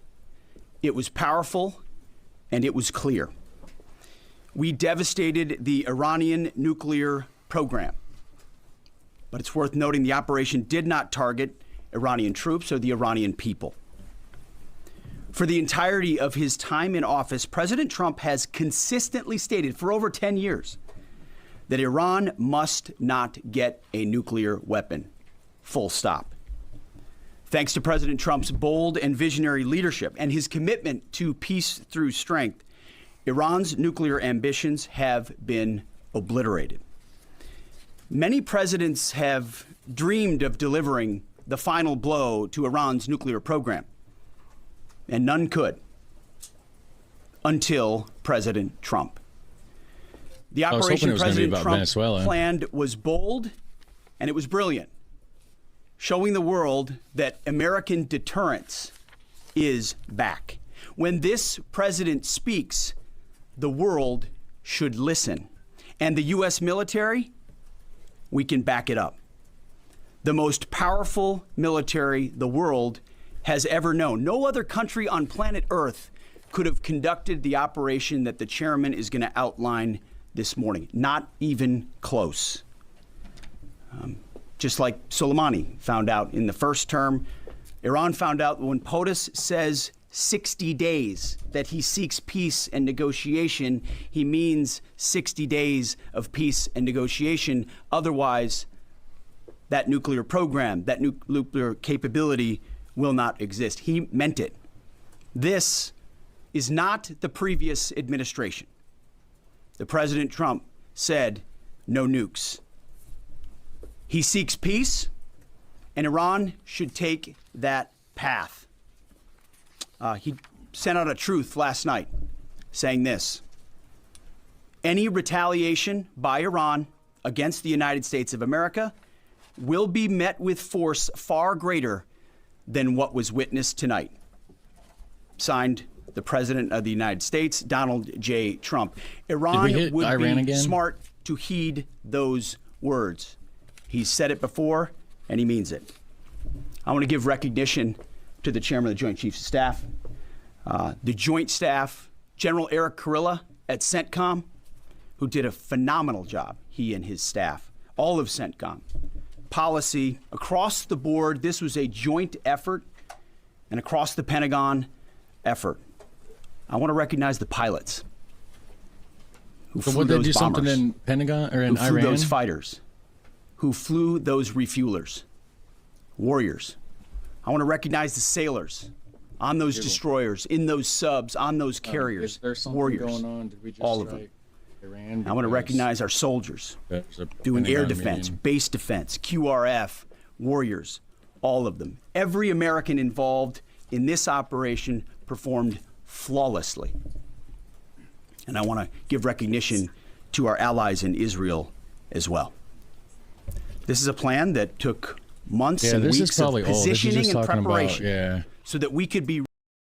it was powerful, and it was clear. We devastated the Iranian nuclear program. But it's worth noting the operation did not target Iranian troops or the Iranian people. For the entirety of his time in office, President Trump has consistently stated for over 10 years that Iran must not get a nuclear weapon. Full stop. Thanks to President Trump's bold and visionary leadership and his commitment to peace through strength, Iran's nuclear ambitions have been obliterated. Many presidents have dreamed of delivering the final blow to Iran's nuclear program, and none could until President Trump. The operation President Trump Venezuela. planned was bold and it was brilliant, showing the world that American deterrence is back. When this president speaks, the world should listen. And the U.S. military, we can back it up. The most powerful military the world has ever known. No other country on planet Earth could have conducted the operation that the chairman is going to outline this morning. Not even close. Just like Soleimani found out in the first term, Iran found out when POTUS says 60 days that he seeks peace and negotiation, he means 60 days of peace and negotiation. Otherwise, that nuclear program, that nuclear capability will not exist. He meant it. This is not the previous administration. The President Trump said no nukes. He seeks peace, and Iran should take that path. He sent out a truth last night saying this: any retaliation by Iran against the United States of America will be met with force far greater than what was witnessed tonight. Signed, the President of the United States, Donald J. Trump. Iran would be smart to heed those words. He's said it before, and he means it. I want to give recognition to the Chairman of the Joint Chiefs of Staff, the Joint Staff, General Eric Kurilla at CENTCOM, who did a phenomenal job, he and his staff, all of CENTCOM. Policy across the board, this was a joint effort, and across the Pentagon effort. I want to recognize the pilots who flew those bombers, something in Pentagon or in who flew Iran? those fighters, who flew those refuelers, warriors. I want to recognize the sailors on those destroyers, in those subs, on those carriers, warriors, going on? Did we just all of them. Iran, I want to recognize our soldiers doing air defense, base defense, QRF, warriors, all of them. Every American involved in this operation performed flawlessly. And I want to give recognition to our allies in Israel as well. This is a plan that took months and weeks of positioning and preparation so that we could be.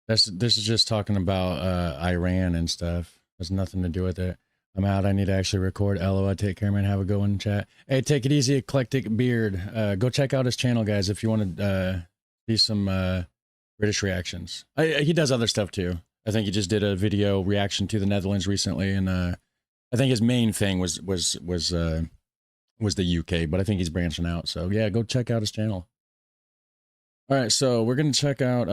This is just talking about Iran and stuff. There's nothing to do with it. I'm out. I need to actually record. LOL. Take care, man. Have a good one, chat. Hey, take it easy, Eclectic Beard. Go check out his channel, guys, if you want to see some British reactions. He does other stuff too. I think he just did a video reaction to the Netherlands recently, and I think his main thing was the UK, but I think he's branching out. So yeah, go check out his channel. All right, so we're gonna check out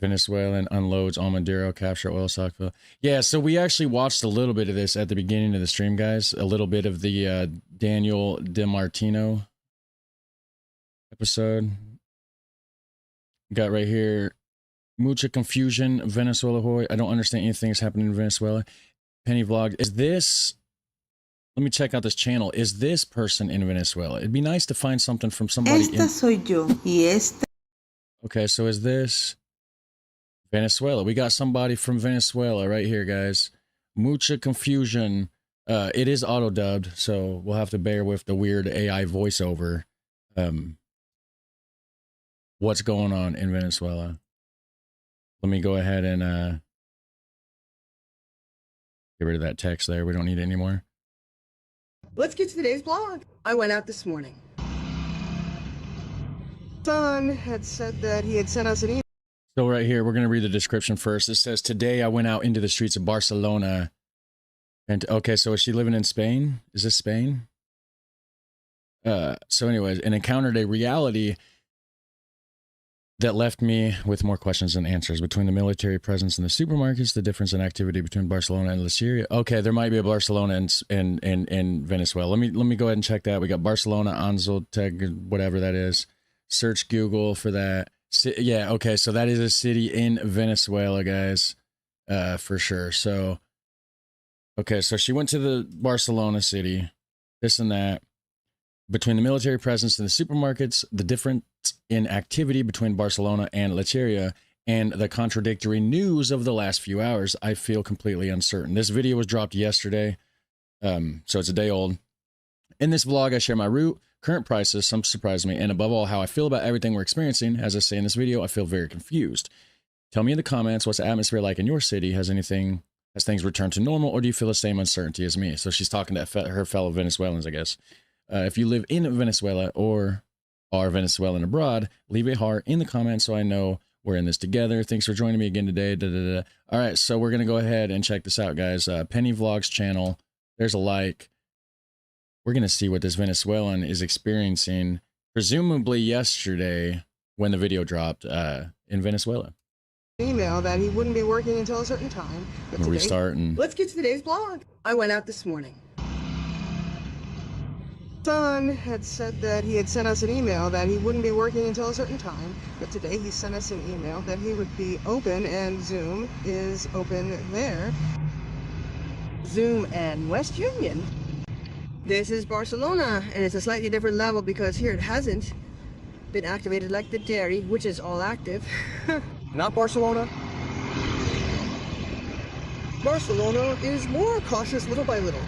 Venezuelan unloads on Maduro, capture oil stockpile. Yeah, so we actually watched a little bit of this at the beginning of the stream, guys. A little bit of the Daniel DiMartino episode. Got right here, mucha confusion, Venezuela hoy. I don't understand anything that's happening in Venezuela. Penny Vlog. Is this, let me check out this channel. Is this person in Venezuela? It'd be nice to find something from somebody in... soy yo, y esta... Okay, so is this Venezuela? We got somebody from Venezuela right here, guys. Mucha confusion. It is auto-dubbed, so we'll have to bear with the weird AI voiceover. What's going on in Venezuela? Let me go ahead and get rid of that text there. We don't need it anymore. Let's get to today's blog. I went out this morning. Son had said that he had sent us an email. So right here, we're going to read the description first. It says, today I went out into the streets of Barcelona. And okay, so is she living in Spain? Is this Spain? So anyways, and encountered a reality that left me with more questions than answers. Between the military presence in the supermarkets, the difference in activity between Barcelona and Algeria. Okay, there might be a Barcelona in Venezuela. Let me go ahead and check that. We got Barcelona, Anzoteg, whatever that is. Search Google for that. Yeah, okay, so that is a city in Venezuela, guys, for sure. So, okay, so she went to the Barcelona city, this and that. Between the military presence in the supermarkets, the difference in activity between Barcelona and Algeria, and the contradictory news of the last few hours, I feel completely uncertain. This video was dropped yesterday, so it's a day old. In this vlog, I share my route, current prices, some surprise me, and above all, how I feel about everything we're experiencing. As I say in this video, I feel very confused. Tell me in the comments, what's the atmosphere like in your city? Has things returned to normal, or do you feel the same uncertainty as me? So she's talking to her fellow Venezuelans, I guess. If you live in Venezuela or are Venezuelan abroad, leave a heart in the comments so I know we're in this together. Thanks for joining me again today. All right, so we're going to go ahead and check this out, guys. Penny Vlogs channel. There's a like. We're going to see what this Venezuelan is experiencing, presumably yesterday when the video dropped in Venezuela. Email that he wouldn't be working until a certain time. But today, restart and let's get to today's blog. I went out this morning. Son had said that he had sent us an email that he wouldn't be working until a certain time, but today he sent us an email that he would be open, and Zoom is open there. Zoom and West Union. This is Barcelona, and it's a slightly different level because here it hasn't been activated like the dairy, which is all active. Not Barcelona. Barcelona is more cautious little by little.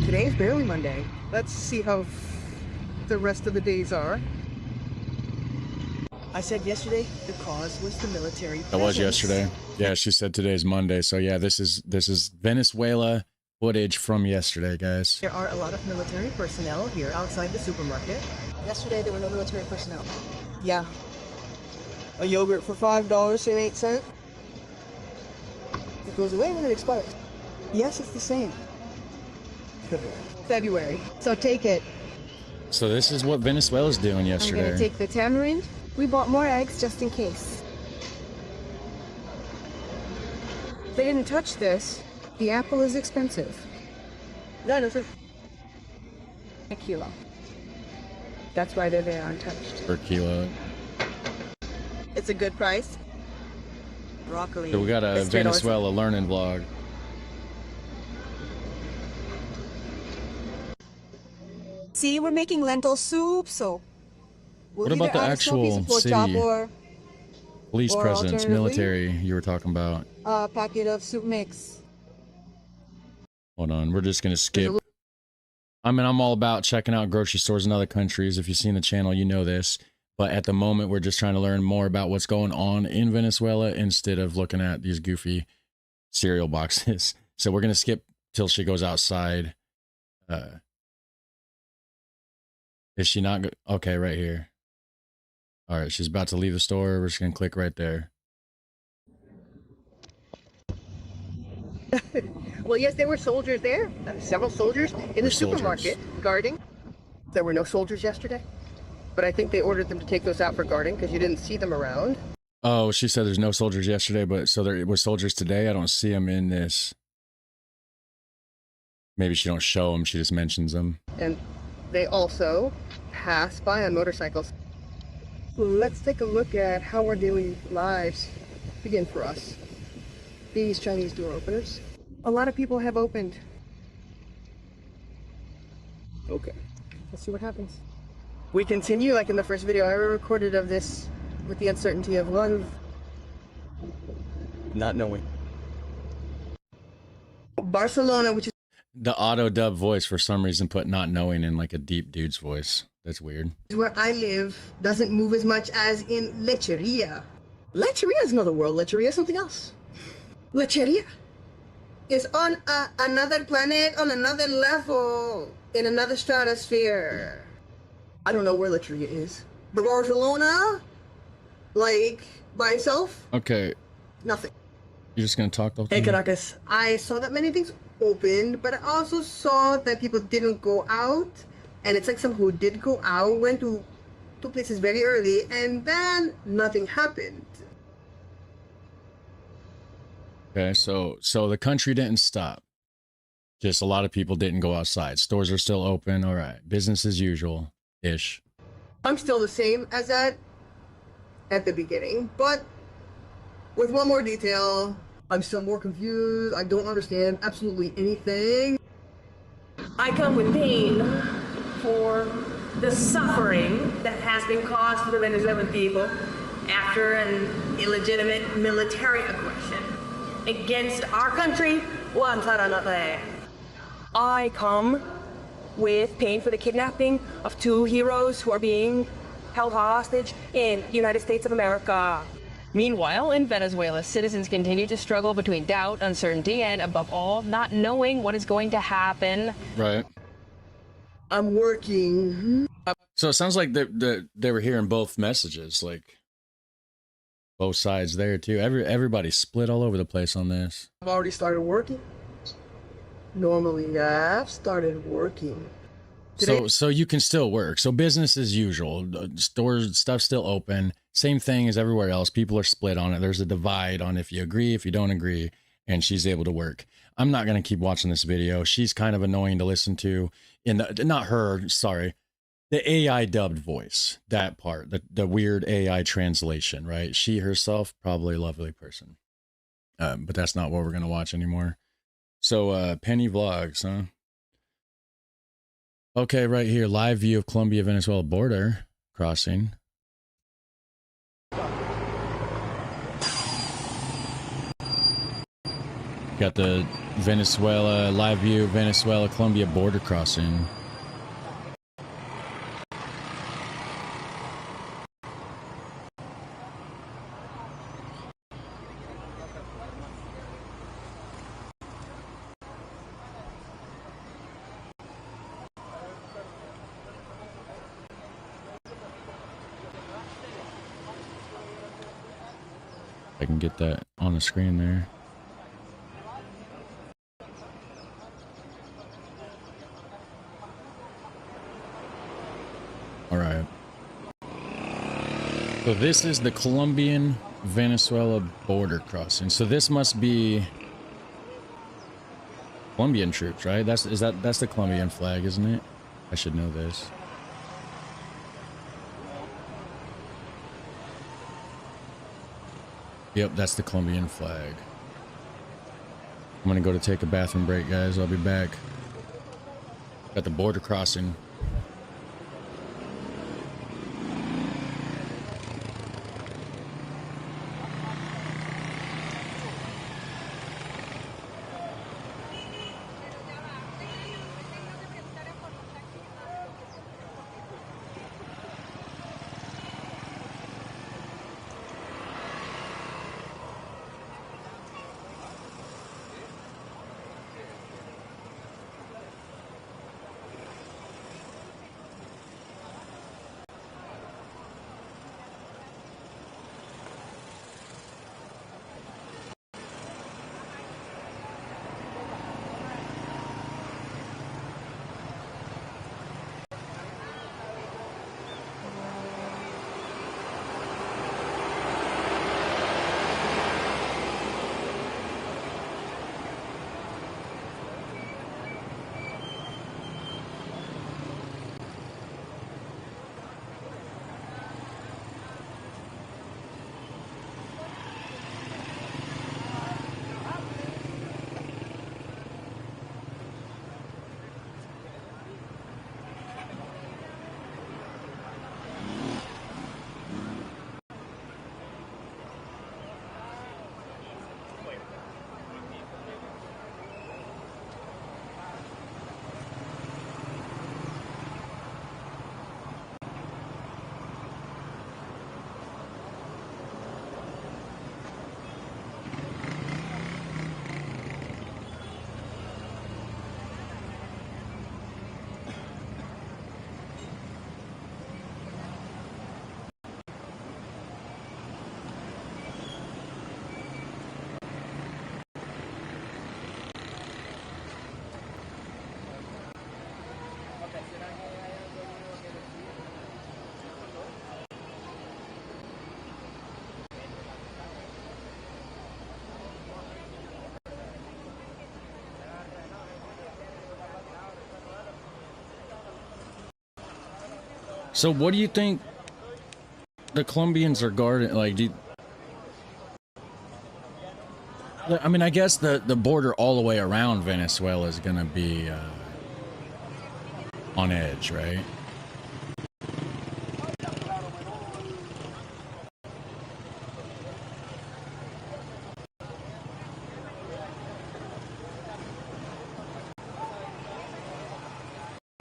Today is barely Monday. Let's see how the rest of the days are. I said yesterday the cause was the military presence. That was yesterday. Yeah, she said today's Monday. So yeah, this is Venezuela footage from yesterday, guys. There are a lot of military personnel here outside the supermarket. Yesterday there were no military personnel. Yeah. A yogurt for $5.08. It goes away when it expires. Yes, it's the same. February. So take it. So this is what Venezuela's doing yesterday. I'm gonna take the tamarind. We bought more eggs just in case. They didn't touch this. The apple is expensive. No, no, sir. A kilo. That's why they're there untouched. Per kilo. It's a good price. Broccoli. So we got a Venezuela learning vlog. See, we're making lentil soup, so what about the actual city? Police presence, military you were talking about. A packet of soup mix. Hold on, we're just going to skip. I mean, I'm all about checking out grocery stores in other countries. If you've seen the channel, you know this. But at the moment, we're just trying to learn more about what's going on in Venezuela instead of looking at these goofy cereal boxes. So we're going to skip till she goes outside. Is she not? Okay, right here. All right, she's about to leave the store. We're just going to click right there. Well, yes, there were soldiers there. Several soldiers in the supermarket guarding. There were no soldiers yesterday, but I think they ordered them to take those out for guarding because you didn't see them around. Oh, she said there's no soldiers yesterday, but so there was soldiers today. I don't see them in this. Maybe she don't show them. She just mentions them. And they also pass by on motorcycles. Let's take a look at how our daily lives begin for us. These Chinese door openers. A lot of people have opened. Okay. Let's see what happens. We continue like in the first video I recorded of this with the uncertainty of one. Not knowing. Barcelona, which is the auto dub voice for some reason put not knowing in like a deep dude's voice. That's weird. Where I live doesn't move as much as in Lecheria. Lecheria is another world. Lecheria is something else. Lecheria. is on another planet, on another level, in another stratosphere. I don't know where Latria is. But Barcelona, like, by itself, Okay, nothing. you're just gonna talk the whole Hey, time? Caracas. I saw that many things opened, but I also saw that people didn't go out. And it's like some who did go out went to two places very early, and then nothing happened. Okay, so the country didn't stop. Just a lot of people didn't go outside. Stores are still open. All right, business as usual ish. I'm still the same as that at the beginning, but with one more detail, I'm still more confused. I don't understand absolutely anything. I come with pain for the suffering that has been caused to the Venezuelan people after an illegitimate military aggression against our country, Guantanamo. I come with pain for the kidnapping of two heroes who are being held hostage in the United States of America. Meanwhile, in Venezuela, citizens continue to struggle between doubt, uncertainty, and above all, not knowing what is going to happen. Right. I'm working. So it sounds like they were hearing both messages, like both sides there too. Everybody's split all over the place on this. I've already started working. Normally, I've started working. So you can still work. So business as usual. Stores, stuff's still open. Same thing as everywhere else. People are split on it. There's a divide on if you agree, if you don't agree, and she's able to work. I'm not going to keep watching this video. She's kind of annoying to listen to. Not her, sorry. The AI dubbed voice, that part, the weird AI translation, right? She herself, probably a lovely person. But that's not what we're going to watch anymore. So Penny Vlogs, huh? Okay, right here, live view of Colombia-Venezuela border crossing. Got the Venezuela, live view of Venezuela-Colombia border crossing. I can get that on the screen there. All right. So this is the Colombian-Venezuela border crossing. So this must be Colombian troops, right? That's the Colombian flag, isn't it? I should know this. Yep, that's the Colombian flag. I'm gonna go to take a bathroom break, guys. I'll be back. Got the border crossing. So what do you think the Colombians are guarding? Like, I mean, I guess the border all the way around Venezuela is gonna be on edge, right?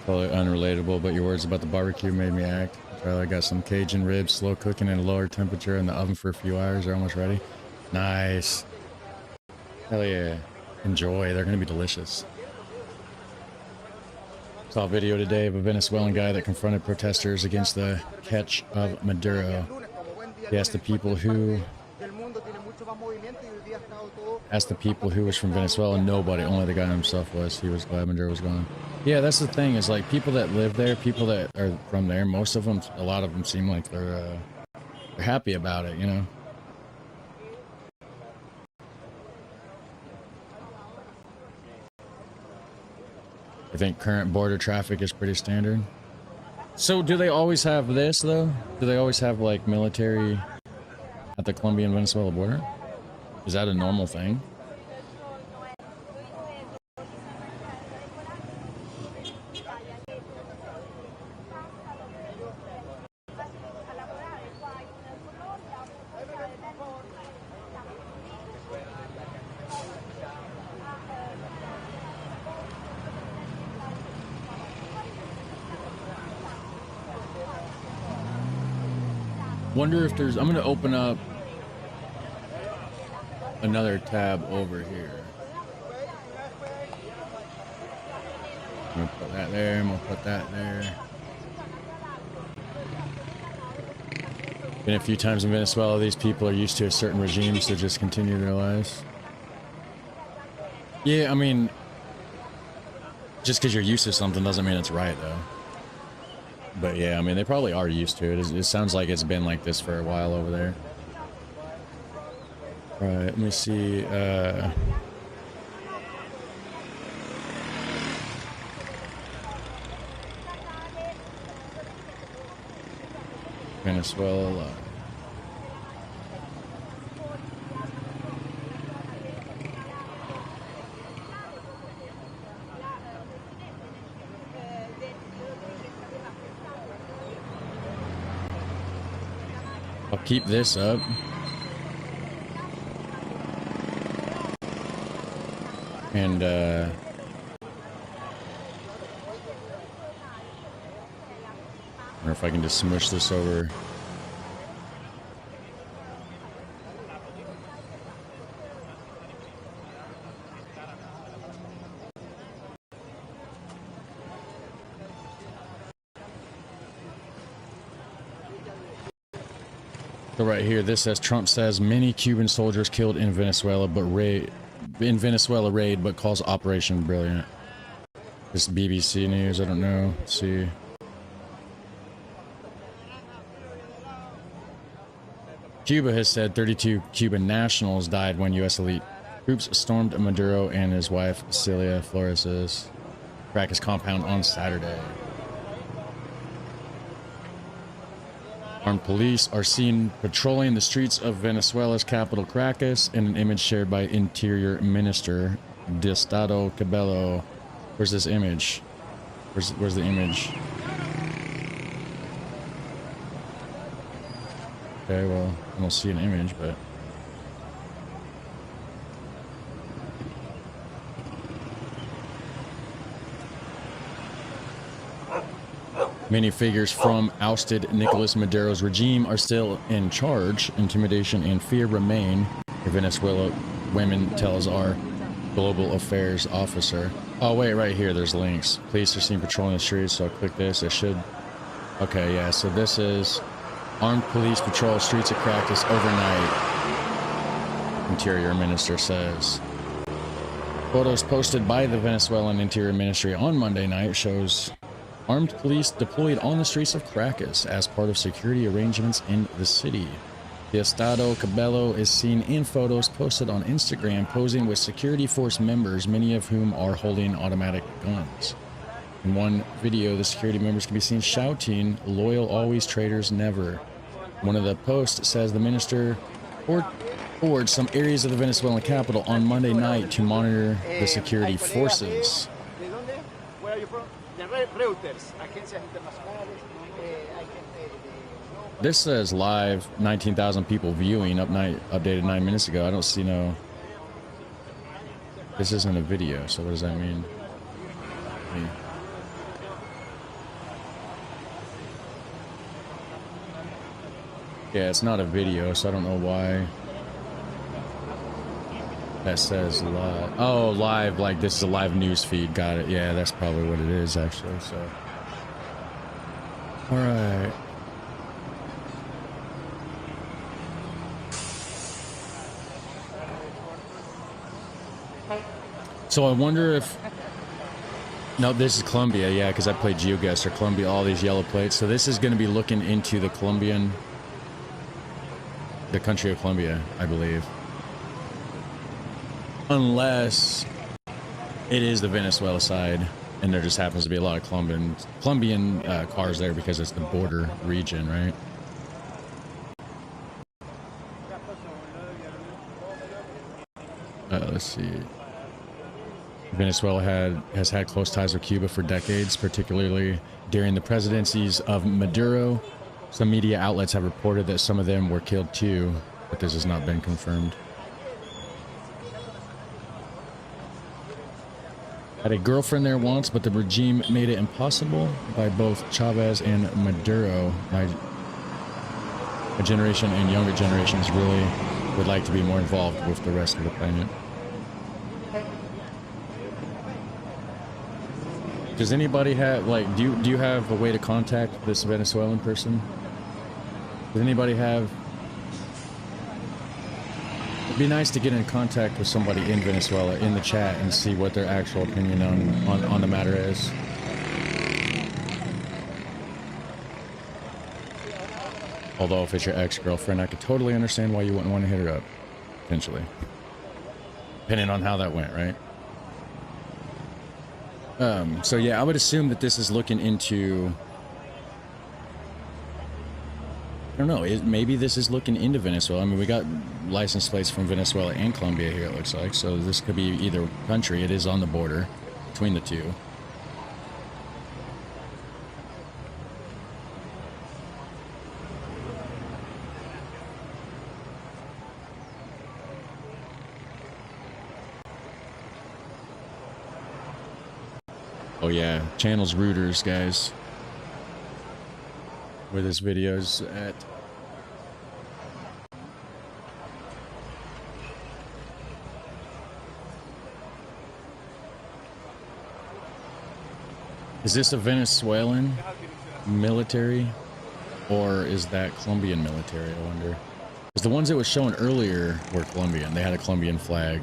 Totally unrelatable, but your words about the barbecue made me act. I got some Cajun ribs, slow cooking at a lower temperature in the oven for a few hours. They're almost ready. Nice. Hell yeah. Enjoy. They're going to be delicious. Saw a video today of a Venezuelan guy that confronted protesters against the catch of Maduro. He asked the people who was from Venezuela. Nobody, only the guy himself was. He was glad Maduro was gone. Yeah, that's the thing, is like people that live there, people that are from there, most of them, a lot of them seem like they're happy about it, you know? I think current border traffic is pretty standard. So do they always have this though? Do they always have like military at the Colombian-Venezuela border? Is that a normal thing? Wonder if there's, I'm going to open up another tab over here. I'm going to put that there, I'm going to put that there. Been a few times in Venezuela, these people are used to a certain regime, so just continue their lives. Yeah, I mean, just because you're used to something doesn't mean it's right, though. But yeah, I mean, they probably are used to it. It sounds like it's been like this for a while over there. All right, let me see. Venezuela. I'll keep this up. And I wonder if I can just smush this over. So right here, this says Trump says many Cuban soldiers killed in Venezuela, but raid, but calls Operation Brilliant. This BBC News, I don't know. Let's see. Cuba has said 32 Cuban nationals died when U.S. elite troops stormed Maduro and his wife Celia Flores' Caracas compound on Saturday. Armed police are seen patrolling the streets of Venezuela's capital, Caracas, in an image shared by Interior Minister Diosdado Cabello. Where's this image? Where's the image? Okay, well, I don't see an image, but... Many figures from ousted Nicolas Maduro's regime are still in charge. Intimidation and fear remain, the Venezuela women tells our global affairs officer. Oh, wait, right here, there's links. Police are seen patrolling the streets, so I'll click this. It should... Okay, yeah, so this is... Armed police patrol streets of Caracas overnight, Interior Minister says. Photos posted by the Venezuelan Interior Ministry on Monday night shows Armed police deployed on the streets of Caracas as part of security arrangements in the city. Diosdado Cabello is seen in photos posted on Instagram posing with security force members, many of whom are holding automatic guns. In one video, the security members can be seen shouting, "Loyal always, traitors never." One of the posts says the minister toured some areas of the Venezuelan capital on Monday night to monitor the security forces. Where are you from? Reuters, Agencias Internacionales. This says live 19,000 people viewing, updated 9 minutes ago. I don't see no... This isn't a video, so what does that mean? Yeah, it's not a video, so I don't know why that says live. Oh, live, like this is a live news feed. Got it. Yeah, that's probably what it is, actually, so... All right. So I wonder if... No, this is Colombia, yeah, because I played GeoGuessr, Colombia, all these yellow plates. So this is going to be looking into the Colombian... The country of Colombia, I believe. Unless it is the Venezuela side, and there just happens to be a lot of Colombian cars there because it's the border region, right? Let's see. Venezuela has had close ties with Cuba for decades, particularly during the presidencies of Maduro. Some media outlets have reported that some of them were killed too, but this has not been confirmed. Had a girlfriend there once, but the regime made it impossible by both Chavez and Maduro. My generation and younger generations really would like to be more involved with the rest of the planet. Does anybody have, like, do you have a way to contact this Venezuelan person? Does anybody have... It'd be nice to get in contact with somebody in Venezuela in the chat and see what their actual opinion on the matter is. Although if it's your ex-girlfriend, I could totally understand why you wouldn't want to hit her up, potentially. Depending on how that went, right? So yeah, I would assume that this is looking into... I don't know, maybe this is looking into Venezuela. I mean, we got license plates from Venezuela and Colombia here, it looks like. So this could be either country. It is on the border between the two. Oh yeah, channel's rooters, guys. Where this video's at. Is this a Venezuelan military, or is that Colombian military, I wonder? Because the ones that was shown earlier were Colombian. They had a Colombian flag.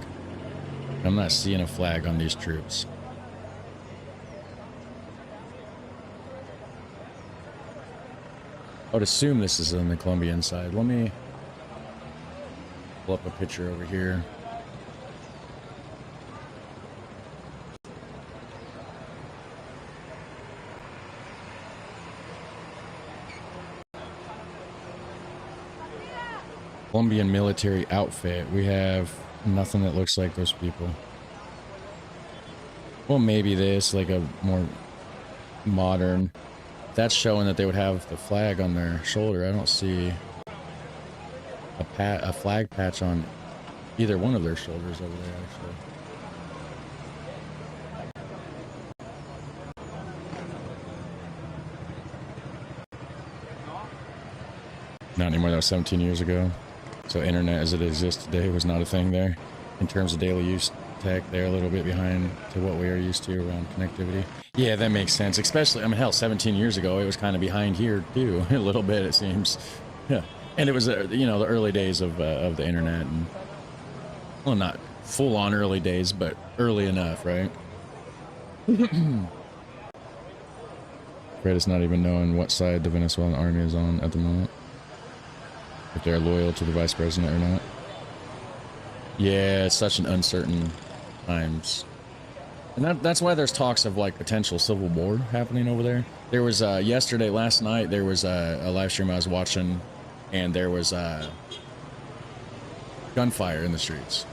I'm not seeing a flag on these troops. I would assume this is on the Colombian side. Let me pull up a picture over here. Colombian military outfit. We have nothing that looks like those people. Well, maybe this, like a more modern... That's showing that they would have the flag on their shoulder. I don't see a flag patch on either one of their shoulders over there, actually. Not anymore. That was 17 years ago. So internet as it exists today was not a thing there. In terms of daily use tech, they're a little bit behind to what we are used to around connectivity. Yeah, that makes sense. Especially, I mean, hell, 17 years ago, it was kind of behind here too, a little bit, it seems. Yeah, and it was, you know, the early days of the internet, and well, not full-on early days, but early enough, right? Fred is not even knowing what side the Venezuelan army is on at the moment. If they're loyal to the vice president or not. Yeah, it's such an uncertain times. And that's why there's talks of like potential civil war happening over there. There was last night, there was a live stream I was watching, and there was gunfire in the streets.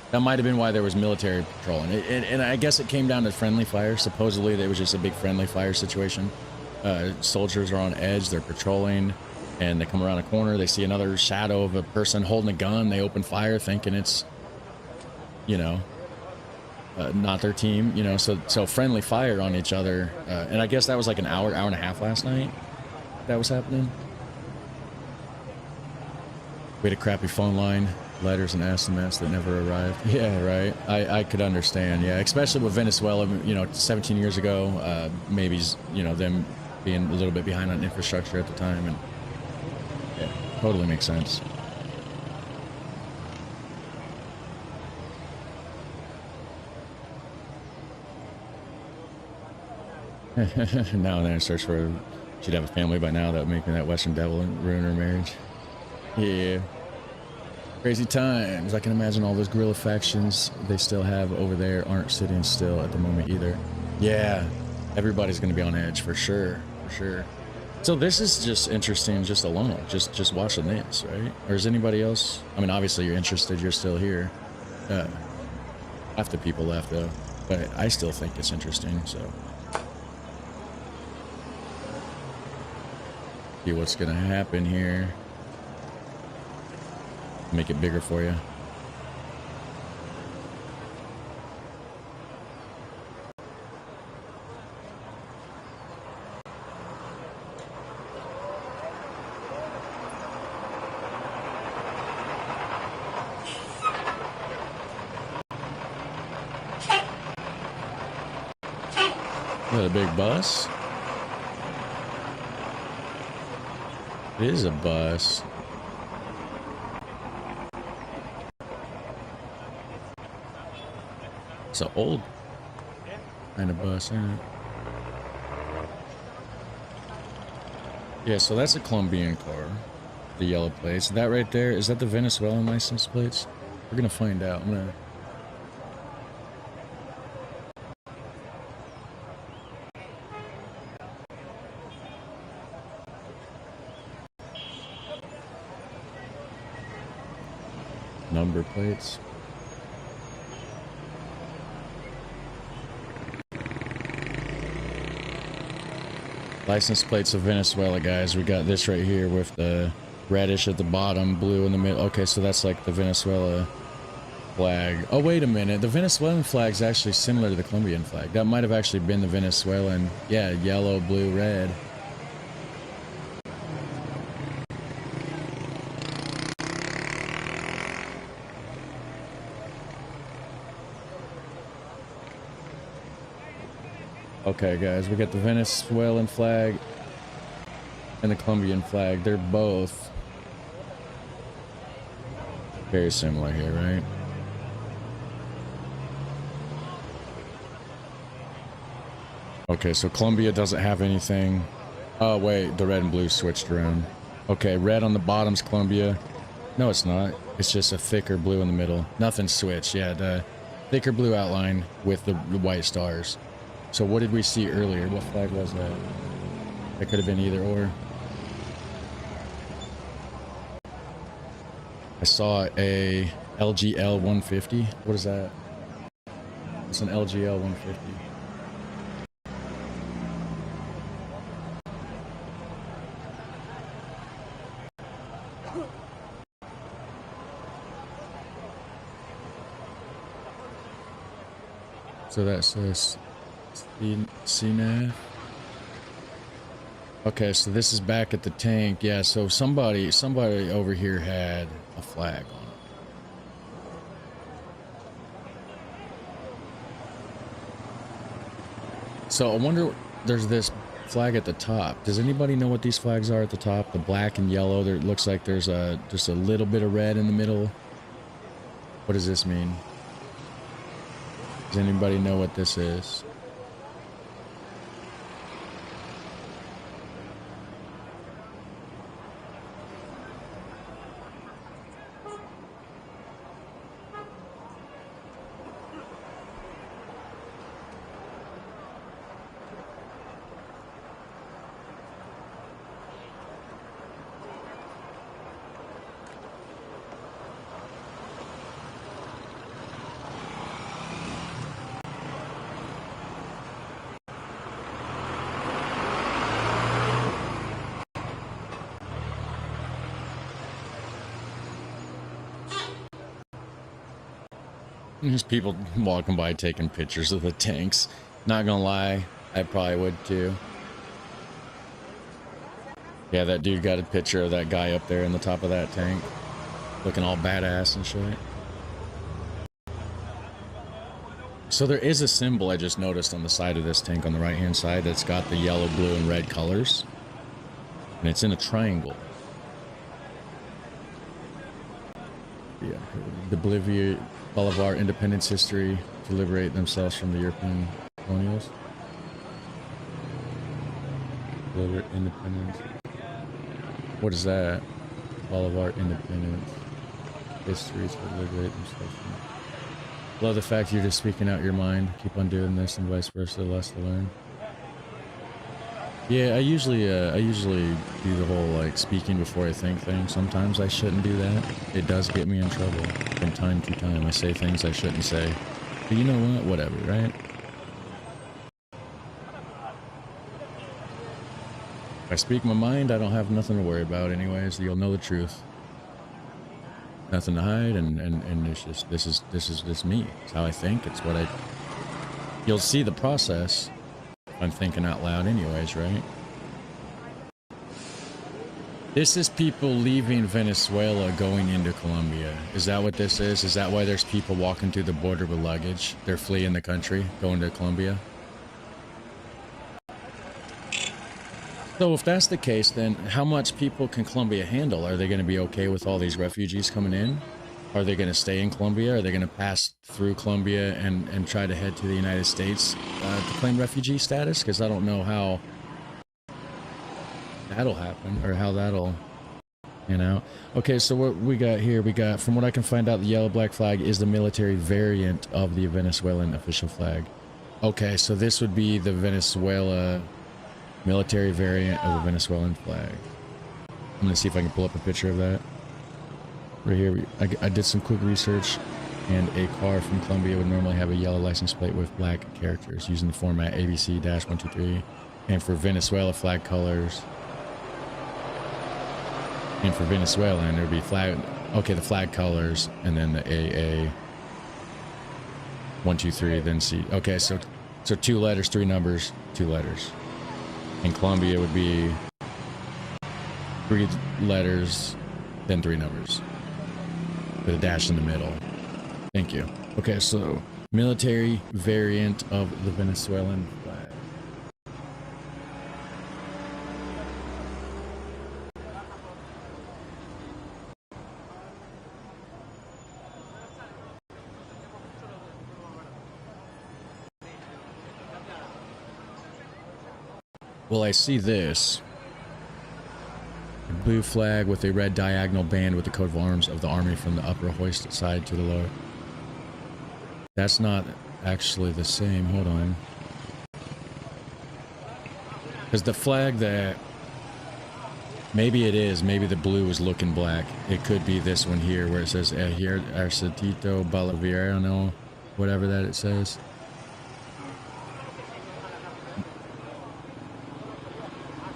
That might have been why there was military patrolling. And I guess it came down to friendly fire. Supposedly, there was just a big friendly fire situation. Soldiers are on edge, they're patrolling, and they come around a corner, they see another shadow of a person holding a gun, they open fire thinking it's, you know, not their team, you know, so friendly fire on each other. And I guess that was like an hour and a half last night that was happening. We had a crappy phone line, letters and SMS that never arrived. Yeah, right. I could understand. Yeah, especially with Venezuela, you know, 17 years ago, maybe, you know, them being a little bit behind on infrastructure at the time. And yeah, totally makes sense. Now and then I search for, she'd have a family by now that would make me that Western devil and ruin her marriage. Yeah. Crazy times. I can imagine all those guerrilla factions they still have over there aren't sitting still at the moment either. Yeah. Everybody's going to be on edge for sure. For sure. So this is just interesting just alone. Just watching this, right? Or is anybody else? I mean, obviously you're interested. You're still here. Half the people left though. But I still think it's interesting, so. See what's going to happen here. Make it bigger for you. Is that a big bus? It is a bus. It's an old kind of bus, isn't it? Yeah, so that's a Colombian car. The yellow plates. That right there, is that the Venezuelan license plates? We're gonna find out. I'm gonna... Number plates. License plates of Venezuela, guys. We got this right here with the reddish at the bottom, blue in the middle. Okay, so that's like the Venezuela flag. Oh, wait a minute. The Venezuelan flag is actually similar to the Colombian flag. That might have actually been the Venezuelan. Yeah, yellow, blue, red. Okay, guys, we got the Venezuelan flag and the Colombian flag. They're both very similar here, right? Okay, so Colombia doesn't have anything. Oh, wait, the red and blue switched around. Okay, red on the bottom's Colombia. No, it's not. It's just a thicker blue in the middle. Nothing switched. Yeah, the thicker blue outline with the white stars. So what did we see earlier? What flag was that? That could have been either or. I saw a LGL 150. What is that? It's an LGL 150. So that says CNAF. Okay, so this is back at the tank. Yeah, so somebody over here had a flag on it. So I wonder, there's this flag at the top. Does anybody know what these flags are at the top? The black and yellow. There, it looks like there's just a little bit of red in the middle. What does this mean? Does anybody know what this is? There's people walking by taking pictures of the tanks. Not gonna lie, I probably would too. Yeah, that dude got a picture of that guy up there in the top of that tank, looking all badass and shit. So there is a symbol I just noticed on the side of this tank on the right-hand side that's got the yellow, blue, and red colors. And it's in a triangle. Yeah, the Bolivar independence history to liberate themselves from the European colonials. Bolivar independence. What is that? Bolivar independence history to liberate themselves from. Love the fact you're just speaking out your mind. Keep on doing this and vice versa. Less to learn. Yeah, I usually do the whole like speaking before I think thing. Sometimes I shouldn't do that. It does get me in trouble from time to time. I say things I shouldn't say. But you know what? Whatever, right? If I speak my mind, I don't have nothing to worry about anyways. You'll know the truth. Nothing to hide, and it's just this is me. It's how I think. It's what I. You'll see the process. I'm thinking out loud, anyways, right? This is people leaving Venezuela going into Colombia. Is that what this is? Is that why there's people walking through the border with luggage? They're fleeing the country, going to Colombia. So if that's the case, then how much people can Colombia handle? Are they going to be okay with all these refugees coming in? Are they going to stay in Colombia? Are they going to pass through Colombia and try to head to the United States to claim refugee status? Because I don't know how that'll happen or how that'll, you know. Okay, so what we got here, from what I can find out, the yellow-black flag is the military variant of the Venezuelan official flag. Okay, so this would be the Venezuela military variant of the Venezuelan flag. I'm going to see if I can pull up a picture of that. Right here, I did some quick research, and a car from Colombia would normally have a yellow license plate with black characters using the format ABC-123. And for Venezuela flag colors, and for Venezuelan, there would be flag, okay, the flag colors, and then the AA 123, then C. Okay, so 2 letters, 3 numbers, 2 letters. In Colombia would be 3 letters, then 3 numbers. With a dash in the middle. Thank you. Okay, so military variant of the Venezuelan flag. Well, I see this. A blue flag with a red diagonal band with the coat of arms of the army from the upper hoist side to the lower. That's not actually the same. Hold on. Because the flag that... Maybe it is. Maybe the blue is looking black. It could be this one here where it says here, Arcetito Bolivariano, whatever that it says.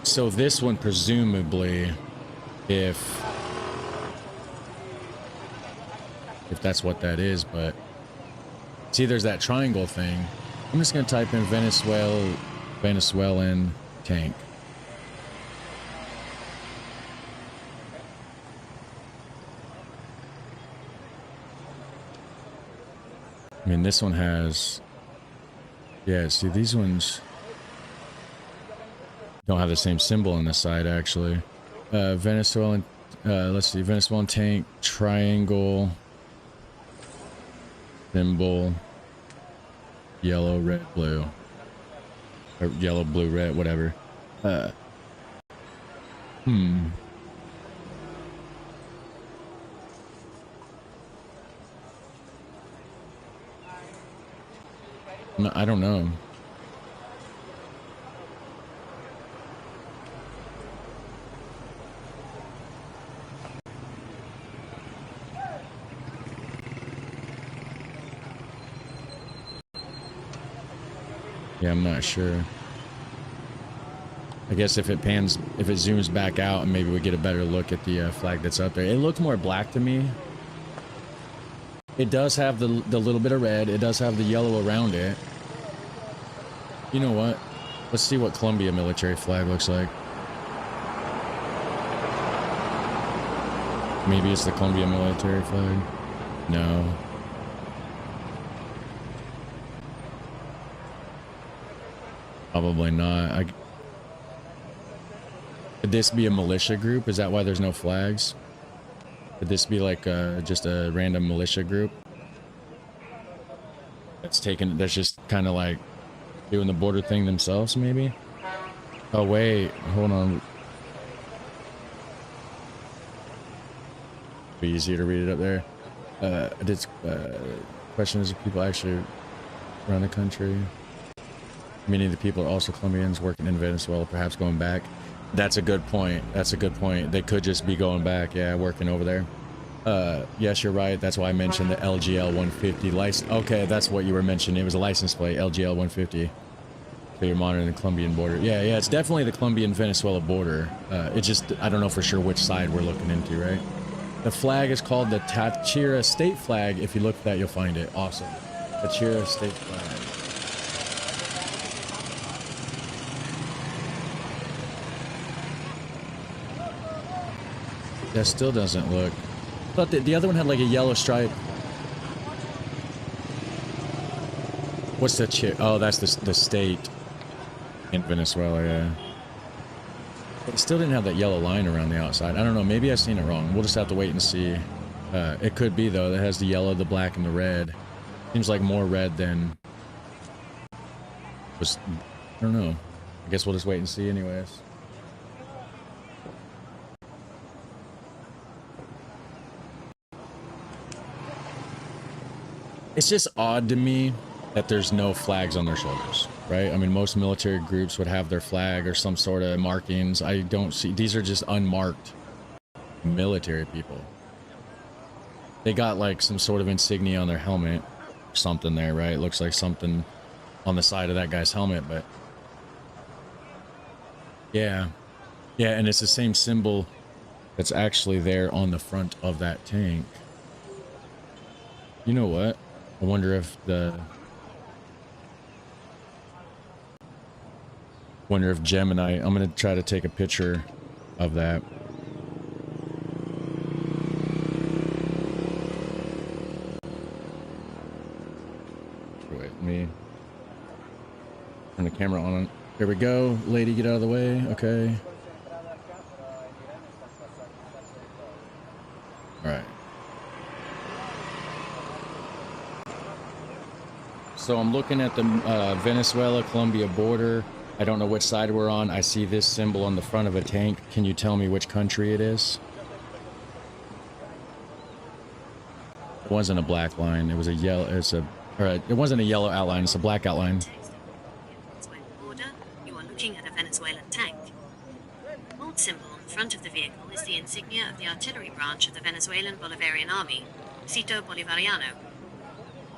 So this one, presumably, if that's what that is, but see, there's that triangle thing. I'm just gonna type in Venezuelan tank. I mean, this one has, yeah, see, these ones don't have the same symbol on the side, actually. Venezuelan, let's see, Venezuelan tank, triangle, symbol, yellow, red, blue. Or yellow, blue, red, whatever. No, I don't know. Yeah, I'm not sure. I guess if it zooms back out and maybe we get a better look at the flag that's up there. It looked more black to me. It does have the little bit of red. It does have the yellow around it. You know what? Let's see what Colombia military flag looks like. Maybe it's the Colombia military flag. No. Probably not. Could this be a militia group? Is that why there's no flags? Could this be like just a random militia group? That's just kind of like doing the border thing themselves, maybe? Oh, wait. Hold on. Be easier to read it up there. Question is if people actually run the country. Many of the people are also Colombians working in Venezuela, perhaps going back. That's a good point. That's a good point. They could just be going back, yeah, working over there. Yes, you're right. That's why I mentioned the LGL 150 license. Okay, that's what you were mentioning. It was a license plate, LGL 150. So you're monitoring the Colombian border. Yeah, it's definitely the Colombian-Venezuela border. It just, I don't know for sure which side we're looking into, right? The flag is called the Táchira State Flag. If you look at that, you'll find it. Awesome. Táchira State Flag. That still doesn't look. I thought the other one had like a yellow stripe. What's the chip? Oh, that's the state in Venezuela, yeah. It still didn't have that yellow line around the outside. I don't know. Maybe I've seen it wrong. We'll just have to wait and see. It could be, though. It has the yellow, the black, and the red. Seems like more red than... I don't know. I guess we'll just wait and see anyways. It's just odd to me that there's no flags on their shoulders, right? I mean, most military groups would have their flag or some sort of markings. I don't see, these are just unmarked military people. They got like some sort of insignia on their helmet, something there, right? It looks like something on the side of that guy's helmet, but yeah, and it's the same symbol that's actually there on the front of that tank. You know what? I wonder if Gemini, I'm going to try to take a picture of that. Wait, me turn the camera on. There we go. Lady, get out of the way. Okay. All right. So I'm looking at the Venezuela-Colombia border. I don't know which side we're on. I see this symbol on the front of a tank. Can you tell me which country it is? It wasn't a black line. It was a yellow. It wasn't a yellow outline. It's a black outline. Border, you are looking at a Venezuelan tank. The bold symbol on the front of the vehicle is the insignia of the artillery branch of the Venezuelan Bolivarian Army, Ejército Bolivariano.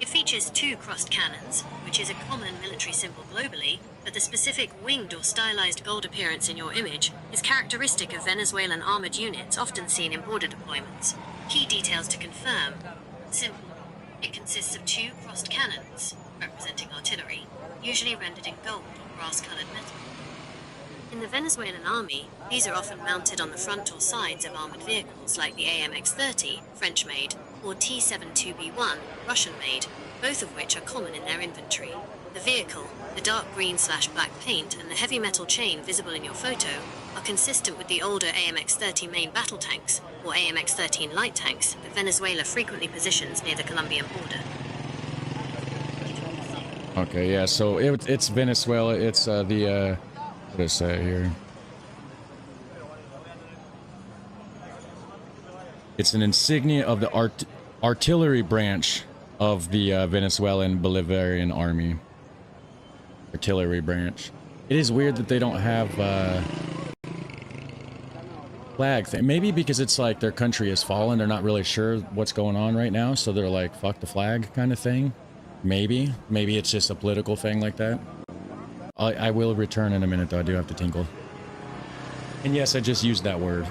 It features two crossed cannons, which is a common military symbol globally, but the specific winged or stylized gold appearance in your image is characteristic of Venezuelan armored units often seen in border deployments. Key details to confirm. Symbol. It consists of two crossed cannons, representing artillery, usually rendered in gold or brass-colored metal. In the Venezuelan army, these are often mounted on the front or sides of armored vehicles like the AMX-30, French-made, or T-72B1, Russian-made, both of which are common in their inventory. The vehicle, the dark green/black paint, and the heavy metal chain visible in your photo are consistent with the older AMX-30 main battle tanks, or AMX-13 light tanks, that Venezuela frequently positions near the Colombian border. Okay, yeah, so it's Venezuela. It's what does it say here? It's an insignia of the artillery branch of the Venezuelan Bolivarian Army. Artillery branch. It is weird that they don't have flag thing. Maybe because it's like their country has fallen. They're not really sure what's going on right now, so they're like, fuck the flag kind of thing. Maybe it's just a political thing like that. I will return in a minute, though. I do have to tinkle. And yes, I just used that word.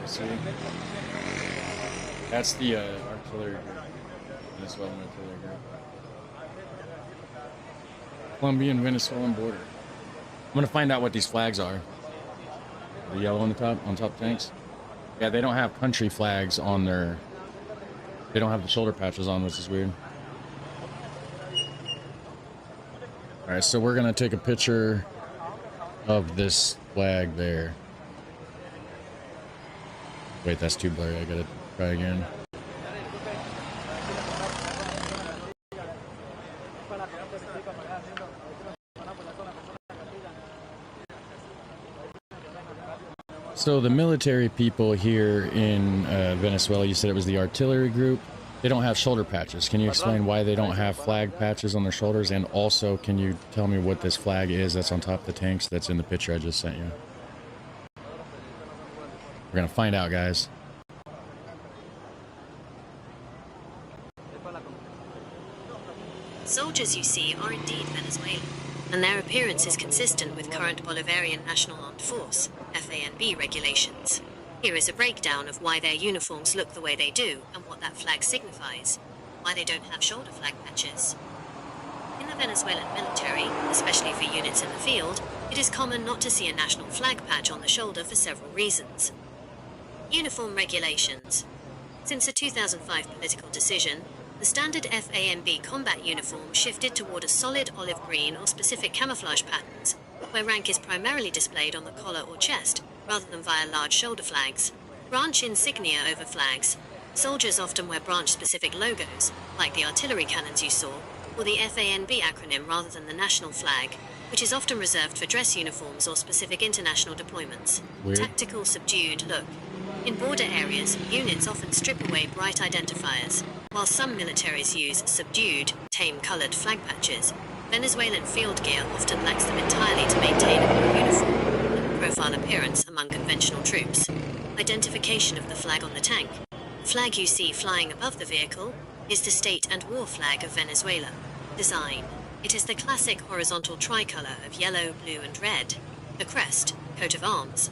See? That's the artillery group. Venezuelan artillery group. Colombian-Venezuelan border. I'm gonna find out what these flags are. The yellow on top tanks. Yeah, they don't have country flags on their. They don't have the shoulder patches on, which is weird. All right, so we're gonna take a picture of this flag there. Wait, that's too blurry. I gotta try again. So the military people here in Venezuela, you said it was the artillery group. They don't have shoulder patches. Can you explain why they don't have flag patches on their shoulders? And also, can you tell me what this flag is that's on top of the tanks that's in the picture I just sent you? We're gonna find out, guys. Soldiers you see are indeed Venezuelan, and their appearance is consistent with current Bolivarian National Armed Force, FANB regulations. Here is a breakdown of why their uniforms look the way they do and what that flag signifies, why they don't have shoulder flag patches. In the Venezuelan military, especially for units in the field, it is common not to see a national flag patch on the shoulder for several reasons. Uniform regulations. Since a 2005 political decision, the standard FANB combat uniform shifted toward a solid olive green or specific camouflage patterns, where rank is primarily displayed on the collar or chest, rather than via large shoulder flags. Branch insignia over flags. Soldiers often wear branch-specific logos, like the artillery cannons you saw, or the FANB acronym rather than the national flag, which is often reserved for dress uniforms or specific international deployments. Weird. Tactical subdued look. In border areas, units often strip away bright identifiers. While some militaries use subdued, tame-colored flag patches, Venezuelan field gear often lacks them entirely to maintain a good uniform and profile appearance among conventional troops. Identification of the flag on the tank. The flag you see flying above the vehicle is the state and war flag of Venezuela. Design. It is the classic horizontal tricolor of yellow, blue, and red. The crest, coat of arms.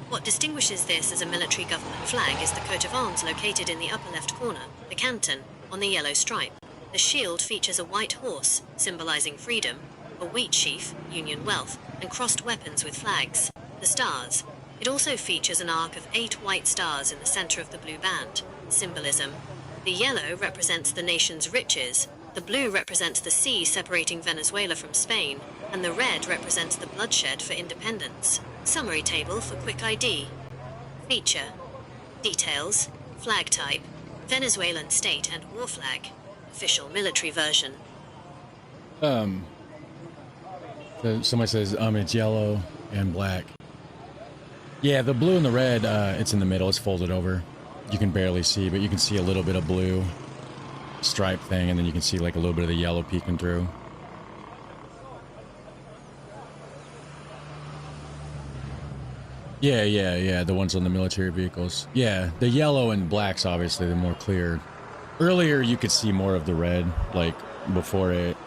What distinguishes this as a military government flag is the coat of arms located in the upper left corner, the canton, on the yellow stripe. The shield features a white horse, symbolizing freedom, a wheat sheaf, Union wealth, and crossed weapons with flags. The stars. It also features an arc of 8 white stars in the center of the blue band. Symbolism. The yellow represents the nation's riches, the blue represents the sea separating Venezuela from Spain, and the red represents the bloodshed for independence. Summary table for quick ID. Feature. Details. Flag type. Venezuelan state and war flag. Official military version. So somebody says, it's yellow and black. Yeah, the blue and the red, it's in the middle. It's folded over. You can barely see, but you can see a little bit of blue stripe thing, and then you can see like a little bit of the yellow peeking through. Yeah, the ones on the military vehicles. Yeah, the yellow and blacks, obviously, the more clear. Earlier, you could see more of the red, like, before it.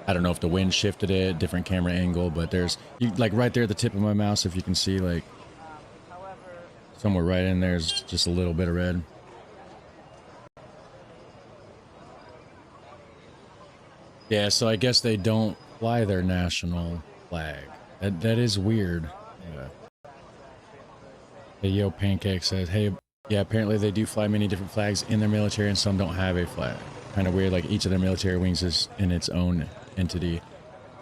I don't know if the wind shifted it, different camera angle, but there's, like, right there at the tip of my mouse, if you can see, like, somewhere right in there's just a little bit of red. Yeah, so I guess they don't fly their national flag. That is weird. Yeah. Hey, Yo Pancake says, hey, yeah, apparently they do fly many different flags in their military and some don't have a flag. Kind of weird, like each of their military wings is in its own entity.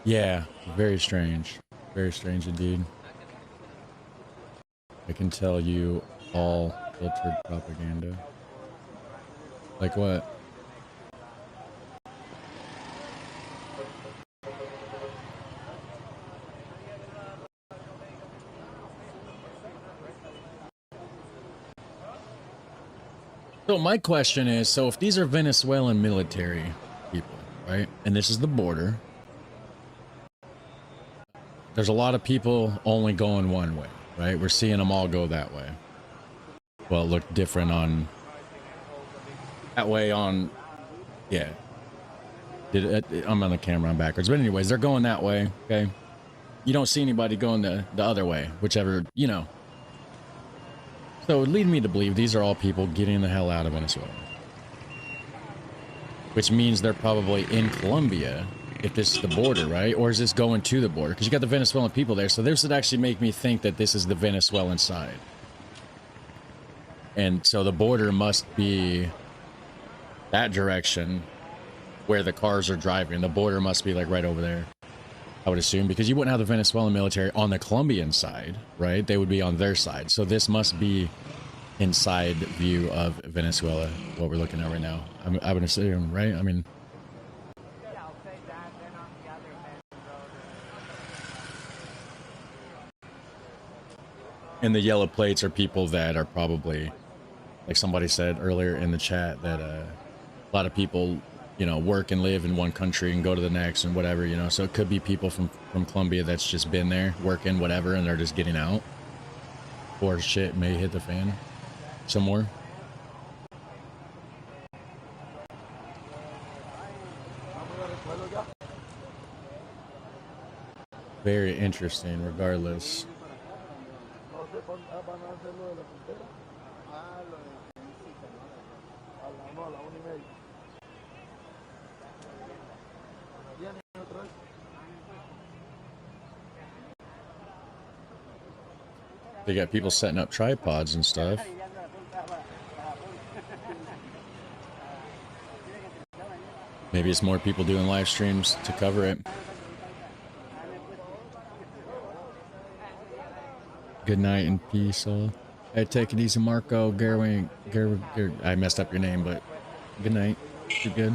Yeah, very strange. Very strange indeed. I can tell you all filtered propaganda. Like what? So my question is, so if these are Venezuelan military people, right, and this is the border, there's a lot of people only going one way, right? We're seeing them all go that way. Well, it looked different on that way on, yeah. I'm on the camera, I'm backwards. But anyways, they're going that way, okay? You don't see anybody going the other way, whichever, you know. So it would lead me to believe these are all people getting the hell out of Venezuela. Which means they're probably in Colombia, if this is the border, right? Or is this going to the border? Because you got the Venezuelan people there, so this would actually make me think that this is the Venezuelan side. And so the border must be that direction where the cars are driving. The border must be like right over there, I would assume, because you wouldn't have the Venezuelan military on the Colombian side, right? They would be on their side. So this must be inside view of Venezuela, what we're looking at right now. I would assume, right? I mean, and the yellow plates are people that are probably, like somebody said earlier in the chat, that a lot of people, you know, work and live in one country and go to the next and whatever, you know. So it could be people from Colombia that's just been there working, whatever, and they're just getting out. Or shit may hit the fan some more. Very interesting, regardless. They got people setting up tripods and stuff. Maybe it's more people doing live streams to cover it. Good night and peace, all. Hey, take it easy, Marco. Gerwin, I messed up your name, but good night. You good?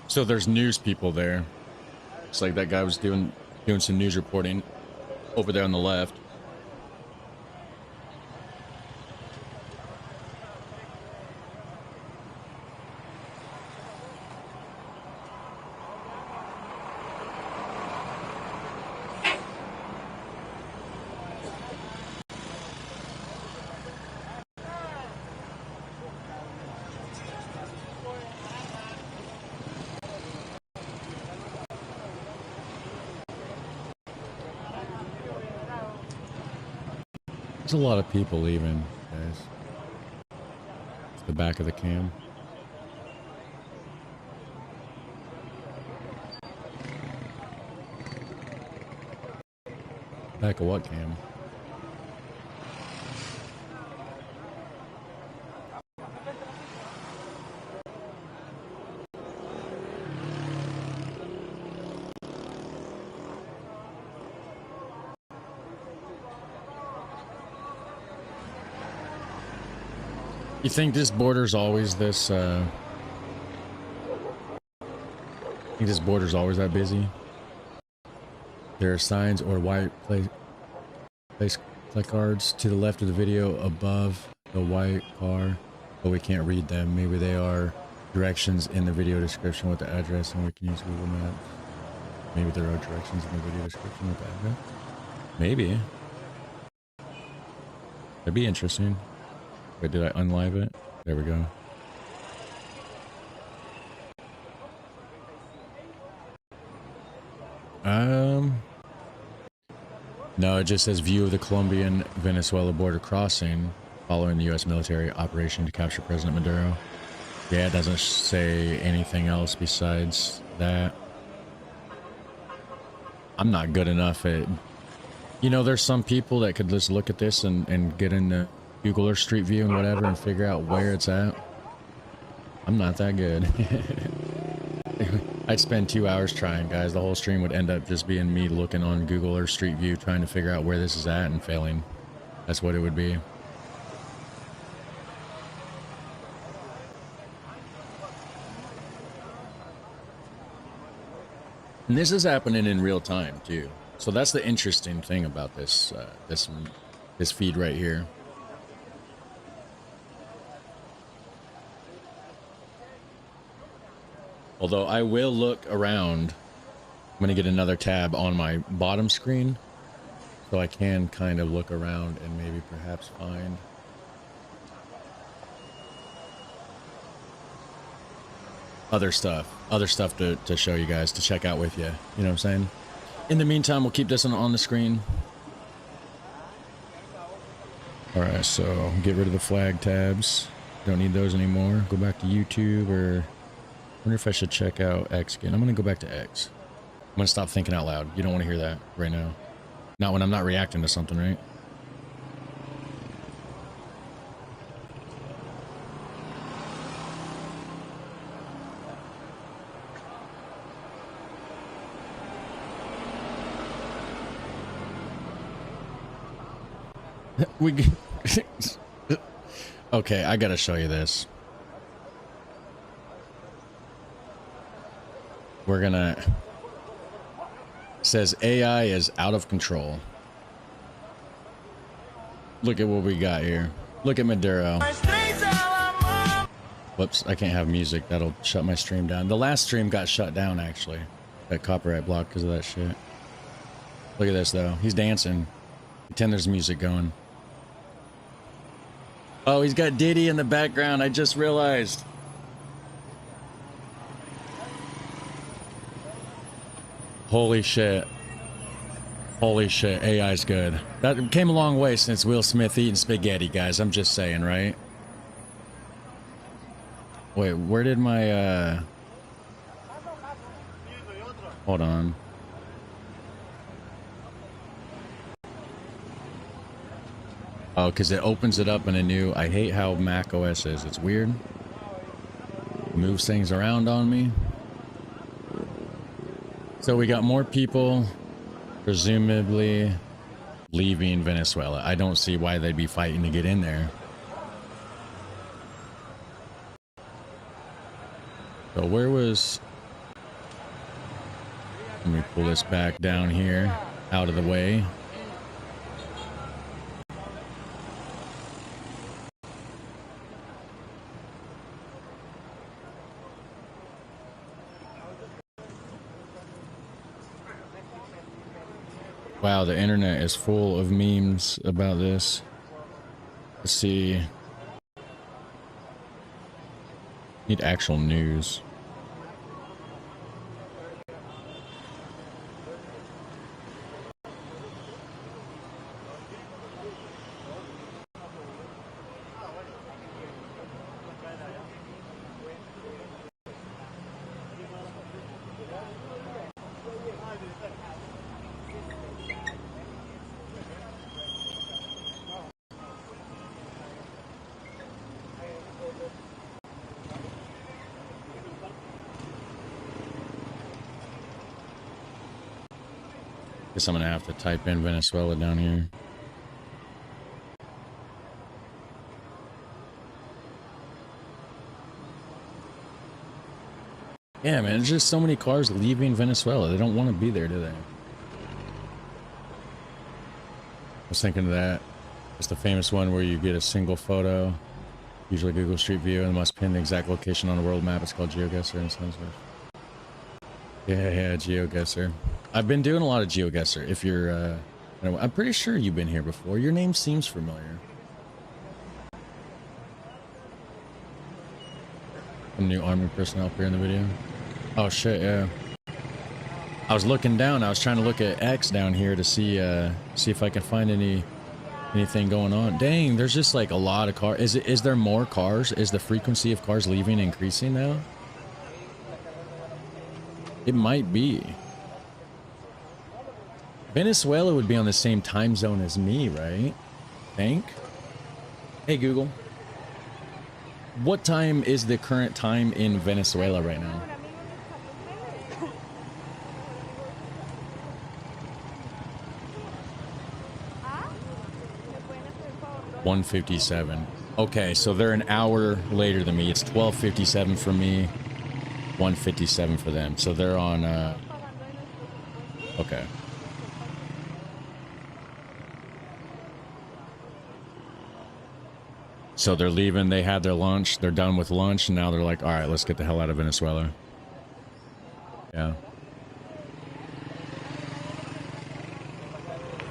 So there's news people there. It's like that guy was doing some news reporting over there on the left. There's a lot of people leaving, guys. It's the back of the cam. Back of what cam? You think this border's always this, think this border's always that busy? There are signs or white place placards to the left of the video above the white car, but we can't read them. Maybe they are directions in the video description with the address and we can use Google Maps. Maybe there are directions in the video description with the address. Maybe. That'd be interesting. Wait, did I unlive it? There we go. No, it just says view of the Colombian-Venezuela border crossing following the U.S. military operation to capture President Maduro. Yeah, it doesn't say anything else besides that. I'm not good enough at... You know, there's some people that could just look at this and get into Google Earth Street View and whatever and figure out where it's at. I'm not that good. I'd spend 2 hours trying, guys. The whole stream would end up just being me looking on Google Earth Street View trying to figure out where this is at and failing. That's what it would be. And this is happening in real time too. So that's the interesting thing about this this feed right here. Although I will look around. I'm going to get another tab on my bottom screen so I can kind of look around and maybe perhaps find other stuff to show you guys, to check out with you. You know what I'm saying? In the meantime, we'll keep this on the screen. All right, so get rid of the flag tabs. Don't need those anymore. Go back to YouTube, or I wonder if I should check out X again. I'm going to go back to X. I'm going to stop thinking out loud. You don't want to hear that right now. Not when I'm not reacting to something, right? Okay, I gotta show you this. We're gonna... It says AI is out of control. Look at what we got here. Look at Maduro. Whoops, I can't have music. That'll shut my stream down. The last stream got shut down, actually. That copyright block because of that shit. Look at this, though. He's dancing. Pretend there's music going. Oh, he's got Diddy in the background. I just realized. Holy shit. Holy shit. AI's good. That came a long way since Will Smith eating spaghetti, guys. I'm just saying, right? Wait, where did my, hold on. Oh, because it opens it up in a new... I hate how Mac OS is. It's weird. Moves things around on me. So we got more people, presumably, leaving Venezuela. I don't see why they'd be fighting to get in there. So where was... Let me pull this back down here, out of the way. Wow, the internet is full of memes about this. Let's see. Need actual news. Guess I'm gonna have to type in Venezuela down here. Yeah, man, there's just so many cars leaving Venezuela. They don't want to be there, do they? I was thinking of that. It's the famous one where you get a single photo, usually Google Street View, and must pin the exact location on a world map. It's called GeoGuessr and stuff. Yeah, GeoGuessr. I've been doing a lot of GeoGuessr. If you're, I'm pretty sure you've been here before. Your name seems familiar. Some new army personnel appear in the video. Oh shit, yeah. I was looking down. I was trying to look at X down here to see if I can find anything going on. Dang, there's just like a lot of cars. Is there more cars? Is the frequency of cars leaving increasing now? It might be. Venezuela would be on the same time zone as me, right? Think. Hey Google. What time is the current time in Venezuela right now? $1:57. Okay, so they're an hour later than me. It's 12:57 for me, 1:57 for them. So they're on, okay. So they're leaving, they had their lunch, they're done with lunch, and now they're like, all right, let's get the hell out of Venezuela. Yeah.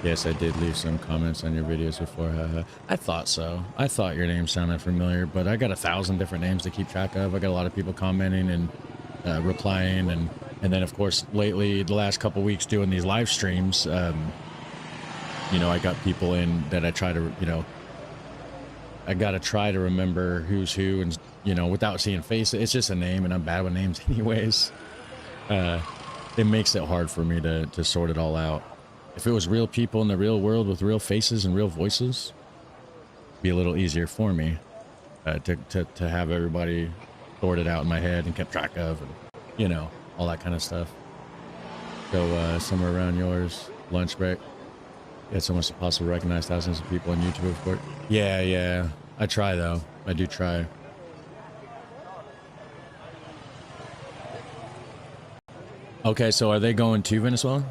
Yes, I did leave some comments on your videos before. I thought so. I thought your name sounded familiar, but I got 1,000 different names to keep track of. I got a lot of people commenting and replying, and then of course lately, the last couple weeks doing these live streams, you know, I got people in that I try to, you know, I gotta try to remember who's who, and you know, without seeing faces. It's just a name, and I'm bad with names anyways. It makes it hard for me to sort it all out. If it was real people in the real world with real faces and real voices, it'd be a little easier for me to have everybody sorted out in my head and kept track of, and you know, all that kind of stuff. So somewhere around yours, lunch break. It's almost impossible to recognize thousands of people on YouTube, of course. Yeah. I try, though. I do try. Okay, so are they going to Venezuela?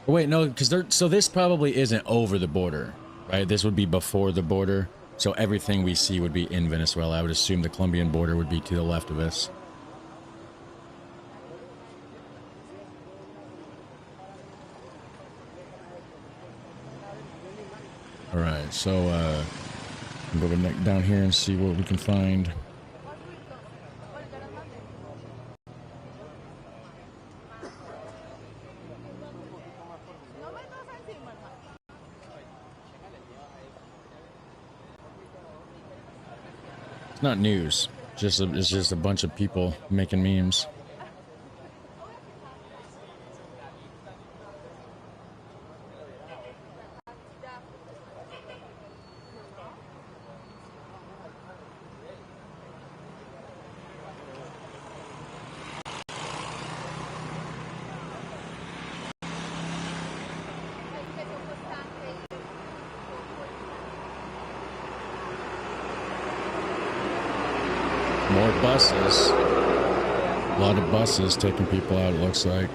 Oh, wait, no, because so this probably isn't over the border, right? This would be before the border. So everything we see would be in Venezuela. I would assume the Colombian border would be to the left of us. All right, so we'll go down here and see what we can find. It's not news. It's just a bunch of people making memes. More buses. A lot of buses taking people out, it looks like.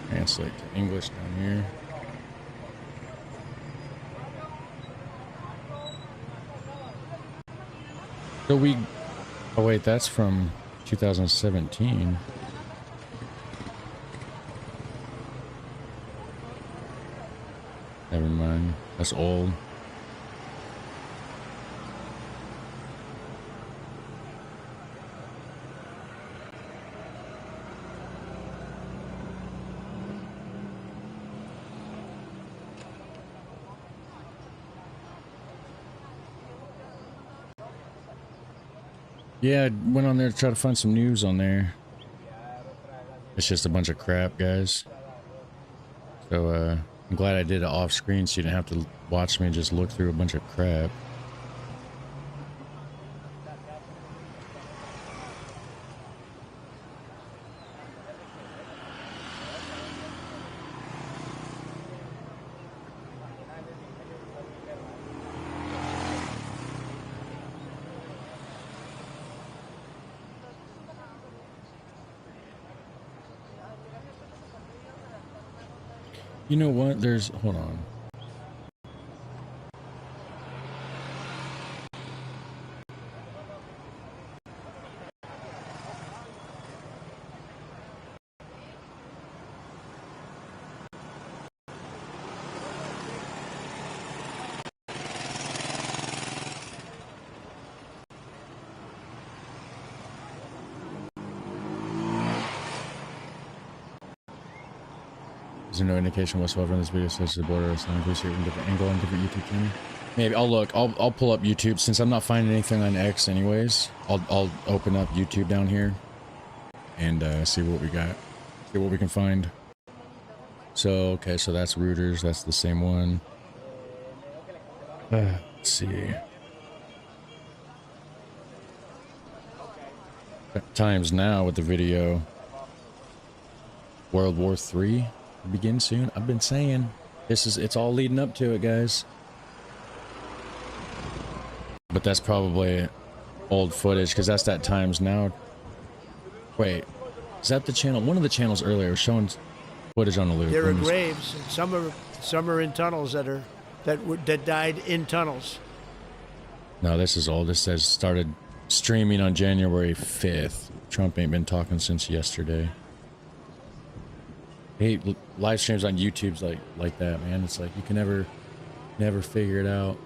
Translate to English down here. So oh wait, that's from 2017. Never mind. That's old. Yeah, I went on there to try to find some news on there. It's just a bunch of crap, guys. So, I'm glad I did it off screen so you didn't have to watch me just look through a bunch of crap. You know what? Hold on. Is there no indication whatsoever in this video says the border is not inclusive in different angle on different YouTube channel? Maybe I'll look. I'll pull up YouTube since I'm not finding anything on X anyways. I'll open up YouTube down here and see what we got. See what we can find. So okay, so that's Reuters. That's the same one. Let's see. Times Now with the video. World War III. Begin soon. I've been saying it's all leading up to it, guys. But that's probably old footage because that's that Times Now. Wait, is that the channel? One of the channels earlier was showing footage on the loop. There are graves. And some are in tunnels that are that died in tunnels. No, this is old. This says started streaming on January 5th. Trump ain't been talking since yesterday. I hate live streams on YouTube's like that, man. It's like you can never figure it out.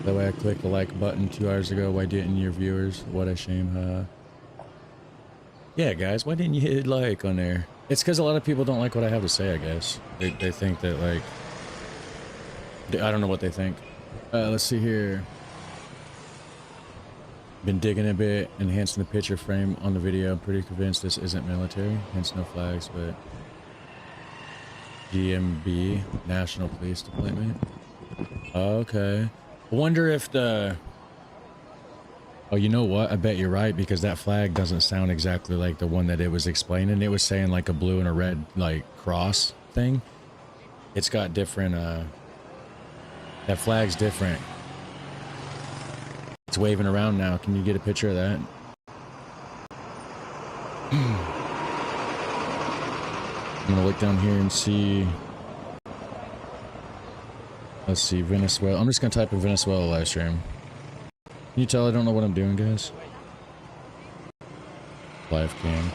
The way I clicked the like button 2 hours ago, why didn't your viewers? What a shame, Yeah, guys, why didn't you hit like on there? It's because a lot of people don't like what I have to say, I guess. They think that, like... I don't know what they think. Let's see here. Been digging a bit, enhancing the picture frame on the video. I'm pretty convinced this isn't military, hence no flags, but... GMB, National Police Department. Okay. I wonder if the... Oh, you know what? I bet you're right, because that flag doesn't sound exactly like the one that it was explaining. It was saying like a blue and a red, like, cross thing. It's got different, that flag's different. It's waving around now. Can you get a picture of that? I'm gonna look down here and see... Let's see, Venezuela. I'm just gonna type in Venezuela live stream. Can you tell I don't know what I'm doing, guys? Live cam.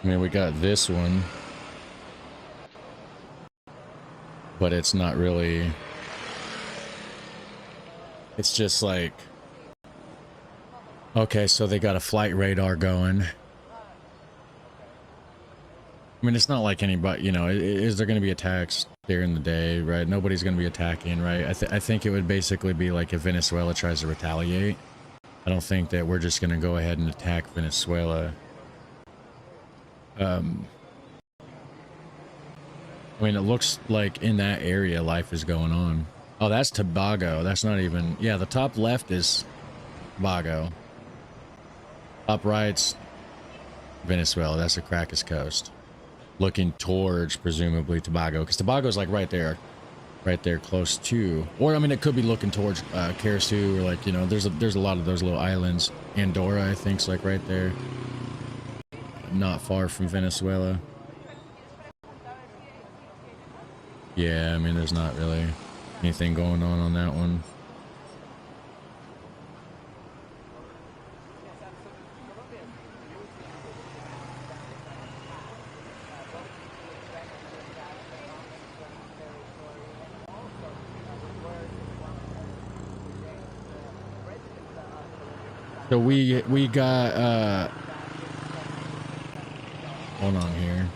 I mean, we got this one. But it's not really... It's just like... Okay, so they got a flight radar going. I mean, it's not like anybody, you know, is there going to be attacks during the day, right? Nobody's going to be attacking, right? I think it would basically be like if Venezuela tries to retaliate. I don't think that we're just going to go ahead and attack Venezuela. I mean, it looks like in that area life is going on. Oh, that's Tobago. That's not even... Yeah, the top left is Tobago. Top right's Venezuela. That's the Caracas coast. Looking towards, presumably, Tobago. Because Tobago's like right there. Right there, close to... Or, I mean, it could be looking towards Caracas, or like, you know, there's a lot of those little islands. Andorra, I think, is like right there. Not far from Venezuela. Yeah, I mean, there's not really anything going on that one. So we got hold on here.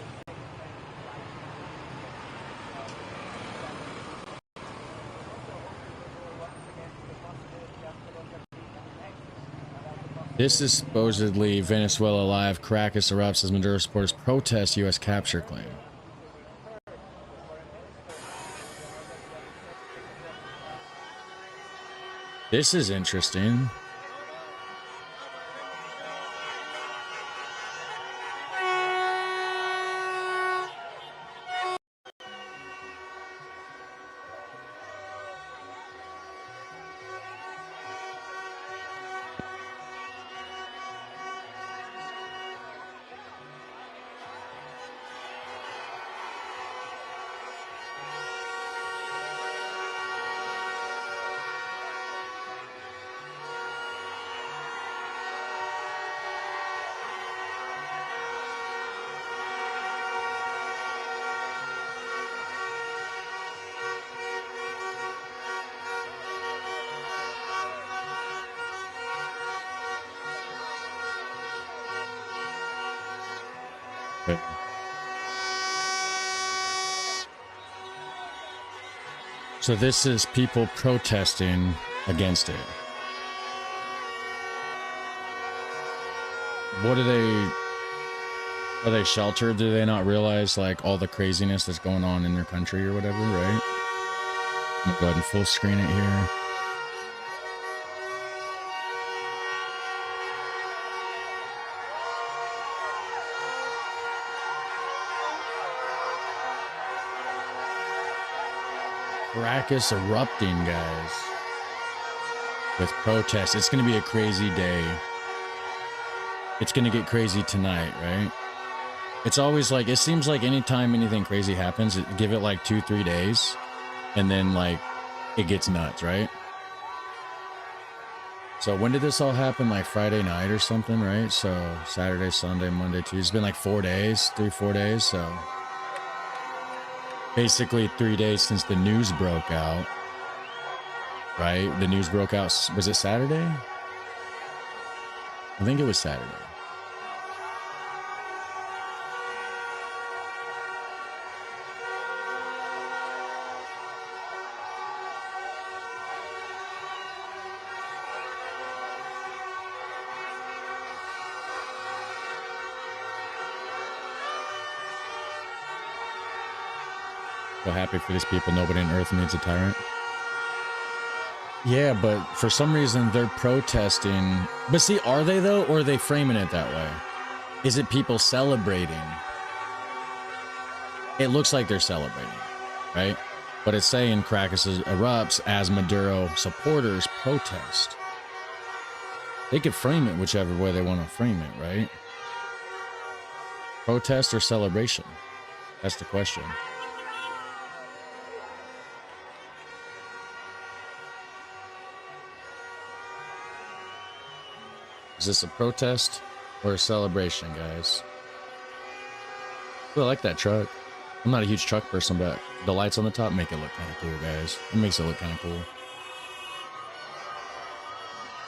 This is supposedly Venezuela Live. Caracas erupts as Maduro supporters protest U.S. capture claim. This is interesting. So this is people protesting against it. What are they sheltered? Do they not realize like all the craziness that's going on in their country or whatever, right? I'm gonna go ahead and full screen it here. Caracas erupting, guys, with protests. It's going to be a crazy day. It's going to get crazy tonight, right? It's always like, it seems like anytime anything crazy happens, give it like 2-3 days, and then like it gets nuts, right? So when did this all happen? Like Friday night or something, right? So Saturday, Sunday, Monday, Tuesday. It's been like 4 days, 3-4 days. So basically 3 days since the news broke out, right? The news broke out, was it Saturday? I think it was Saturday. So happy for these people. Nobody on earth needs a tyrant. Yeah, but for some reason they're protesting. But see, are they though, or are they framing it that way? Is it people celebrating? It looks like they're celebrating, right? But it's saying Caracas erupts as Maduro supporters protest. They could frame it whichever way they want to frame it, right? Protest or celebration? That's the question. Is this a protest or a celebration, guys? I like that truck. I'm not a huge truck person, but the lights on the top make it look kind of cool, guys. It makes it look kind of cool.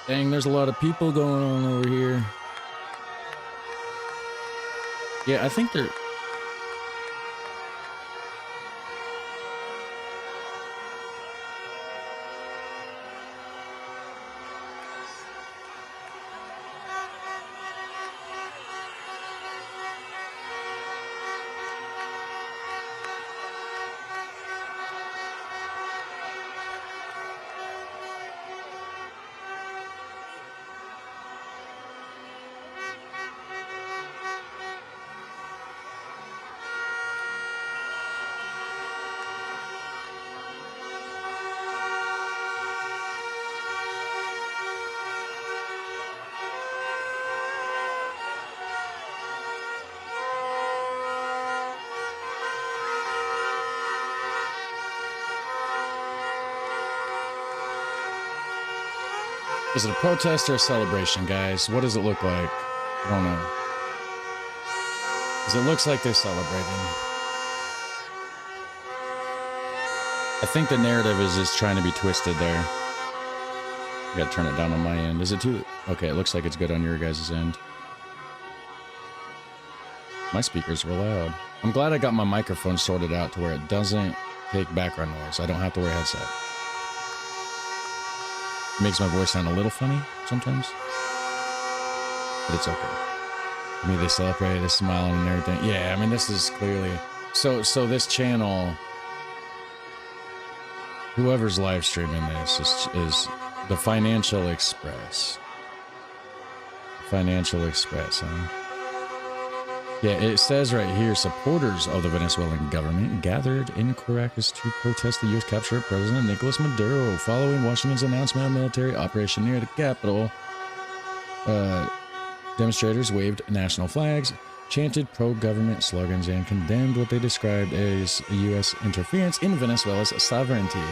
Dang, there's a lot of people going on over here. Yeah, I think they're... Is it a protest or a celebration, guys? What does it look like? I don't know. Because it looks like they're celebrating. I think the narrative is just trying to be twisted there. I gotta turn it down on my end. Is it too... Okay, it looks like it's good on your guys' end. My speakers were loud. I'm glad I got my microphone sorted out to where it doesn't take background noise. I don't have to wear a headset. It makes my voice sound a little funny sometimes, but it's okay. I mean, they celebrate, they're smiling and everything. Yeah, I mean, this is clearly... So this channel, whoever's live streaming this is the Financial Express. Financial Express, huh? Yeah, it says right here, supporters of the Venezuelan government gathered in Caracas to protest the U.S. capture of President Nicolas Maduro following Washington's announcement of military operation near the capital. Demonstrators waved national flags, chanted pro-government slogans, and condemned what they described as U.S. interference in Venezuela's sovereignty.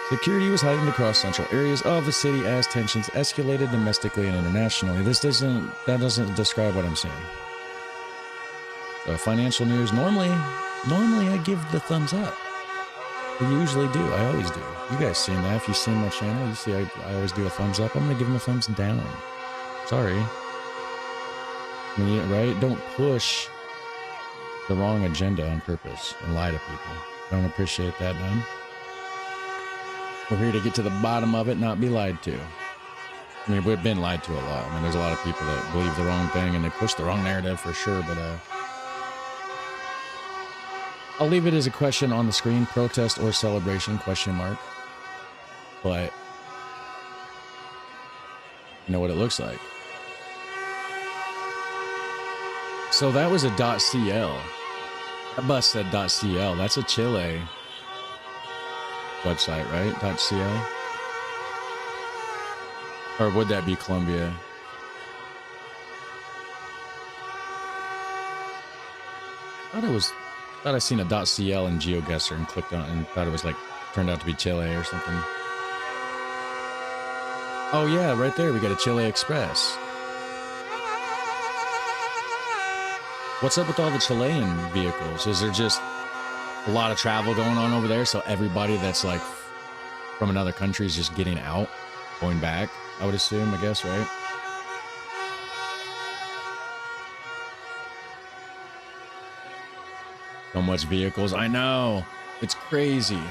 Security was heightened across central areas of the city as tensions escalated domestically and internationally. That doesn't describe what I'm seeing. Financial news, normally I give the thumbs up. I usually do. I always do. You guys seen that. If you've seen my channel, you see I always do a thumbs up. I'm going to give them a thumbs down. Sorry. I mean, right? Don't push the wrong agenda on purpose and lie to people. Don't appreciate that, none. We're here to get to the bottom of it, not be lied to. I mean, we've been lied to a lot. I mean, there's a lot of people that believe the wrong thing and they push the wrong narrative for sure, but I'll leave it as a question on the screen, protest or celebration, question mark. But you know what it looks like. So that was a .cl. That bus said .cl. That's a Chile. website, right? .cl? Or would that be Colombia? Thought I seen a .cl in GeoGuessr and clicked on it and thought it was like, turned out to be Chile or something. Oh yeah, right there we got a Chile Express. What's up with all the Chilean vehicles? Is there just a lot of travel going on over there, so everybody that's like from another country is just getting out, going back, I would assume, I guess, right? So much vehicles. I know. It's crazy.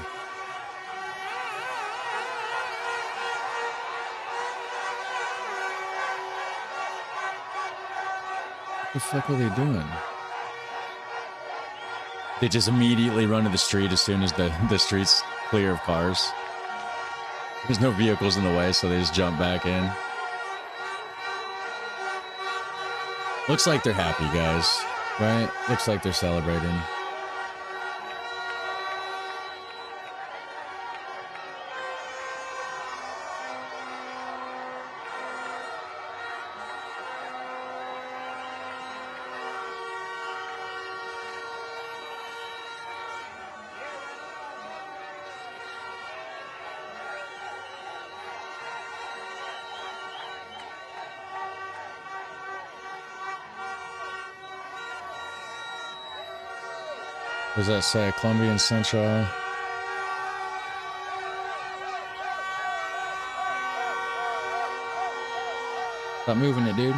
What the fuck are they doing? They just immediately run to the street as soon as the street's clear of cars. There's no vehicles in the way, so they just jump back in. Looks like they're happy, guys. Right? Looks like they're celebrating. What does that say? Colombian Central. Stop moving it, dude.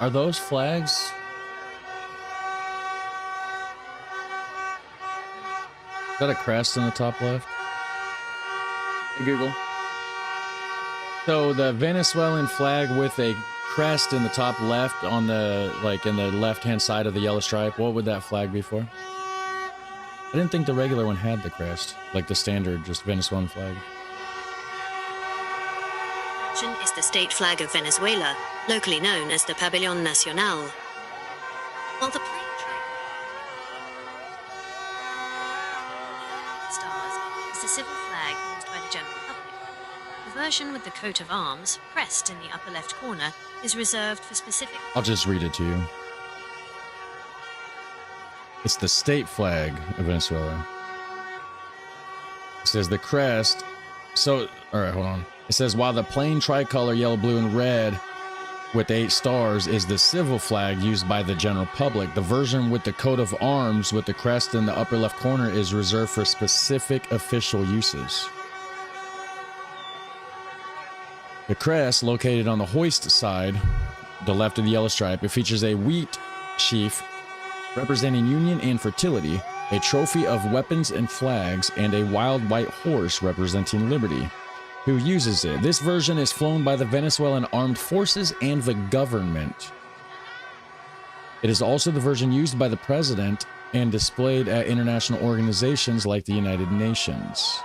Are those flags? Is that a crest in the top left? Hey, Google. So the Venezuelan flag with a crest in the top left on the, like in the left-hand side of the yellow stripe, what would that flag be for? I didn't think the regular one had the crest, like the standard, just Venezuelan flag. Is the state flag of Venezuela, locally known as the Pabellón Nacional. While the plain stars is the civil flag used by the general public. The version with the coat of arms, crest in the upper left corner, is reserved for specific... I'll just read it to you. It's the state flag of Venezuela. It says the crest... So, alright, hold on. It says, while the plain tricolor, yellow, blue, and red with 8 stars is the civil flag used by the general public, the version with the coat of arms with the crest in the upper left corner is reserved for specific official uses. The crest, located on the hoist side, the left of the yellow stripe, it features a wheat sheaf representing union and fertility, a trophy of weapons and flags, and a wild white horse representing liberty. Who uses it? This version is flown by the Venezuelan Armed Forces and the government. It is also the version used by the president and displayed at international organizations like the United Nations.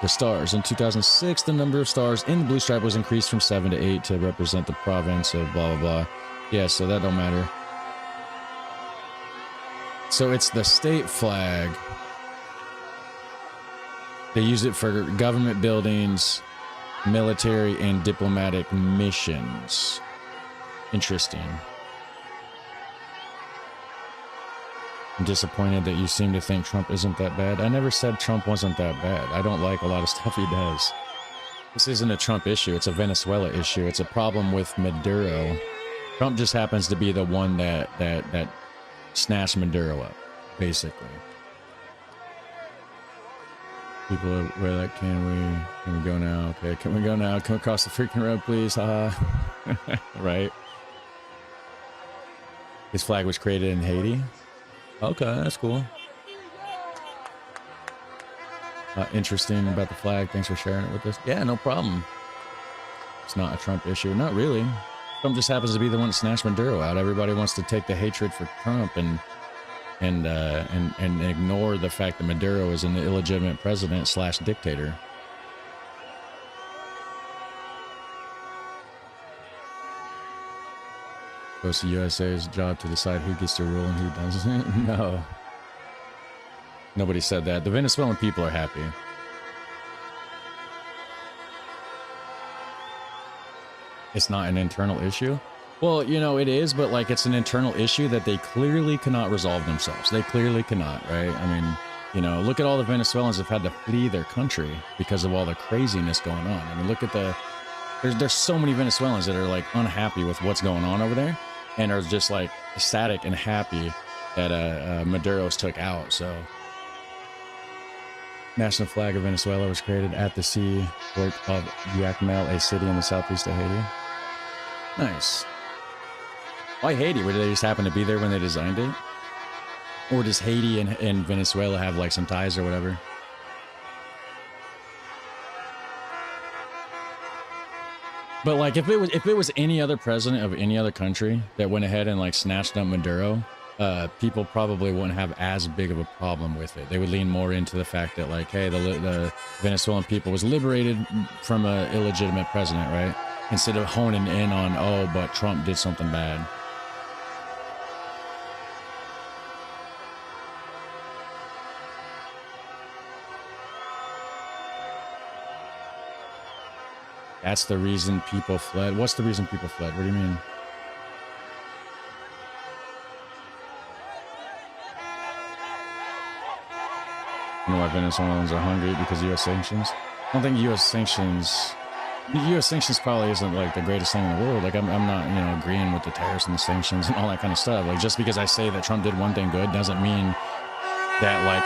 The stars. In 2006, the number of stars in the blue stripe was increased from 7 to 8 to represent the province of blah, blah, blah. Yeah, so that don't matter. So it's the state flag. They use it for government buildings, military, and diplomatic missions. Interesting. I'm disappointed that you seem to think Trump isn't that bad. I never said Trump wasn't that bad. I don't like a lot of stuff he does. This isn't a Trump issue. It's a Venezuela issue. It's a problem with Maduro. Trump just happens to be the one that snatched Maduro up, basically. People were like, can we go now? Okay, can we go now? Come across the freaking road, please. Haha. Right? His flag was created in Haiti. Okay, that's cool. Interesting about the flag. Thanks for sharing it with us. Yeah, no problem. It's not a Trump issue. Not really. Trump just happens to be the one that snatched Maduro out. Everybody wants to take the hatred for Trump and and ignore the fact that Maduro is an illegitimate president / dictator. So it's the USA's job to decide who gets to rule and who doesn't. No. Nobody said that. The Venezuelan people are happy. It's not an internal issue. Well, you know, it is, but like it's an internal issue that they clearly cannot resolve themselves. They clearly cannot, right? I mean, you know, look at all the Venezuelans have had to flee their country because of all the craziness going on. I mean, look at there's so many Venezuelans that are like unhappy with what's going on over there and are just like ecstatic and happy that Maduro's took out. So national flag of Venezuela was created at the seaport of Yacmel, a city in the southeast of Haiti. Nice. Why Haiti? Did they just happen to be there when they designed it? Or does Haiti and Venezuela have like some ties or whatever? But like if it was any other president of any other country that went ahead and like snatched up Maduro, people probably wouldn't have as big of a problem with it. They would lean more into the fact that like, hey, the Venezuelan people was liberated from an illegitimate president, right? Instead of honing in on, oh, but Trump did something bad. That's the reason people fled. What's the reason people fled? What do you mean? You know why Venezuelans are hungry? Because of U.S. sanctions? I don't think U.S. sanctions probably isn't like the greatest thing in the world. Like I'm not, you know, agreeing with the tariffs and the sanctions and all that kind of stuff. Like just because I say that Trump did one thing good doesn't mean that like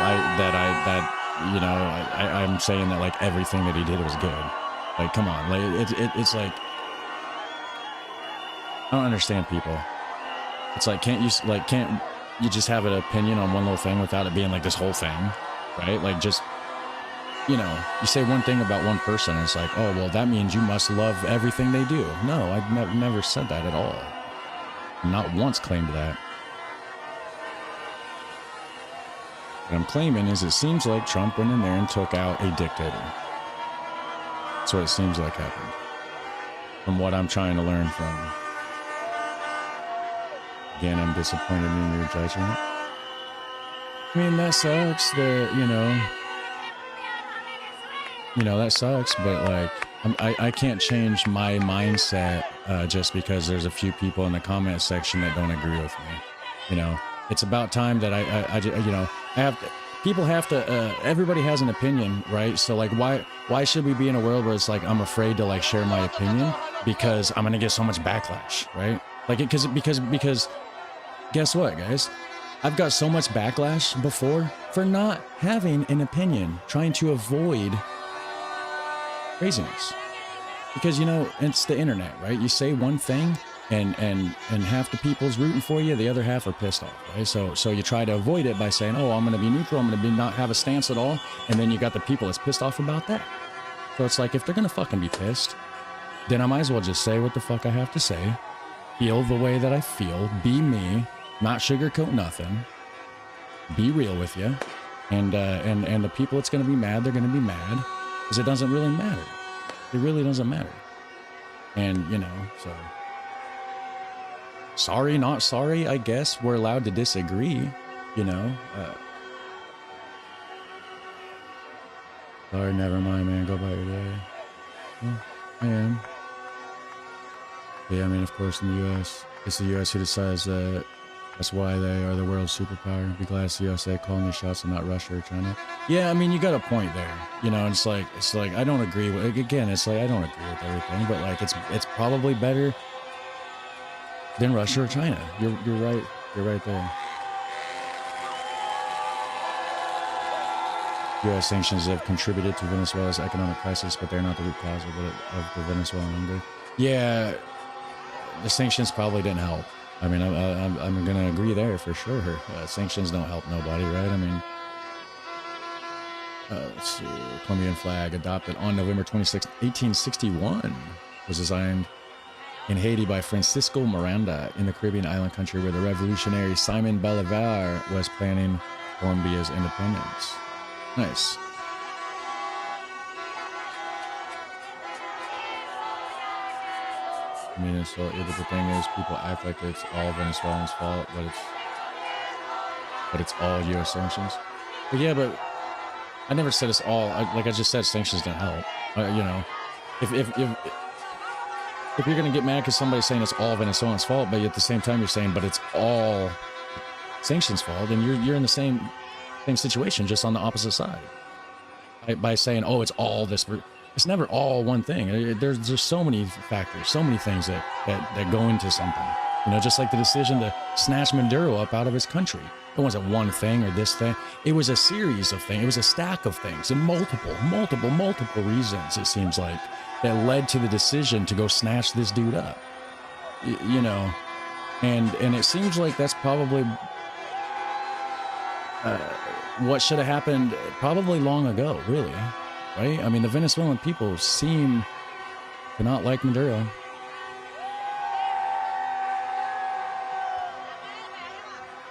I'm saying that like everything that he did was good. Like come on, like it's like I don't understand people. It's like can't you just have an opinion on one little thing without it being like this whole thing, right? Like just, you know, you say one thing about one person and it's like, oh, well, that means you must love everything they do. No, I've never said that at all. Not once claimed that. What I'm claiming is it seems like Trump went in there and took out a dictator. That's what it seems like happened. From what I'm trying to learn from. Again, I'm disappointed in your judgment. I mean, that sucks that, you know, that sucks, but like, I can't change my mindset just because there's a few people in the comment section that don't agree with me. You know, it's about time that people have to, everybody has an opinion, right? So like, why should we be in a world where it's like, I'm afraid to like share my opinion because I'm going to get so much backlash, right? Like because guess what, guys? I've got so much backlash before for not having an opinion, trying to avoid craziness. Because, you know, it's the internet, right? You say one thing and half the people's rooting for you, the other half are pissed off, right? So you try to avoid it by saying, oh, I'm going to be neutral, I'm going to not have a stance at all, and then you got the people that's pissed off about that. So it's like, if they're going to fucking be pissed, then I might as well just say what the fuck I have to say, feel the way that I feel, be me, not sugarcoat nothing, be real with you, and the people that's going to be mad, they're going to be mad, because it doesn't really matter. It really doesn't matter. And, you know, so sorry, not sorry, I guess we're allowed to disagree, you know. Sorry, never mind, man, go about your day. Well, I am. Yeah, I mean, of course, in the U.S., it's the U.S. who decides that that's why they are the world's superpower. Be glad it's the USA calling these shots and not Russia or China. Yeah, I mean, you got a point there. You know, it's like I don't agree with, again, it's like I don't agree with everything, but like it's probably better than Russia or China. You're right. You're right there. U.S. sanctions have contributed to Venezuela's economic crisis, but they're not the root cause of the Venezuelan hunger. Yeah, the sanctions probably didn't help. I mean, I'm going to agree there for sure. Sanctions don't help nobody, right? I mean, let's see. Colombian flag adopted on November 26, 1861 was designed in Haiti by Francisco Miranda in the Caribbean island country where the revolutionary Simon Bolivar was planning Colombia's independence. Nice. I mean, so the thing is, people act like it's all Venezuelans' fault, but it's all U.S. sanctions. But yeah, but I never said it's all. Like I just said, sanctions didn't help. You know, if you're gonna get mad because somebody's saying it's all Venezuelans' fault, but at the same time you're saying, but it's all sanctions' fault, then you're in the same situation, just on the opposite side. By saying, oh, it's all this. It's never all one thing. There's so many factors, so many things that go into something. You know, just like the decision to snatch Maduro up out of his country. It wasn't one thing or this thing. It was a series of things. It was a stack of things and multiple reasons, it seems like, that led to the decision to go snatch this dude up. You know, and it seems like that's probably what should have happened probably long ago, really. Right? I mean, the Venezuelan people seem to not like Maduro.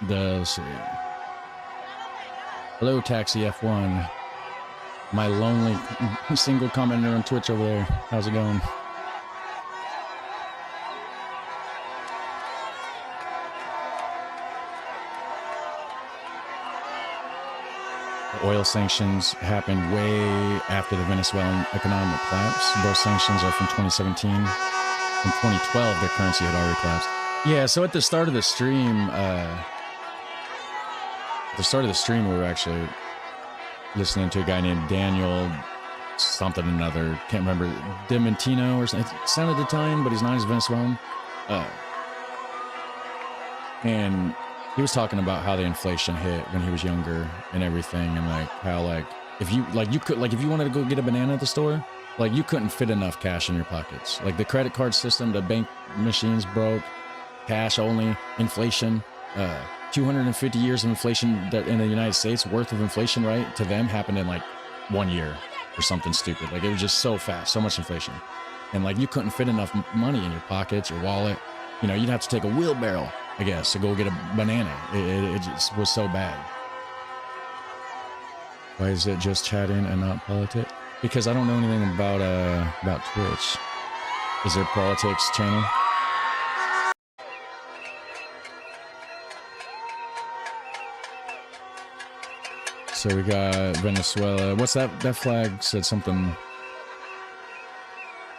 Let's see. Hello, Taxi F1. My lonely single commenter on Twitch over there. How's it going? Oil sanctions happened way after the Venezuelan economic collapse. Those sanctions are from 2017. In 2012, their currency had already collapsed. Yeah, so at the start of the stream, we were actually listening to a guy named Daniel something or another. Can't remember. Dimentino or something. It sounded Italian, but he's not. He's Venezuelan. And he was talking about how the inflation hit when he was younger and everything, and like how if you wanted to go get a banana at the store, like you couldn't fit enough cash in your pockets. Like the credit card system, the bank machines broke, cash only, inflation, 250 years of inflation that in the United States worth of inflation, right, to them happened in like 1 year or something stupid. Like it was just so fast, so much inflation, and like you couldn't fit enough money in your pockets, your wallet. You know, you'd have to take a wheelbarrow, I guess, to go get a banana. It just was so bad. Why is it just chatting and not politics? Because I don't know anything about Twitch. Is there a politics channel? So we got Venezuela. What's that? That flag said something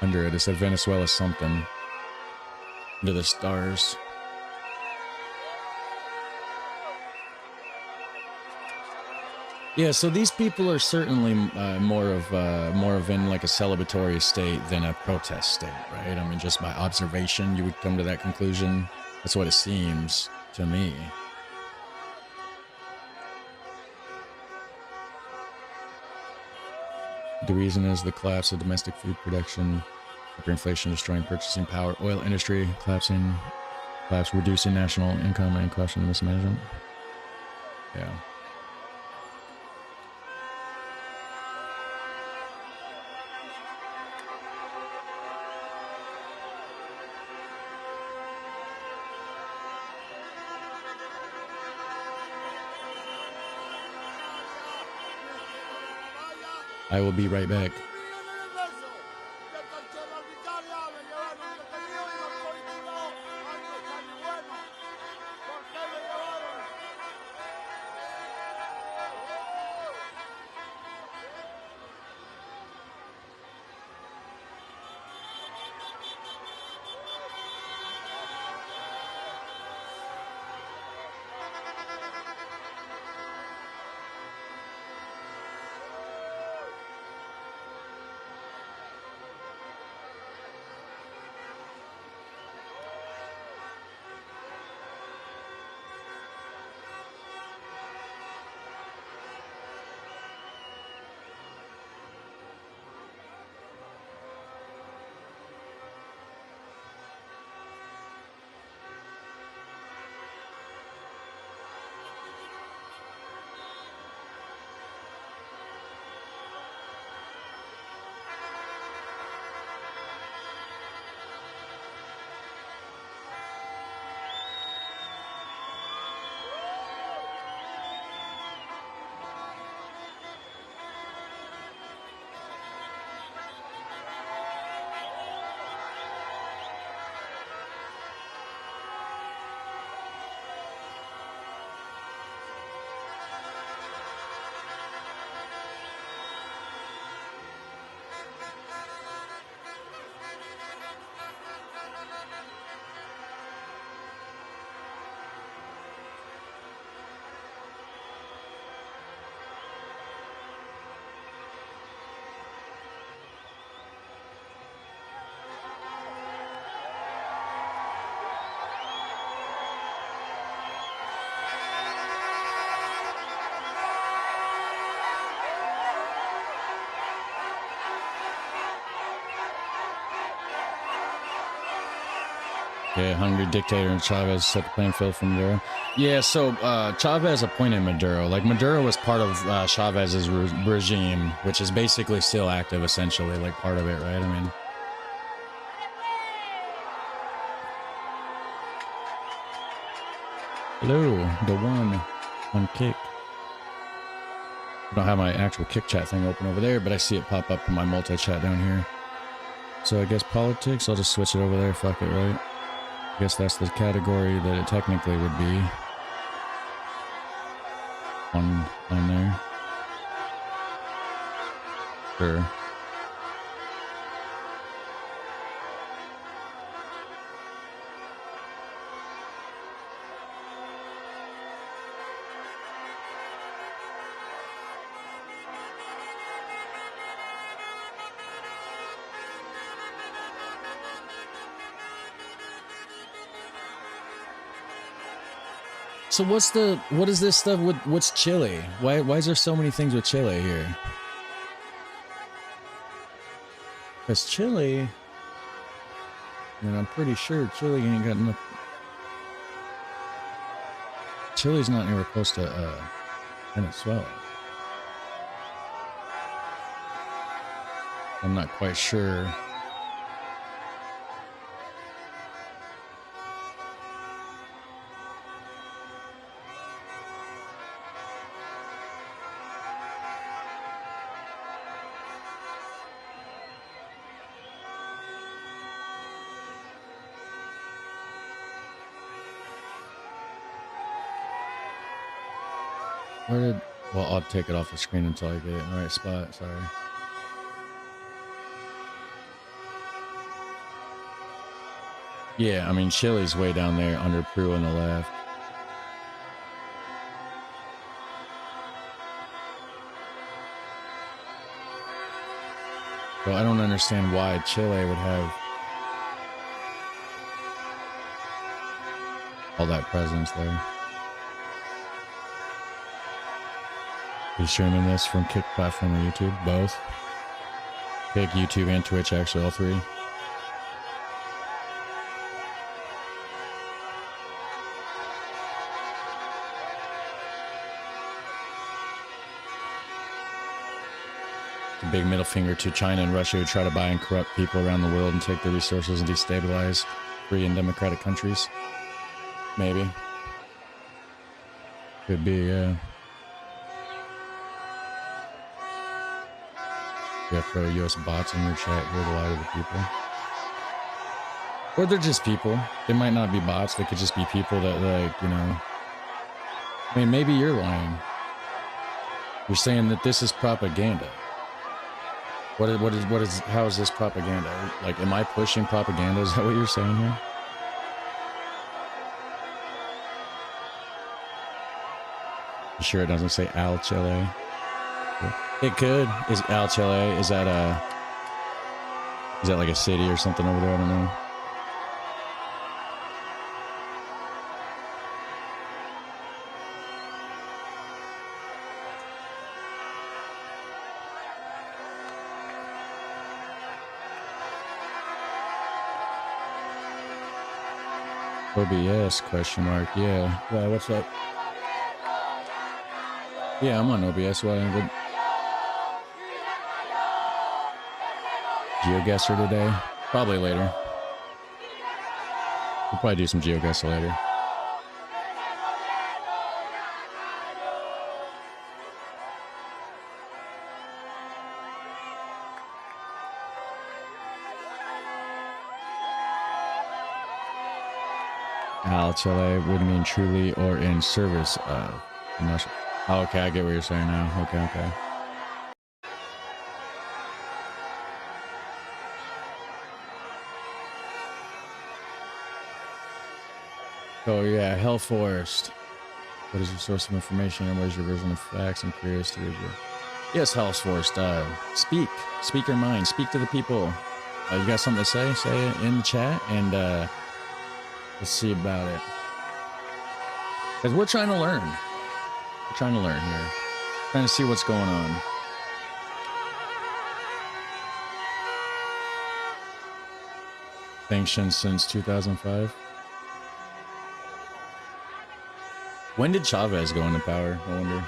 under it. It said Venezuela something under the stars. Yeah, so these people are certainly more of in like a celebratory state than a protest state, right? I mean, just by observation, you would come to that conclusion. That's what it seems to me. The reason is the collapse of domestic food production, hyperinflation destroying purchasing power, oil industry collapse, reducing national income, and question mismanagement. Yeah. I will be right back. Yeah, hungry dictator and Chavez set the playing field for Maduro. Yeah, so Chavez appointed Maduro. Like, Maduro was part of Chavez's regime, which is basically still active, essentially, like part of it, right? I mean, hello, the one on Kick. I don't have my actual Kick chat thing open over there, but I see it pop up in my multi-chat down here. So I guess politics, I'll just switch it over there, fuck it, right? I guess that's the category that it technically would be on there. Sure. So what is this stuff with, what's Chile? Why is there so many things with Chile here? Because Chile, I mean, I'm pretty sure Chile ain't got enough. Chile's not anywhere close to Venezuela. I'm not quite sure. Well, I'll take it off the screen until I get it in the right spot. Sorry. Yeah, I mean, Chile's way down there under Peru on the left. So I don't understand why Chile would have all that presence there. Are you streaming this from Kick platform or YouTube? Both? Kick, YouTube, and Twitch, actually, all three. The big middle finger to China and Russia, who try to buy and corrupt people around the world and take their resources and destabilize free and democratic countries. Maybe. Could be, yeah. You have pro US bots in your chat here to lie to the people. Or they're just people. They might not be bots. They could just be people that, like, you know. I mean, maybe you're lying. You're saying that this is propaganda. What is, how is this propaganda? Like, am I pushing propaganda? Is that what you're saying here? You sure it doesn't say Al Chile? It could. Is Al Chile, is that like a city or something over there? I don't know. OBS question mark. Yeah. Why, what's up? Yeah, I'm on OBS. Why would GeoGuessr today? Probably later. We'll probably do some GeoGuessr later. Al Chile would mean truly or in service of. I'm not sure. Oh, okay, I get what you're saying now. Okay. Oh yeah, Hell Forest. What is your source of information and what is your version of facts? I'm curious to read your. Yes, Hell Forest. Speak your mind. Speak to the people. You got something to say? Say it in the chat, and let's see about it. Because we're trying to learn. We're trying to learn here. Trying to see what's going on. Sanctions since 2005. When did Chavez go into power? I wonder.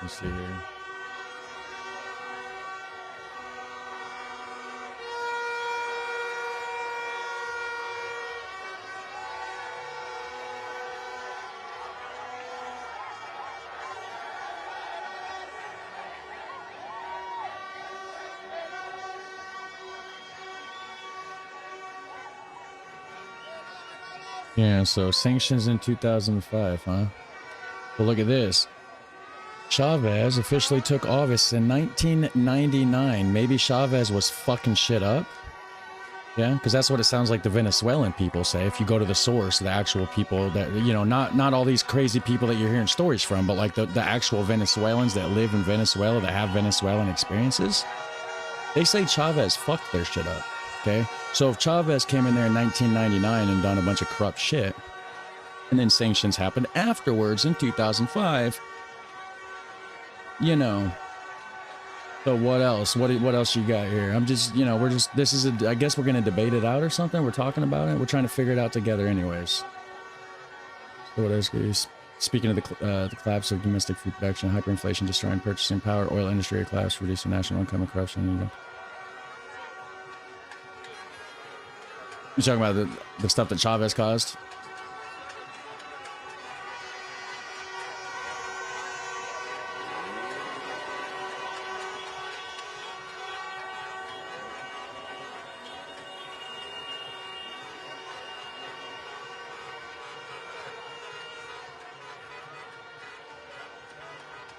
Let's see here. Yeah, so sanctions in 2005, huh? Well, look at this. Chavez officially took office in 1999. Maybe Chavez was fucking shit up. Yeah, because that's what it sounds like the Venezuelan people say. If you go to the source, the actual people that, you know, not all these crazy people that you're hearing stories from, but like the actual Venezuelans that live in Venezuela, that have Venezuelan experiences, they say Chavez fucked their shit up. Okay, so if Chavez came in there in 1999 and done a bunch of corrupt shit, and then sanctions happened afterwards in 2005, you know. So what else? What else you got here? I'm just, you know, this is I guess we're gonna debate it out or something. We're talking about it. We're trying to figure it out together, anyways. So what else? Speaking of the collapse of domestic food production, hyperinflation, destroying purchasing power, oil industry collapse, reducing national income, and corruption. You know. You talking about the stuff that Chavez caused?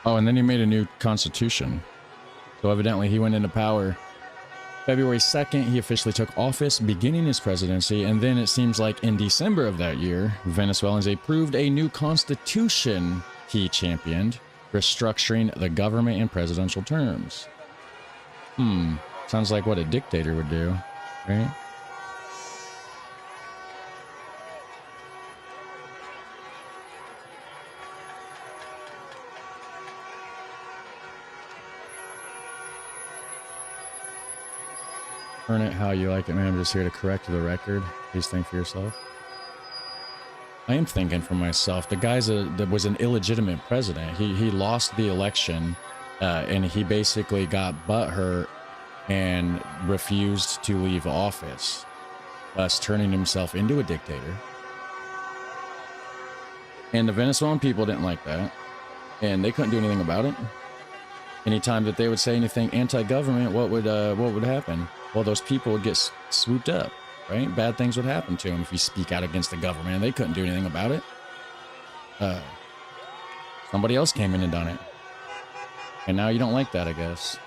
Oh, and then he made a new constitution. So evidently he went into power. February 2nd, he officially took office, beginning his presidency, and then it seems like in December of that year, Venezuelans approved a new constitution he championed, restructuring the government in presidential terms. Sounds like what a dictator would do, right? Turn it how you like it, man. I'm just here to correct the record. Please think for yourself. I am thinking for myself. The guy's that was an illegitimate president. He lost the election, and he basically got butthurt and refused to leave office, thus turning himself into a dictator. And the Venezuelan people didn't like that, and they couldn't do anything about it. Anytime that they would say anything anti-government, what would happen? Well, those people would get swooped up, right? Bad things would happen to them if you speak out against the government, and they couldn't do anything about it. Somebody else came in and done it. And now you don't like that, I guess.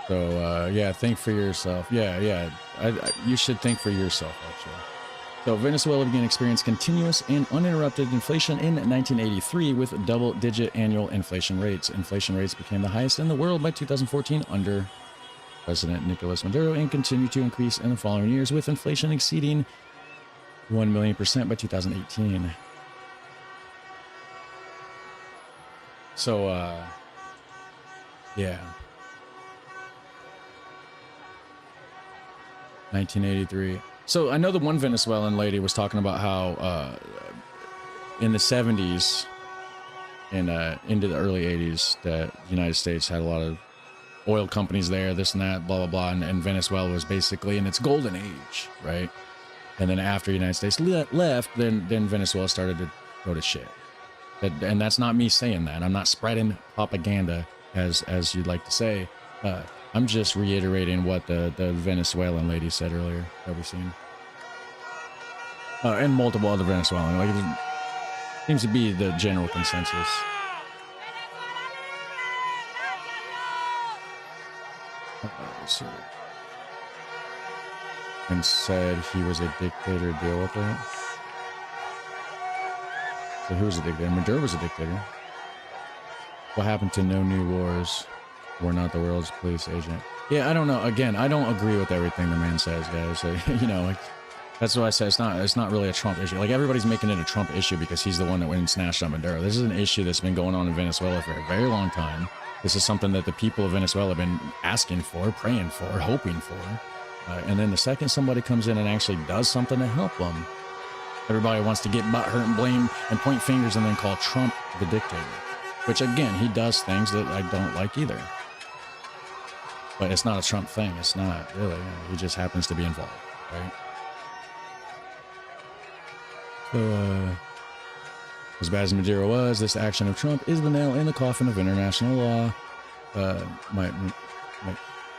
So, yeah, think for yourself. Yeah. You should think for yourself, actually. So Venezuela began experiencing continuous and uninterrupted inflation in 1983 with double-digit annual inflation rates. Inflation rates became the highest in the world by 2014 under President Nicolas Maduro and continued to increase in the following years, with inflation exceeding 1,000,000% by 2018. So, yeah. 1983. So I know the one Venezuelan lady was talking about how in the 70s and into the early 80s that the United States had a lot of oil companies there, this and that, blah, blah, blah. And Venezuela was basically in its golden age, right? And then after the United States left, then Venezuela started to go to shit. And that's not me saying that. I'm not spreading propaganda, as you'd like to say. I'm just reiterating what the Venezuelan lady said earlier that we've seen. And multiple other Venezuelan. Like, it seems to be the general consensus. And said he was a dictator. Deal with it. So who was a dictator? Maduro was a dictator. What happened to no new wars? We're not the world's police agent. Yeah, I don't know. Again, I don't agree with everything the man says, guys. You know, like, That's what I said. It's not really a Trump issue. Like, everybody's making it a Trump issue because he's the one that went and snatched up Maduro. This is an issue that's been going on in Venezuela for a very long time. This is something that the people of Venezuela have been asking for, praying for, hoping for. And then the second somebody comes in and actually does something to help them, everybody wants to get butthurt and blame and point fingers and then call Trump the dictator. Which, again, he does things that I don't like either. But it's not a Trump thing. It's not, really. He just happens to be involved, right? So, as bad as Maduro was, this action of Trump is the nail in the coffin of international law.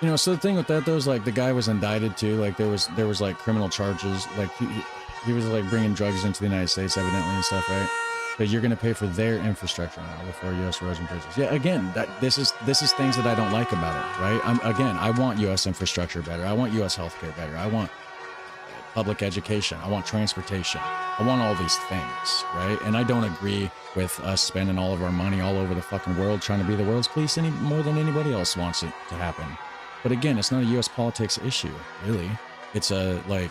You know, so the thing with that, though, is, like, the guy was indicted, too. Like, there was like, criminal charges. Like, he was, like, bringing drugs into the United States, evidently, and stuff, right? But you're going to pay for their infrastructure now before U.S. roads and bridges. Yeah, again, this is things that I don't like about it, right? I want U.S. infrastructure better. I want U.S. healthcare better. I want public education. I want transportation. I want all these things, right? And I don't agree with us spending all of our money all over the fucking world trying to be the world's police any more than anybody else wants it to happen. But again, it's not a U.S. politics issue, really. It's a, like,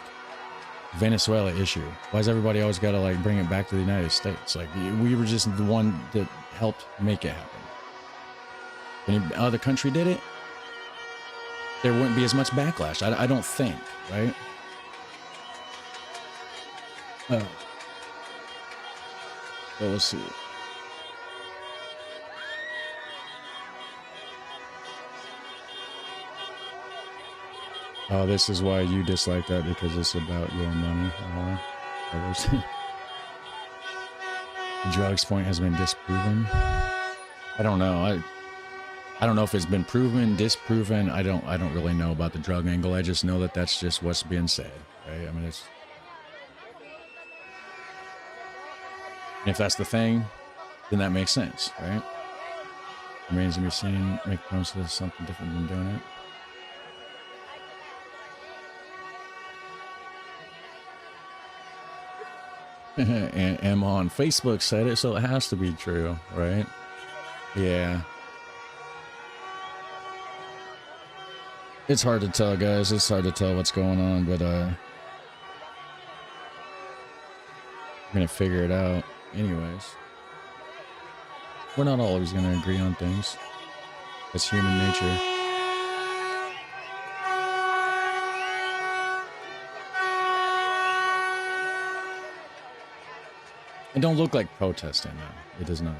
Venezuela issue. Why does everybody always got to, like, bring it back to the United States? Like, we were just the one that helped make it happen. If any other country did it, there wouldn't be as much backlash. I don't think, right? So let's see. Oh, this is why you dislike that, because it's about your money. The drugs point has been disproven. I don't know. I don't know if it's been proven, disproven. I don't really know about the drug angle. I just know that that's just what's being said, right? I mean, it's, if that's the thing, then that makes sense, right? Remains to be seen. Make promises of something different than doing it. And Emma on Facebook said it, so it has to be true, right? Yeah. It's hard to tell, guys. It's hard to tell what's going on, but we're gonna figure it out anyways. We're not always gonna agree on things. That's human nature. It don't look like protesting, though. It does not.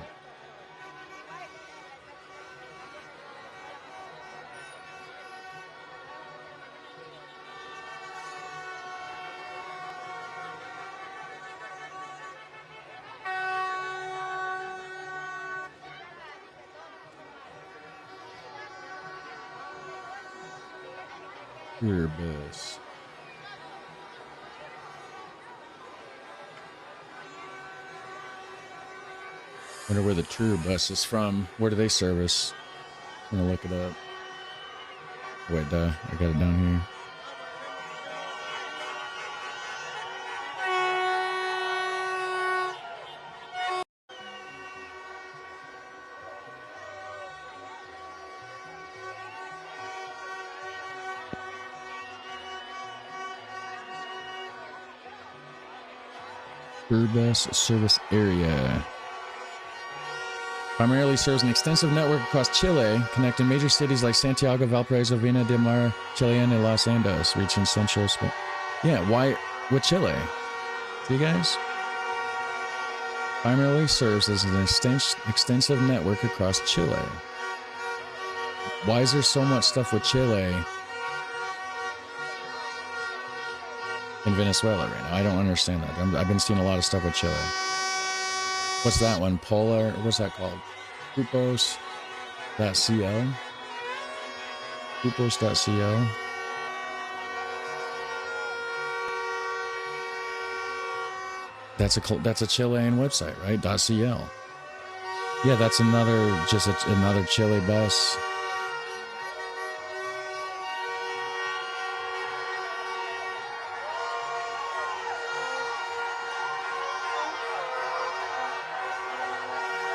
Your bus. Wonder where the tour bus is from. Where do they service? I'm gonna look it up. Wait, I got it down here. Tour bus service area. Primarily serves an extensive network across Chile, connecting major cities like Santiago, Valparaiso, Viña del Mar, Chillán, and Los Andes, reaching central Spain. Yeah, why with Chile? See, guys? Primarily serves as an extensive network across Chile. Why is there so much stuff with Chile in Venezuela right now? I don't understand that. I've been seeing a lot of stuff with Chile. What's that one? Polar, what's that called? Grupos.cl? Grupos.cl? That's a Chilean website, right? .cl. Yeah, that's another Chile bus.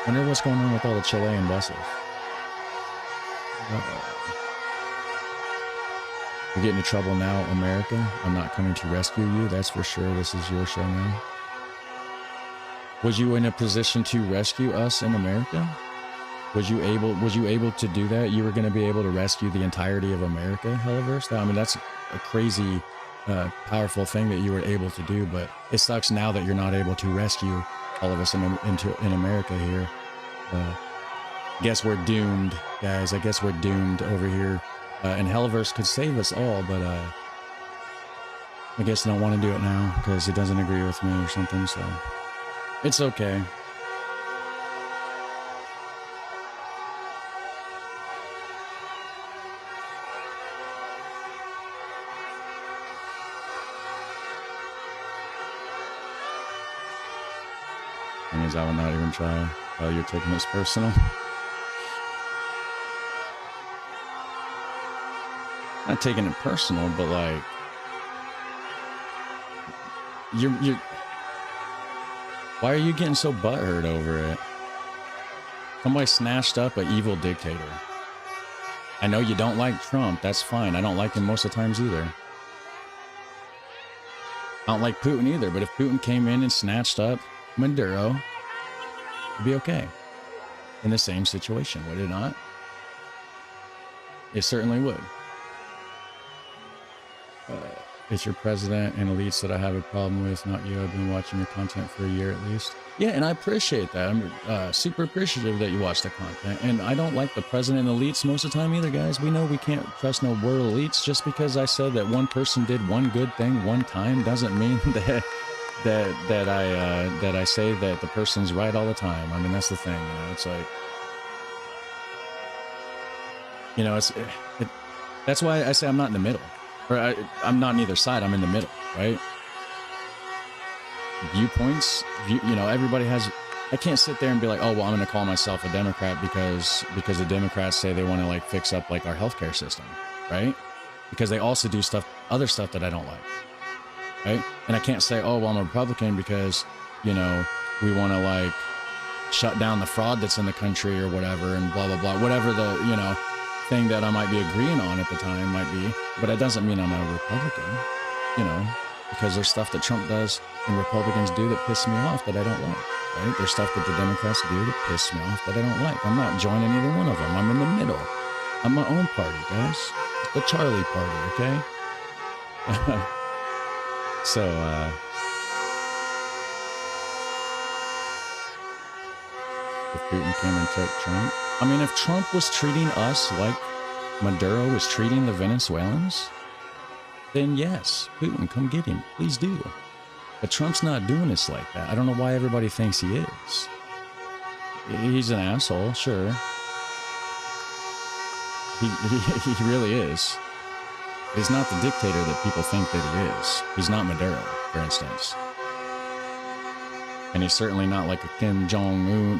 I wonder what's going on with all the Chilean buses. You get into trouble now, America. I'm not coming to rescue you. That's for sure. This is your show now. Was you in a position to rescue us in America? Was you able to do that? You were going to be able to rescue the entirety of America, Helliverse? I mean, that's a crazy, powerful thing that you were able to do, but it sucks now that you're not able to rescue all of us in America here. Guess we're doomed, guys. I guess we're doomed over here. And Helliverse could save us all, but I guess I don't want to do it now because he doesn't agree with me or something, so it's okay. Means I will not even try. Oh, you're taking this personal. Not taking it personal, but like you're why are you getting so butthurt over it? Somebody snatched up an evil dictator. I know you don't like Trump. That's fine. I don't like him most of the times either. I don't like Putin either, but if Putin came in and snatched up Maduro, it'd be okay. In the same situation, would it not? It certainly would. It's your president and elites that I have a problem with, not you. I've been watching your content for a year at least. Yeah, and I appreciate that. I'm super appreciative that you watch the content. And I don't like the president and elites most of the time either, guys. We know we can't trust no world elites. Just because I said that one person did one good thing one time doesn't mean that I say that the person's right all the time. I mean, that's the thing. You know, it's like, you know, that's why I say I'm not in the middle. Or I'm not on either side. I'm in the middle, right? Viewpoints, you know, everybody has. I can't sit there and be like, oh, well, I'm going to call myself a Democrat because the Democrats say they want to like fix up like our healthcare system, right? Because they also do other stuff that I don't like, right? And I can't say, oh, well, I'm a Republican because, you know, we want to like shut down the fraud that's in the country or whatever, and blah blah blah, whatever the, you know, thing that I might be agreeing on at the time might be, but it doesn't mean I'm a Republican, you know, because there's stuff that Trump does and Republicans do that piss me off that I don't like, right? There's stuff that the Democrats do that piss me off that I don't like. I'm not joining either one of them. I'm in the middle. I'm my own party, guys. It's the Charlie party, okay? So, if Putin came and took Trump, I mean, if Trump was treating us like Maduro was treating the Venezuelans, then yes, Putin, come get him. Please do. But Trump's not doing this like that. I don't know why everybody thinks he is. He's an asshole, sure. He really is. He's not the dictator that people think that he is. He's not Maduro, for instance. And he's certainly not like a Kim Jong-un,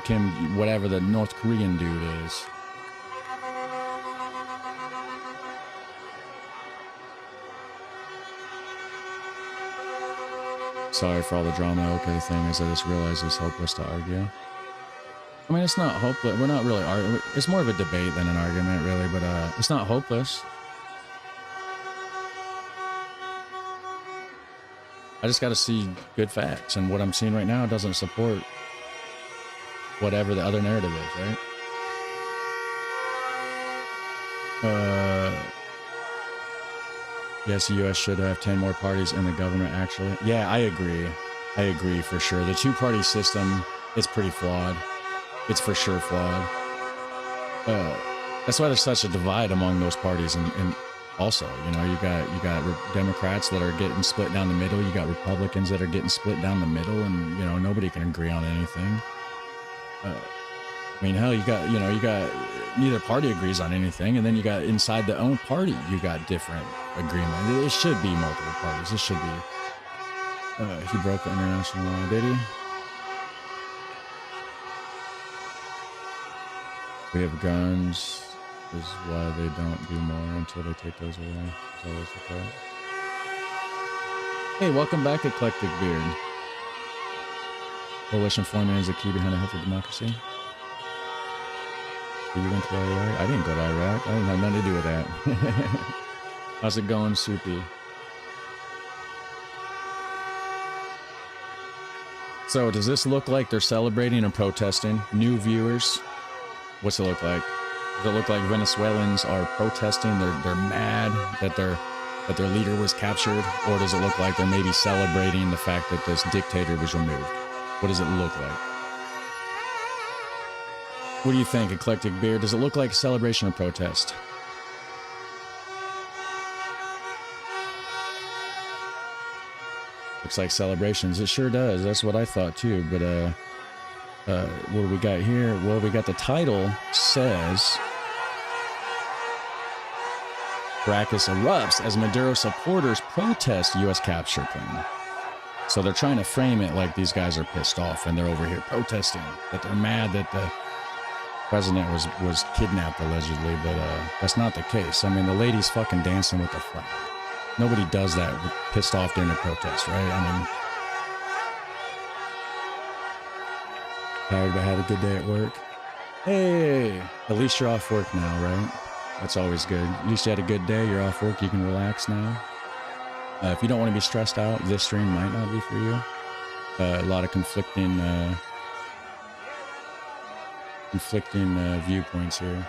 whatever the North Korean dude is. Sorry for all the drama. Okay, the thing is, I just realized it's hopeless to argue. I mean, it's not hopeless. We're not really arguing. It's more of a debate than an argument, really, but it's not hopeless. I just got to see good facts, and what I'm seeing right now doesn't support whatever the other narrative is, right? Yes, the U.S. should have 10 more parties in the government, actually. Yeah, I agree. I agree for sure. The two-party system is pretty flawed. It's for sure flawed. That's why there's such a divide among those parties, and also, you know, you got Democrats that are getting split down the middle. You got Republicans that are getting split down the middle, and you know, nobody can agree on anything. I mean, hell, you got neither party agrees on anything, and then you got inside the own party, you got different agreement. It should be multiple parties. It should be. He broke the international law, did he? We have guns. Is why they don't do more until they take those away. Is always the case. Hey, welcome back, Eclectic Beard. Coalition forming is the key behind a healthy democracy. You went to Iraq? I didn't go to Iraq. I didn't have nothing to do with that. How's it going, Soupy? So does this look like they're celebrating and protesting? New viewers, what's it look like? Does it look like Venezuelans are protesting? They're mad that their leader was captured, or does it look like they're maybe celebrating the fact that this dictator was removed? What does it look like? What do you think, Eclectic Beer? Does it look like a celebration or protest? Looks like celebrations. It sure does. That's what I thought too. But what do we got here? Well, we got the title says Caracas erupts as Maduro supporters protest U.S. capture claim. So they're trying to frame it like these guys are pissed off and they're over here protesting, that they're mad that the president was kidnapped allegedly, but that's not the case. I mean, the lady's fucking dancing with the flag. Nobody does that pissed off during a protest, right? I mean, tired but had a good day at work. Hey, at least you're off work now, right? That's always good. At least you had a good day, you're off work, you can relax now. If you don't want to be stressed out, this stream might not be for you. A lot of conflicting viewpoints here.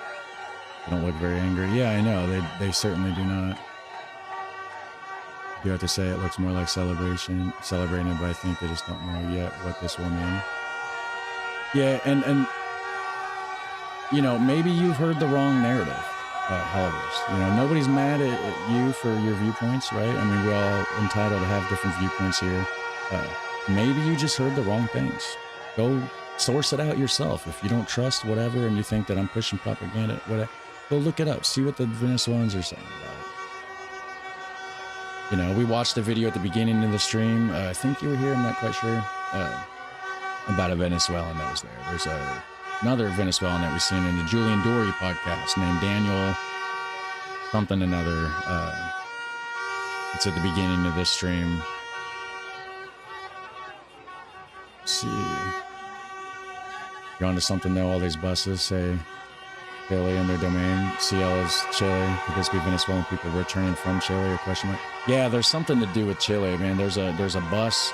They don't look very angry. Yeah, I know, they certainly do not. You have to say it looks more like celebrating, but I think they just don't know yet what this will mean. Yeah, and you know, maybe you've heard the wrong narrative, however. You know, nobody's mad at you for your viewpoints, right? I mean, we're all entitled to have different viewpoints here. Maybe you just heard the wrong things. Go source it out yourself. If you don't trust whatever and you think that I'm pushing propaganda, whatever, go look it up. See what the Venezuelans are saying about it. You know, we watched the video at the beginning of the stream. I think you were here, I'm not quite sure, about a Venezuelan that was there. There's another Venezuelan that we've seen in the Julian Dory podcast named Daniel something another. It's at the beginning of this stream. Let's see. You're onto something though, all these buses say Chile in their domain. CL is Chile. Could this be Venezuelan people returning from Chile or question mark? Yeah, there's something to do with Chile, man. There's a bus,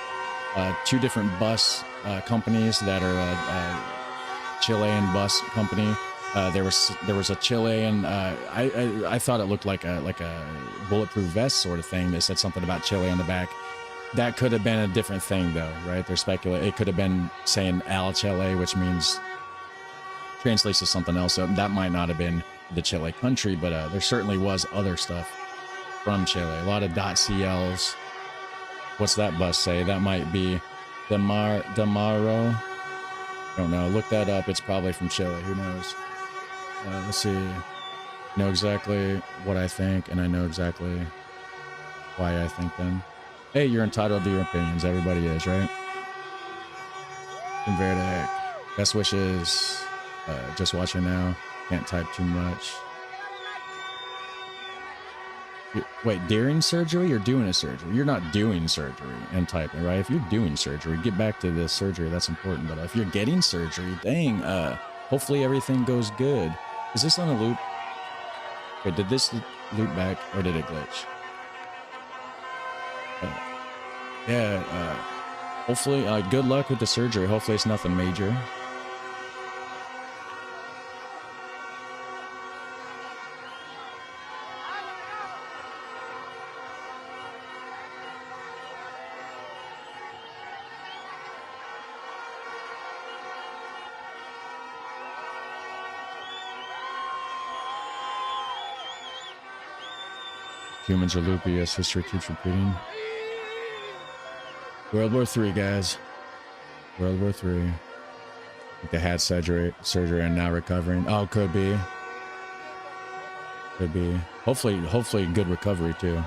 two different bus companies that are Chilean bus company. There was a Chilean. I thought it looked like a bulletproof vest sort of thing. They said something about Chile on the back. That could have been a different thing though, right? They're speculating. It could have been saying Al Chile, which means translates to something else. So that might not have been the Chile country, but there certainly was other stuff from Chile. A lot of .cls. What's that bus say? That might be Damaro. I don't know. Look that up. It's probably from Chile. Who knows? Let's see. I know exactly what I think, and I know exactly why I think them. Hey, you're entitled to your opinions. Everybody is, right? Verde. Best wishes. Just watching now. Can't type too much. Wait, during surgery or doing a surgery? You're not doing surgery and typing, right? If you're doing surgery, get back to the surgery. That's important. But if you're getting surgery, dang, hopefully everything goes good. Is this on a loop? Wait, did this loop back or did it glitch? Hopefully, good luck with the surgery. Hopefully it's nothing major. Humans are loopy, yes, history keeps repeating. World War III, guys. World War III. They had surgery and now recovering. Oh, could be. Could be. Hopefully good recovery, too.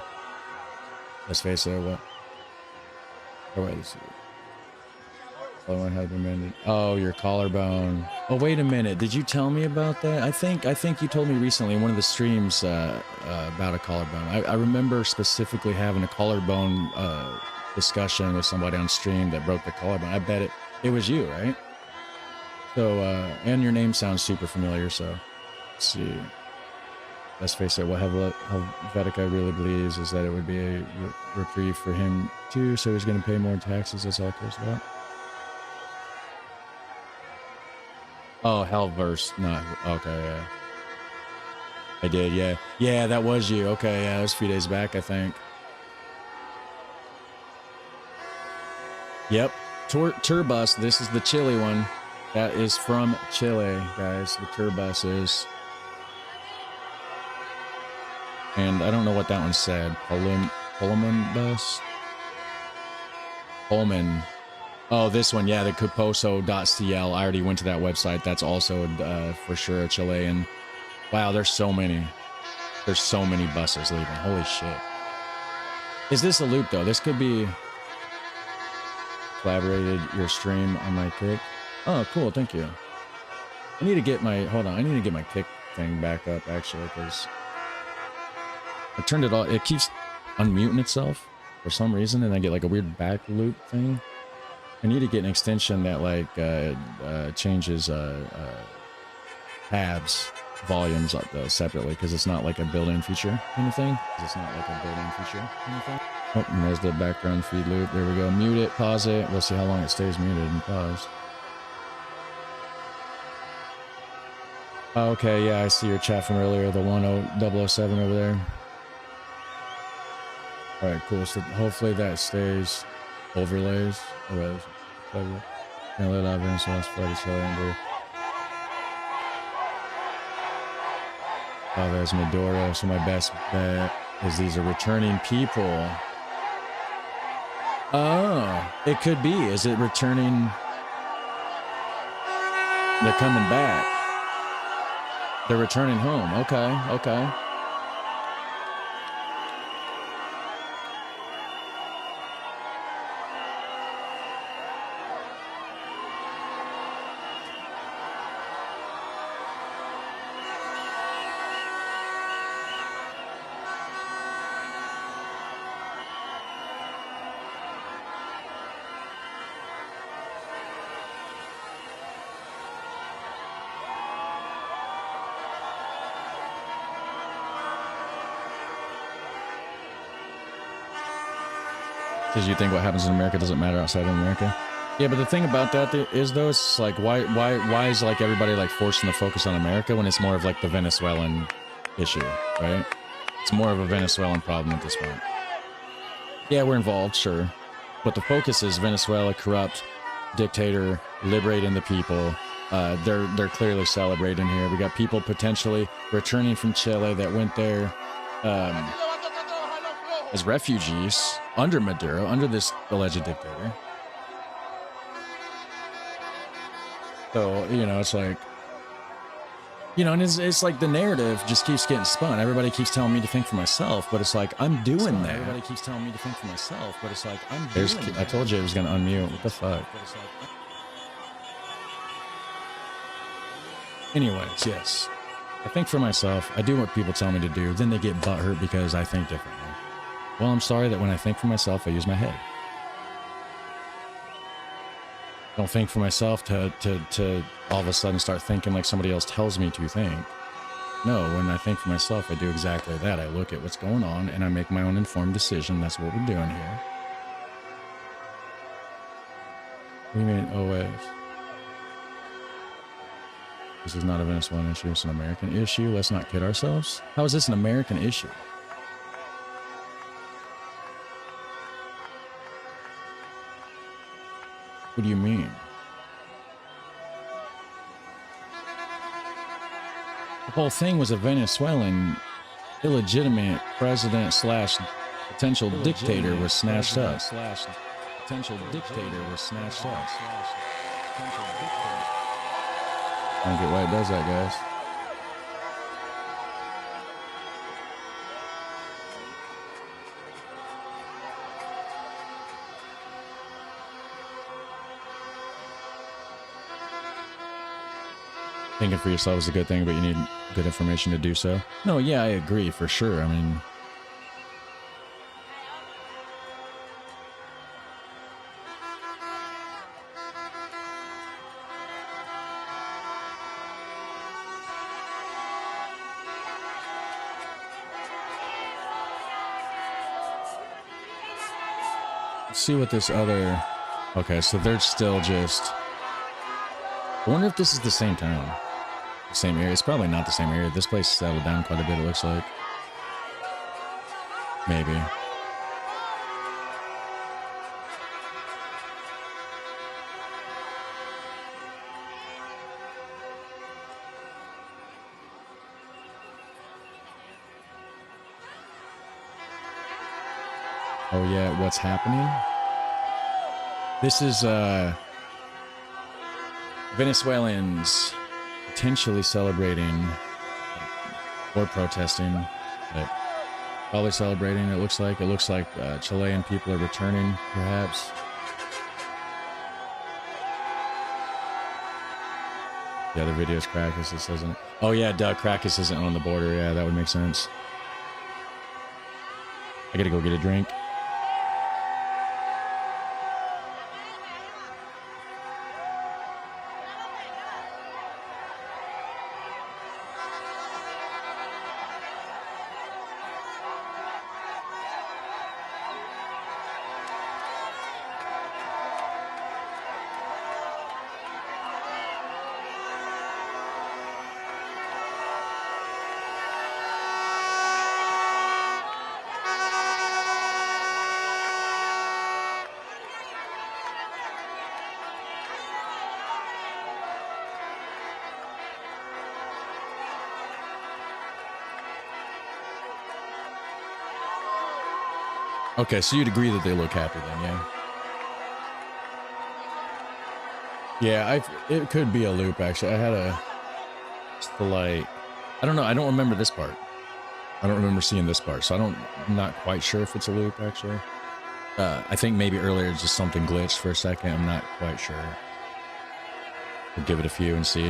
Let's face it, what? Oh, wait, let's see. One had been mended. Oh, your collarbone. Oh, wait a minute. Did you tell me about that? I think you told me recently in one of the streams about a collarbone. I remember specifically having a collarbone discussion with somebody on stream that broke the collarbone. I bet it was you, right? So, and your name sounds super familiar, so let's see. let's face it, what Helvetica really believes is that it would be a reprieve for him too, so he's going to pay more taxes. That's all it cares about. Oh, Hellverse. No, okay, yeah. I did, yeah. Yeah, that was you. Okay, yeah, that was a few days back, I think. Yep. Turbus, this is the Chile one. That is from Chile, guys. The Turbus is. And I don't know what that one said. Pullman bus? Pullman. Oh, this one, yeah, the Cuposo.cl. I already went to that website. That's also for sure a Chilean. Wow, there's so many. There's so many buses leaving. Holy shit. Is this a loop, though? This could be collaborated your stream on my kick. Oh, cool. Thank you. I need to get my... Hold on. I need to get my kick thing back up, actually, because I turned it off. It keeps unmuting itself for some reason, and I get like a weird back loop thing. I need to get an extension that like changes tabs volumes up separately, because it's not like a built-in feature kind of thing. Oh, and there's the background feed loop. There we go. Mute it, pause it. We'll see how long it stays muted and paused. Okay, yeah, I see your chat from earlier, the 10007 over there. All right, cool. So hopefully that stays overlays. Alright, clever. Can't let out Venezuela flight is Chile under. Oh, there's Medora. So my best bet is these are returning people. Oh, it could be. Is it returning? They're coming back. They're returning home. Okay, okay. Because you think what happens in America doesn't matter outside of America. Yeah, but the thing about that is, though, it's like, why is like everybody like forcing the focus on America when it's more of like the Venezuelan issue, right? It's more of a Venezuelan problem at this point. Yeah, we're involved, sure, but the focus is Venezuela, corrupt dictator, liberating the people. They're clearly celebrating here. We got people potentially returning from Chile that went there as refugees under Maduro, under this alleged dictator. So, you know, it's like, you know, and it's like the narrative just keeps getting spun. Everybody keeps telling me to think for myself, but it's like, I'm doing that. Everybody keeps telling me to think for myself, but it's like, I'm doing that. I told you it was going to unmute. What the fuck? Anyways, yes. I think for myself. I do what people tell me to do. Then they get butthurt because I think differently. Well, I'm sorry that when I think for myself, I use my head. I don't think for myself to all of a sudden start thinking like somebody else tells me to think. No, when I think for myself, I do exactly that. I look at what's going on and I make my own informed decision. That's what we're doing here. What do you mean, OS? This is not a Venezuelan issue, it's an American issue. Let's not kid ourselves. How is this an American issue? What do you mean? The whole thing was a Venezuelan illegitimate president slash potential dictator was snatched up. Potential dictator was snatched up. I don't get why it does that, guys. Thinking for yourself is a good thing, but you need good information to do so. No, yeah, I agree for sure. I mean, Let's see what this other... Okay, so they're still just... I wonder if this is the same town. The same area. It's probably not the same area. This place settled down quite a bit, it looks like. Maybe. Oh yeah, what's happening? This is Venezuelans potentially celebrating or protesting, but probably celebrating. It looks like Chilean people are returning, perhaps. Yeah, the video's Crackus. This isn't. Oh yeah, duh. Crackus isn't on the border. Yeah, that would make sense. I gotta go get a drink. Okay, so you'd agree that they look happy then, yeah? Yeah, it could be a loop, actually. I had just the light. I don't know. I don't remember this part. I don't remember seeing this part, so I'm not quite sure if it's a loop, actually. I think maybe earlier just something glitched for a second. I'm not quite sure. We'll give it a few and see.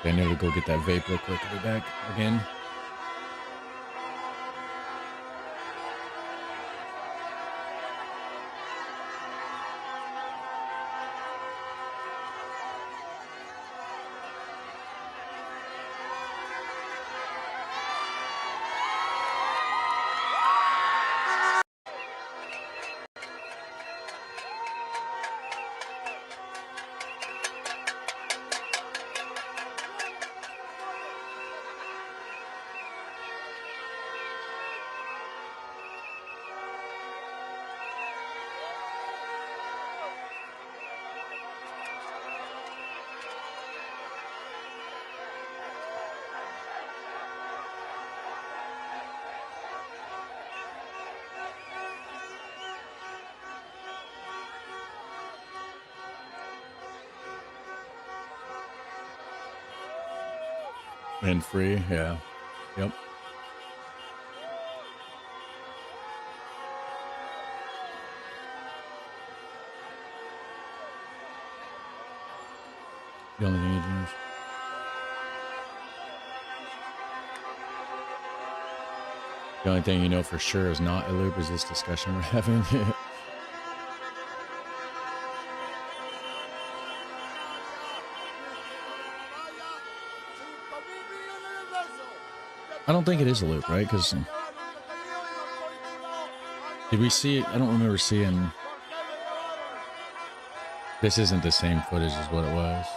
I need to go get that vape real quick. I'll be back again. And free, yeah. Yep. The only thing you do is... The only thing you know for sure is not a loop is this discussion we're having. I don't think it is a loop, right? Because did we see it? I don't remember seeing. This isn't the same footage as what it was.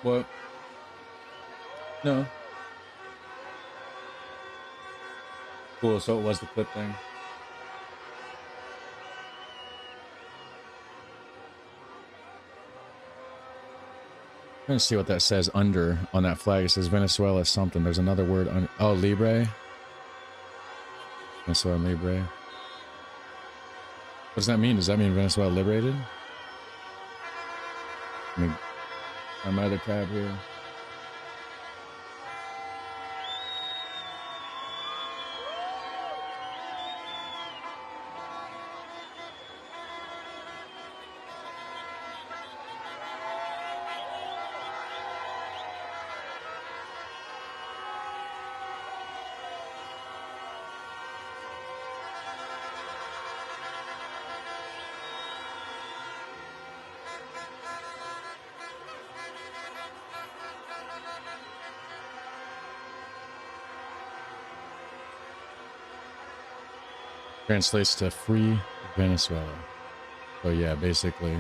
What? No. Cool, so it was the clip thing. I'm gonna see what that says under on that flag. It says Venezuela something. There's another word under. Oh, Libre. Venezuela Libre. What does that mean? Does that mean Venezuela liberated? I mean, my other tab here. Translates to free Venezuela. So yeah, basically.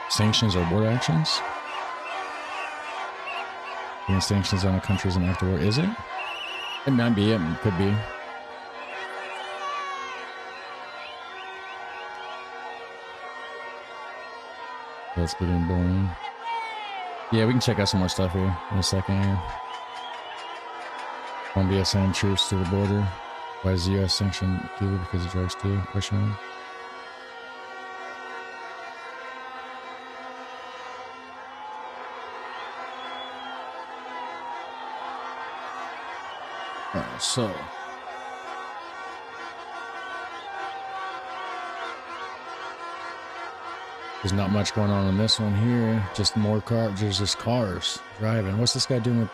Sanctions or war actions? Against sanctions on a countries in active war. Is it? It might be. It could be. That's getting boring. Yeah, we can check out some more stuff here in a second here. Colombia send troops to the border. Why does the U.S. sanction Cuba? Because of drugs too? Question mark. So there's not much going on this one here. Just more cars. There's just cars driving. What's this guy doing with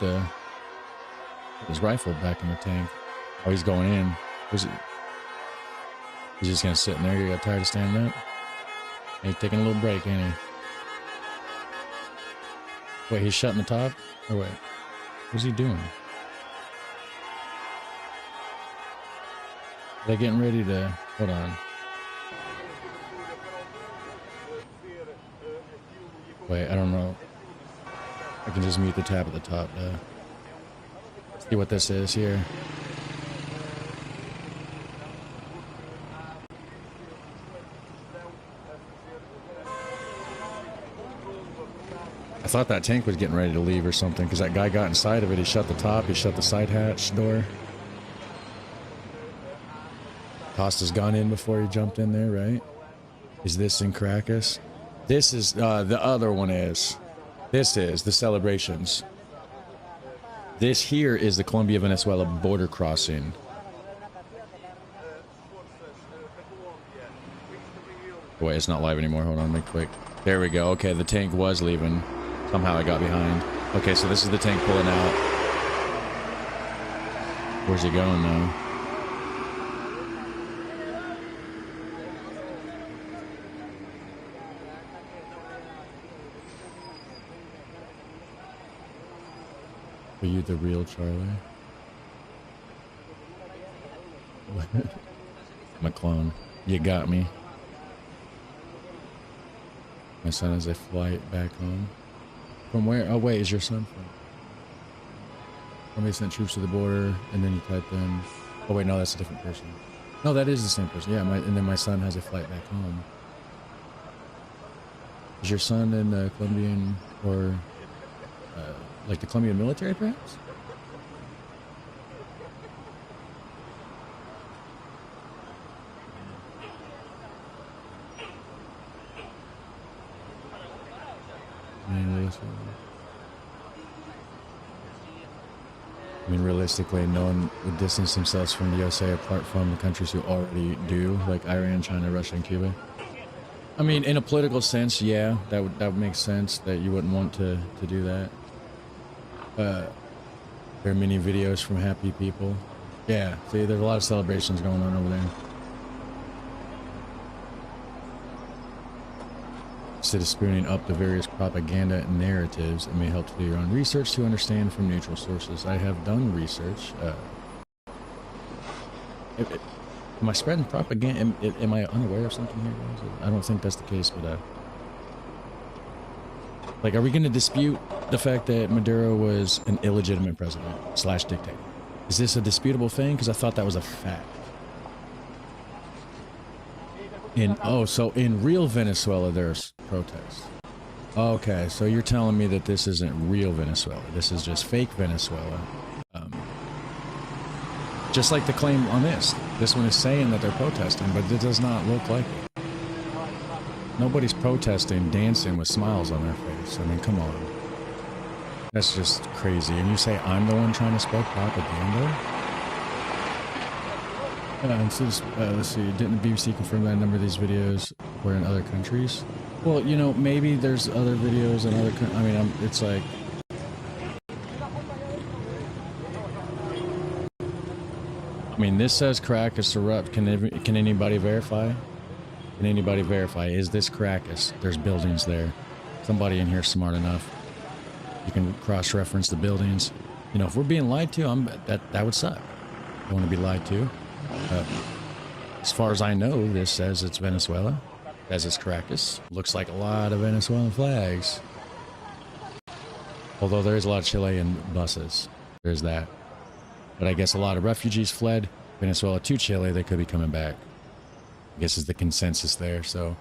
his rifle back in the tank? Oh, he's going in. Where's he? He's just gonna sit in there. You got tired of standing up? He's taking a little break, ain't he? Wait, he's shutting the top? Oh wait, what's he doing? They're getting ready to, hold on. Wait, I don't know. I can just mute the tab at the top to see what this is here. I thought that tank was getting ready to leave or something because that guy got inside of it. He shut the top, he shut the side hatch door. Tossed his gun in before he jumped in there, right? Is this in Caracas? This is, the other one is. This is the celebrations. This here is the Colombia-Venezuela border crossing. Wait, it's not live anymore. Hold on, make quick. There we go. Okay, the tank was leaving. Somehow I got behind. Okay, so this is the tank pulling out. Where's he going now? Are you the real Charlie? I'm a clone. You got me. My son has a flight back home. From where? Oh wait, is your son from? Somebody sent troops to the border, and then you type in. Oh wait, no, that's a different person. No, that is the same person. Yeah, and then my son has a flight back home. Is your son in the Colombian or like the Colombian military, perhaps? I mean, realistically, no one would distance themselves from the USA apart from the countries who already do, like Iran, China, Russia, and Cuba. I mean, in a political sense, yeah, that would make sense that you wouldn't want to do that. There are many videos from happy people. Yeah, see, there's a lot of celebrations going on over there. Instead of spooning up the various propaganda narratives, it may help to do your own research to understand from neutral sources. I have done research. Am I spreading propaganda? Am I unaware of something here, guys? I don't think that's the case, but like, are we going to dispute the fact that Maduro was an illegitimate president / dictator? Is this a disputable thing? Because I thought that was a fact. So in real Venezuela, there's protests. Okay, so you're telling me that this isn't real Venezuela. This is just fake Venezuela. Just like the claim on this. This one is saying that they're protesting, but it does not look like it. Nobody's protesting, dancing with smiles on their face. I mean, come on. That's just crazy. And you say I'm the one trying to spread propaganda? Let's see, didn't the BBC confirm that a number of these videos were in other countries? Well, you know, maybe there's other videos in other countries. I mean, it's like... I mean, this says Caracas erupt. Can anybody verify? Can anybody verify? Is this Caracas? There's buildings there. Somebody in here smart enough. You can cross-reference the buildings. You know, if we're being lied to, that would suck. I don't want to be lied to. As far as I know, this says it's Venezuela. Says it's Caracas. Looks like a lot of Venezuelan flags. Although there is a lot of Chilean buses. There's that. But I guess a lot of refugees fled Venezuela to Chile. They could be coming back. I guess is the consensus there, so.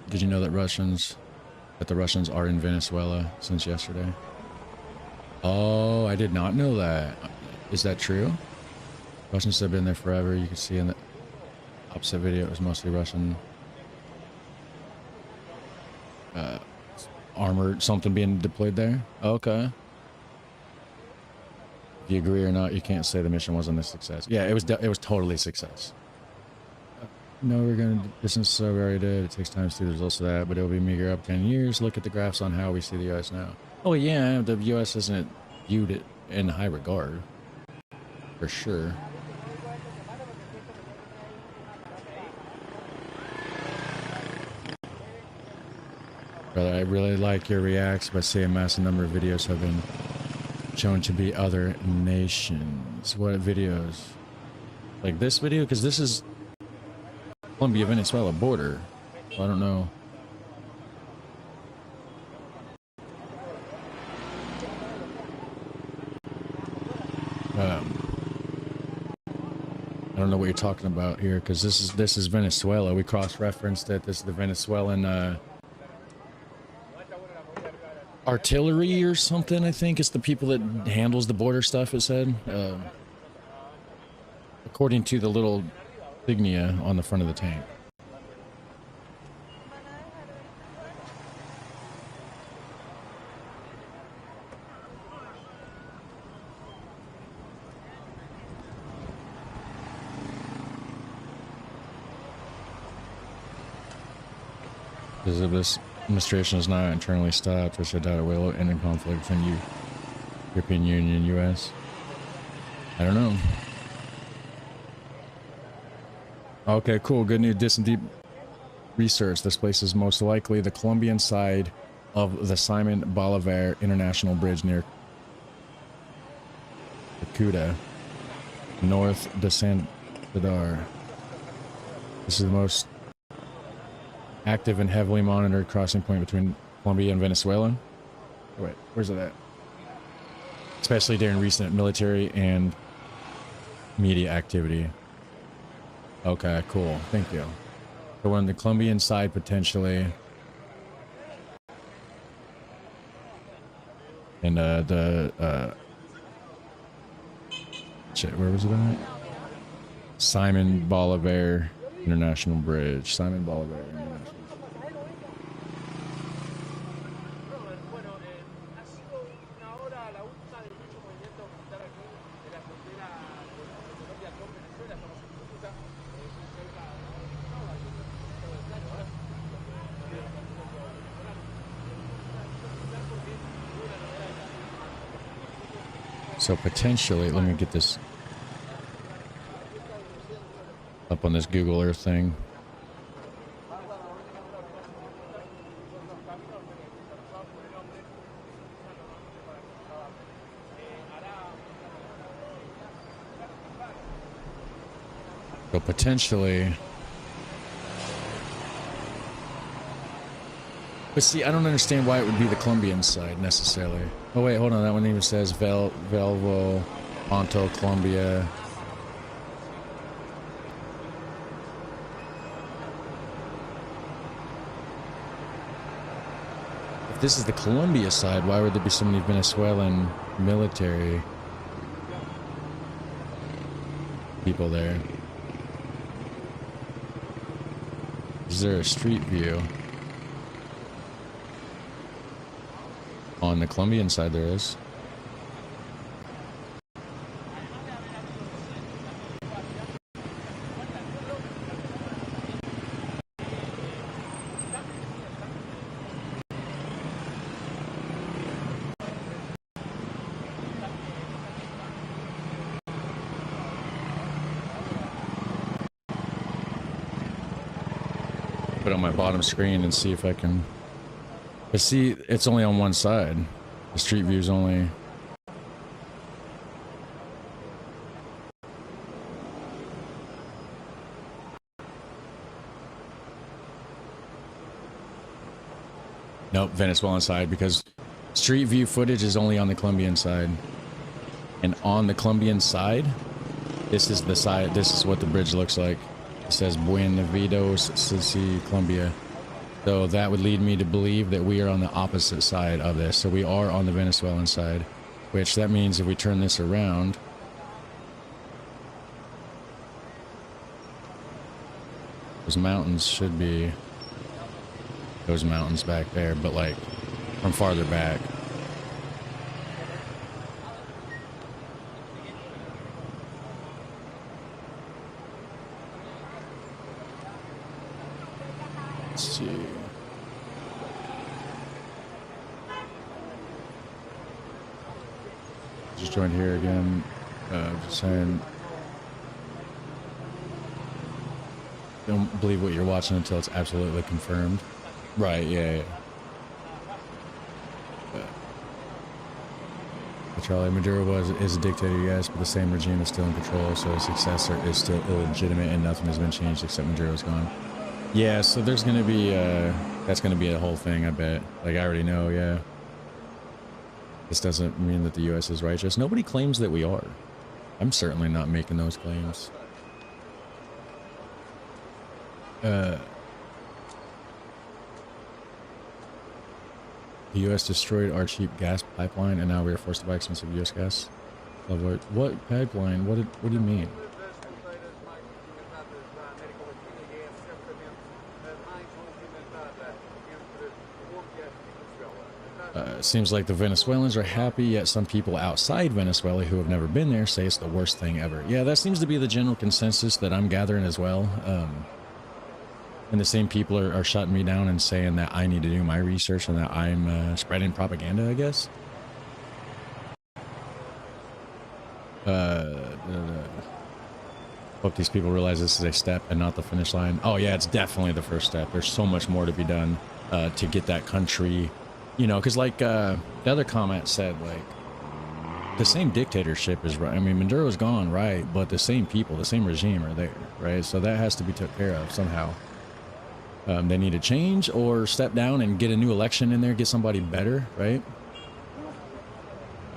Did you know that the Russians are in Venezuela since yesterday? Oh, I did not know that. Is that true? Russians have been there forever. You can see in the opposite video, it was mostly Russian armored something being deployed there. Okay. If you agree or not, you can't say the mission wasn't a success. Yeah, it was totally a success. No, we're going to distance, so we already did. It takes time to see the results of that, but it'll be meager up 10 years. Look at the graphs on how we see the U.S. now. Oh, yeah, the U.S. isn't viewed it in high regard. For sure. Brother, I really like your reacts by saying massive number of videos have been shown to be other nations. What videos? Like this video? Because this is Colombia-Venezuela border. So I don't know. I don't know what you're talking about here, because this is Venezuela. We cross-referenced it. This is the Venezuelan artillery or something. I think it's the people that handles the border stuff. It said, according to the little insignia on the front of the tank. Because if this administration is not internally stopped, which I doubt it will, end in conflict between European Union and U.S. I don't know. Okay, cool. Good news. Distant deep research. This place is most likely the Colombian side of the Simon Bolivar International Bridge near Cuda, north de Santander. This is the most active and heavily monitored crossing point between Colombia and Venezuela. Oh, wait, where's it at? Especially during recent military and media activity. Okay, cool. Thank you. So on the Colombian side, potentially. And shit, where was it at? Simon Bolivar International Bridge. Simon Bolivar International. So potentially, let me get this up on this Google Earth thing. So potentially, but see, I don't understand why it would be the Colombian side necessarily. Oh wait, hold on, that one even says Velvo, Ponto, Colombia. If this is the Colombia side, why would there be so many Venezuelan military people there? Is there a street view? On the Colombian side there is. it on my bottom screen and see if I can. But see, it's only on one side. The street view is only. Nope, Venezuelan side, because street view footage is only on the Colombian side. And on the Colombian side, this is the side, this is what the bridge looks like. It says Buenavidos, Sisi, Colombia. So that would lead me to believe that we are on the opposite side of this. So we are on the Venezuelan side, which that means if we turn this around, those mountains should be those mountains back there, but like from farther back. Let's see. Just joined here again. Just saying, don't believe what you're watching until it's absolutely confirmed. Right, yeah. Charlie, Maduro is a dictator, yes, but the same regime is still in control, so his successor is still illegitimate and nothing has been changed except Maduro's gone. Yeah, so there's gonna be that's gonna be a whole thing, I bet. Like, I already know, yeah. This doesn't mean that the US is righteous. Nobody claims that we are. I'm certainly not making those claims. The U.S. destroyed our cheap gas pipeline, and now we are forced to buy expensive U.S. gas. What pipeline? What do you mean? Seems like the Venezuelans are happy, yet some people outside Venezuela who have never been there say it's the worst thing ever. Yeah, that seems to be the general consensus that I'm gathering as well. And the same people are shutting me down and saying that I need to do my research and that I'm spreading propaganda, I guess. Hope these people realize this is a step and not the finish line. Oh yeah, it's definitely the first step. There's so much more to be done to get that country, you know, because like the other comment said, like, the same dictatorship is right. I mean, Maduro's gone, right? But the same people, the same regime are there, right? So that has to be took care of somehow. They need to change or step down and get a new election in there, get somebody better, right?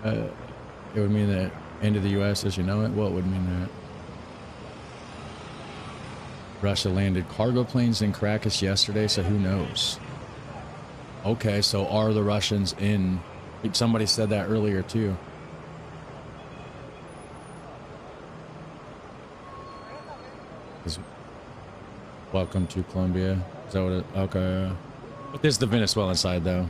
It would mean that end of the U.S. as you know it. What would mean that? Russia landed cargo planes in Caracas yesterday, so who knows? Okay, so are the Russians in? Somebody said that earlier too. Welcome to Colombia. Is that what it? Okay. But this is the Venezuelan side though,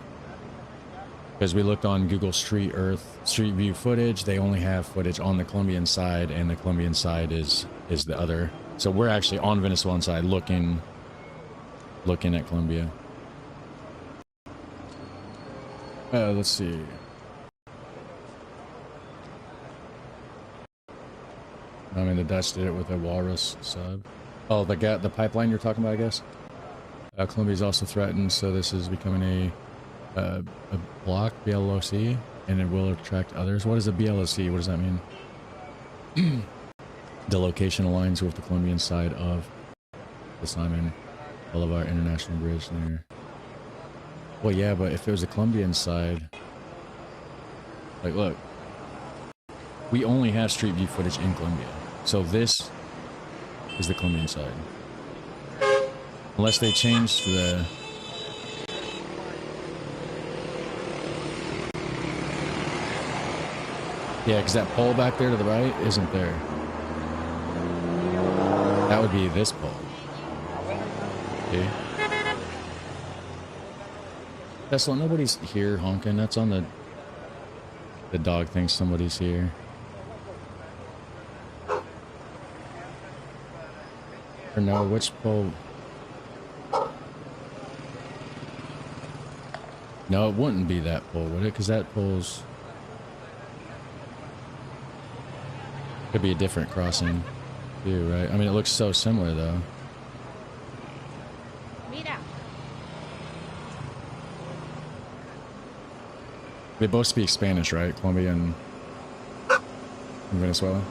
because we looked on Google Street View footage. They only have footage on the Colombian side, and the Colombian side is the other. So we're actually on Venezuelan side looking at Colombia. Let's see. I mean, the Dutch did it with a walrus sub. Oh, the pipeline you're talking about, I guess. Colombia is also threatened, so this is becoming a block, BLOC, and it will attract others. What is a BLOC? What does that mean? The location aligns with the Colombian side of the Simon Bolivar International Bridge there. Well, yeah, but if it was a Colombian side, like, look, we only have street view footage in Colombia, so this is the Colombian side. Unless they change the... Yeah, because that pole back there to the right isn't there. That would be this pole. See? Tesla, nobody's here honking. That's on the dog thinks somebody's here. Or no, which pole? No, it wouldn't be that pole, would it? Because that pole's... Could be a different crossing too, right? I mean, it looks so similar though. Mira. They both speak Spanish, right? Colombia and Venezuela.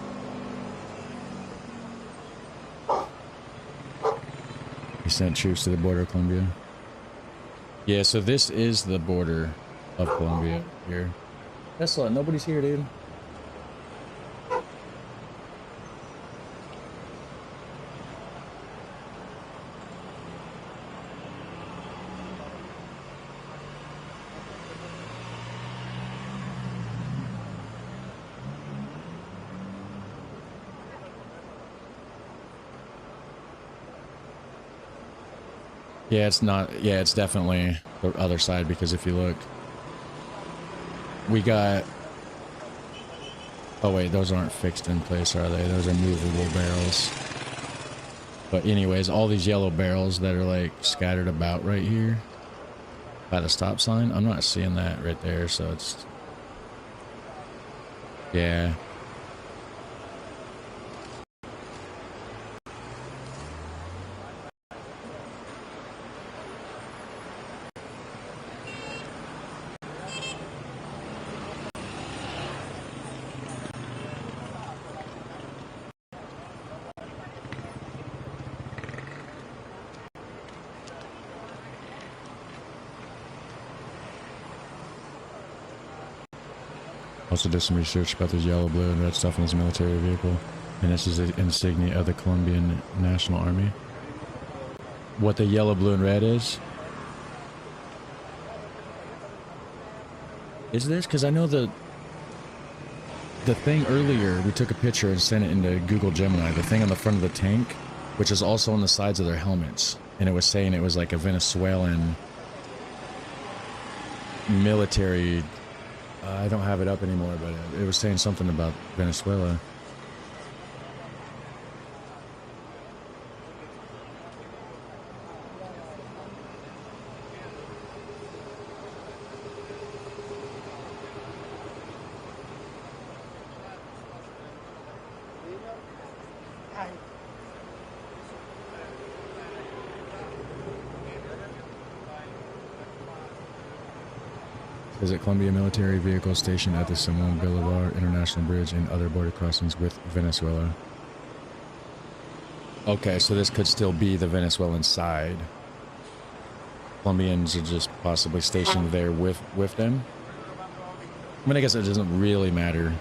He sent troops to the border of Colombia. Yeah, so this is the border of Colombia here. Tesla, nobody's here, dude. Yeah, it's not. Yeah, it's definitely the other side, because if you look, we got. Oh wait, those aren't fixed in place, are they? Those are movable barrels. But anyways, all these yellow barrels that are like scattered about right here by the stop sign, I'm not seeing that right there, so it's. Yeah. Also did some research about this yellow, blue, and red stuff in this military vehicle. And this is the insignia of the Colombian National Army. What the yellow, blue, and red is this? Because I know the thing earlier, we took a picture and sent it into Google Gemini, the thing on the front of the tank, which is also on the sides of their helmets. And it was saying it was like a Venezuelan military. I don't have it up anymore, but it was saying something about Venezuela. Is it Colombia military vehicle stationed at the Simon Bolivar International Bridge and other border crossings with Venezuela? Okay, so this could still be the Venezuelan side. Colombians are just possibly stationed there with them. I mean, I guess it doesn't really matter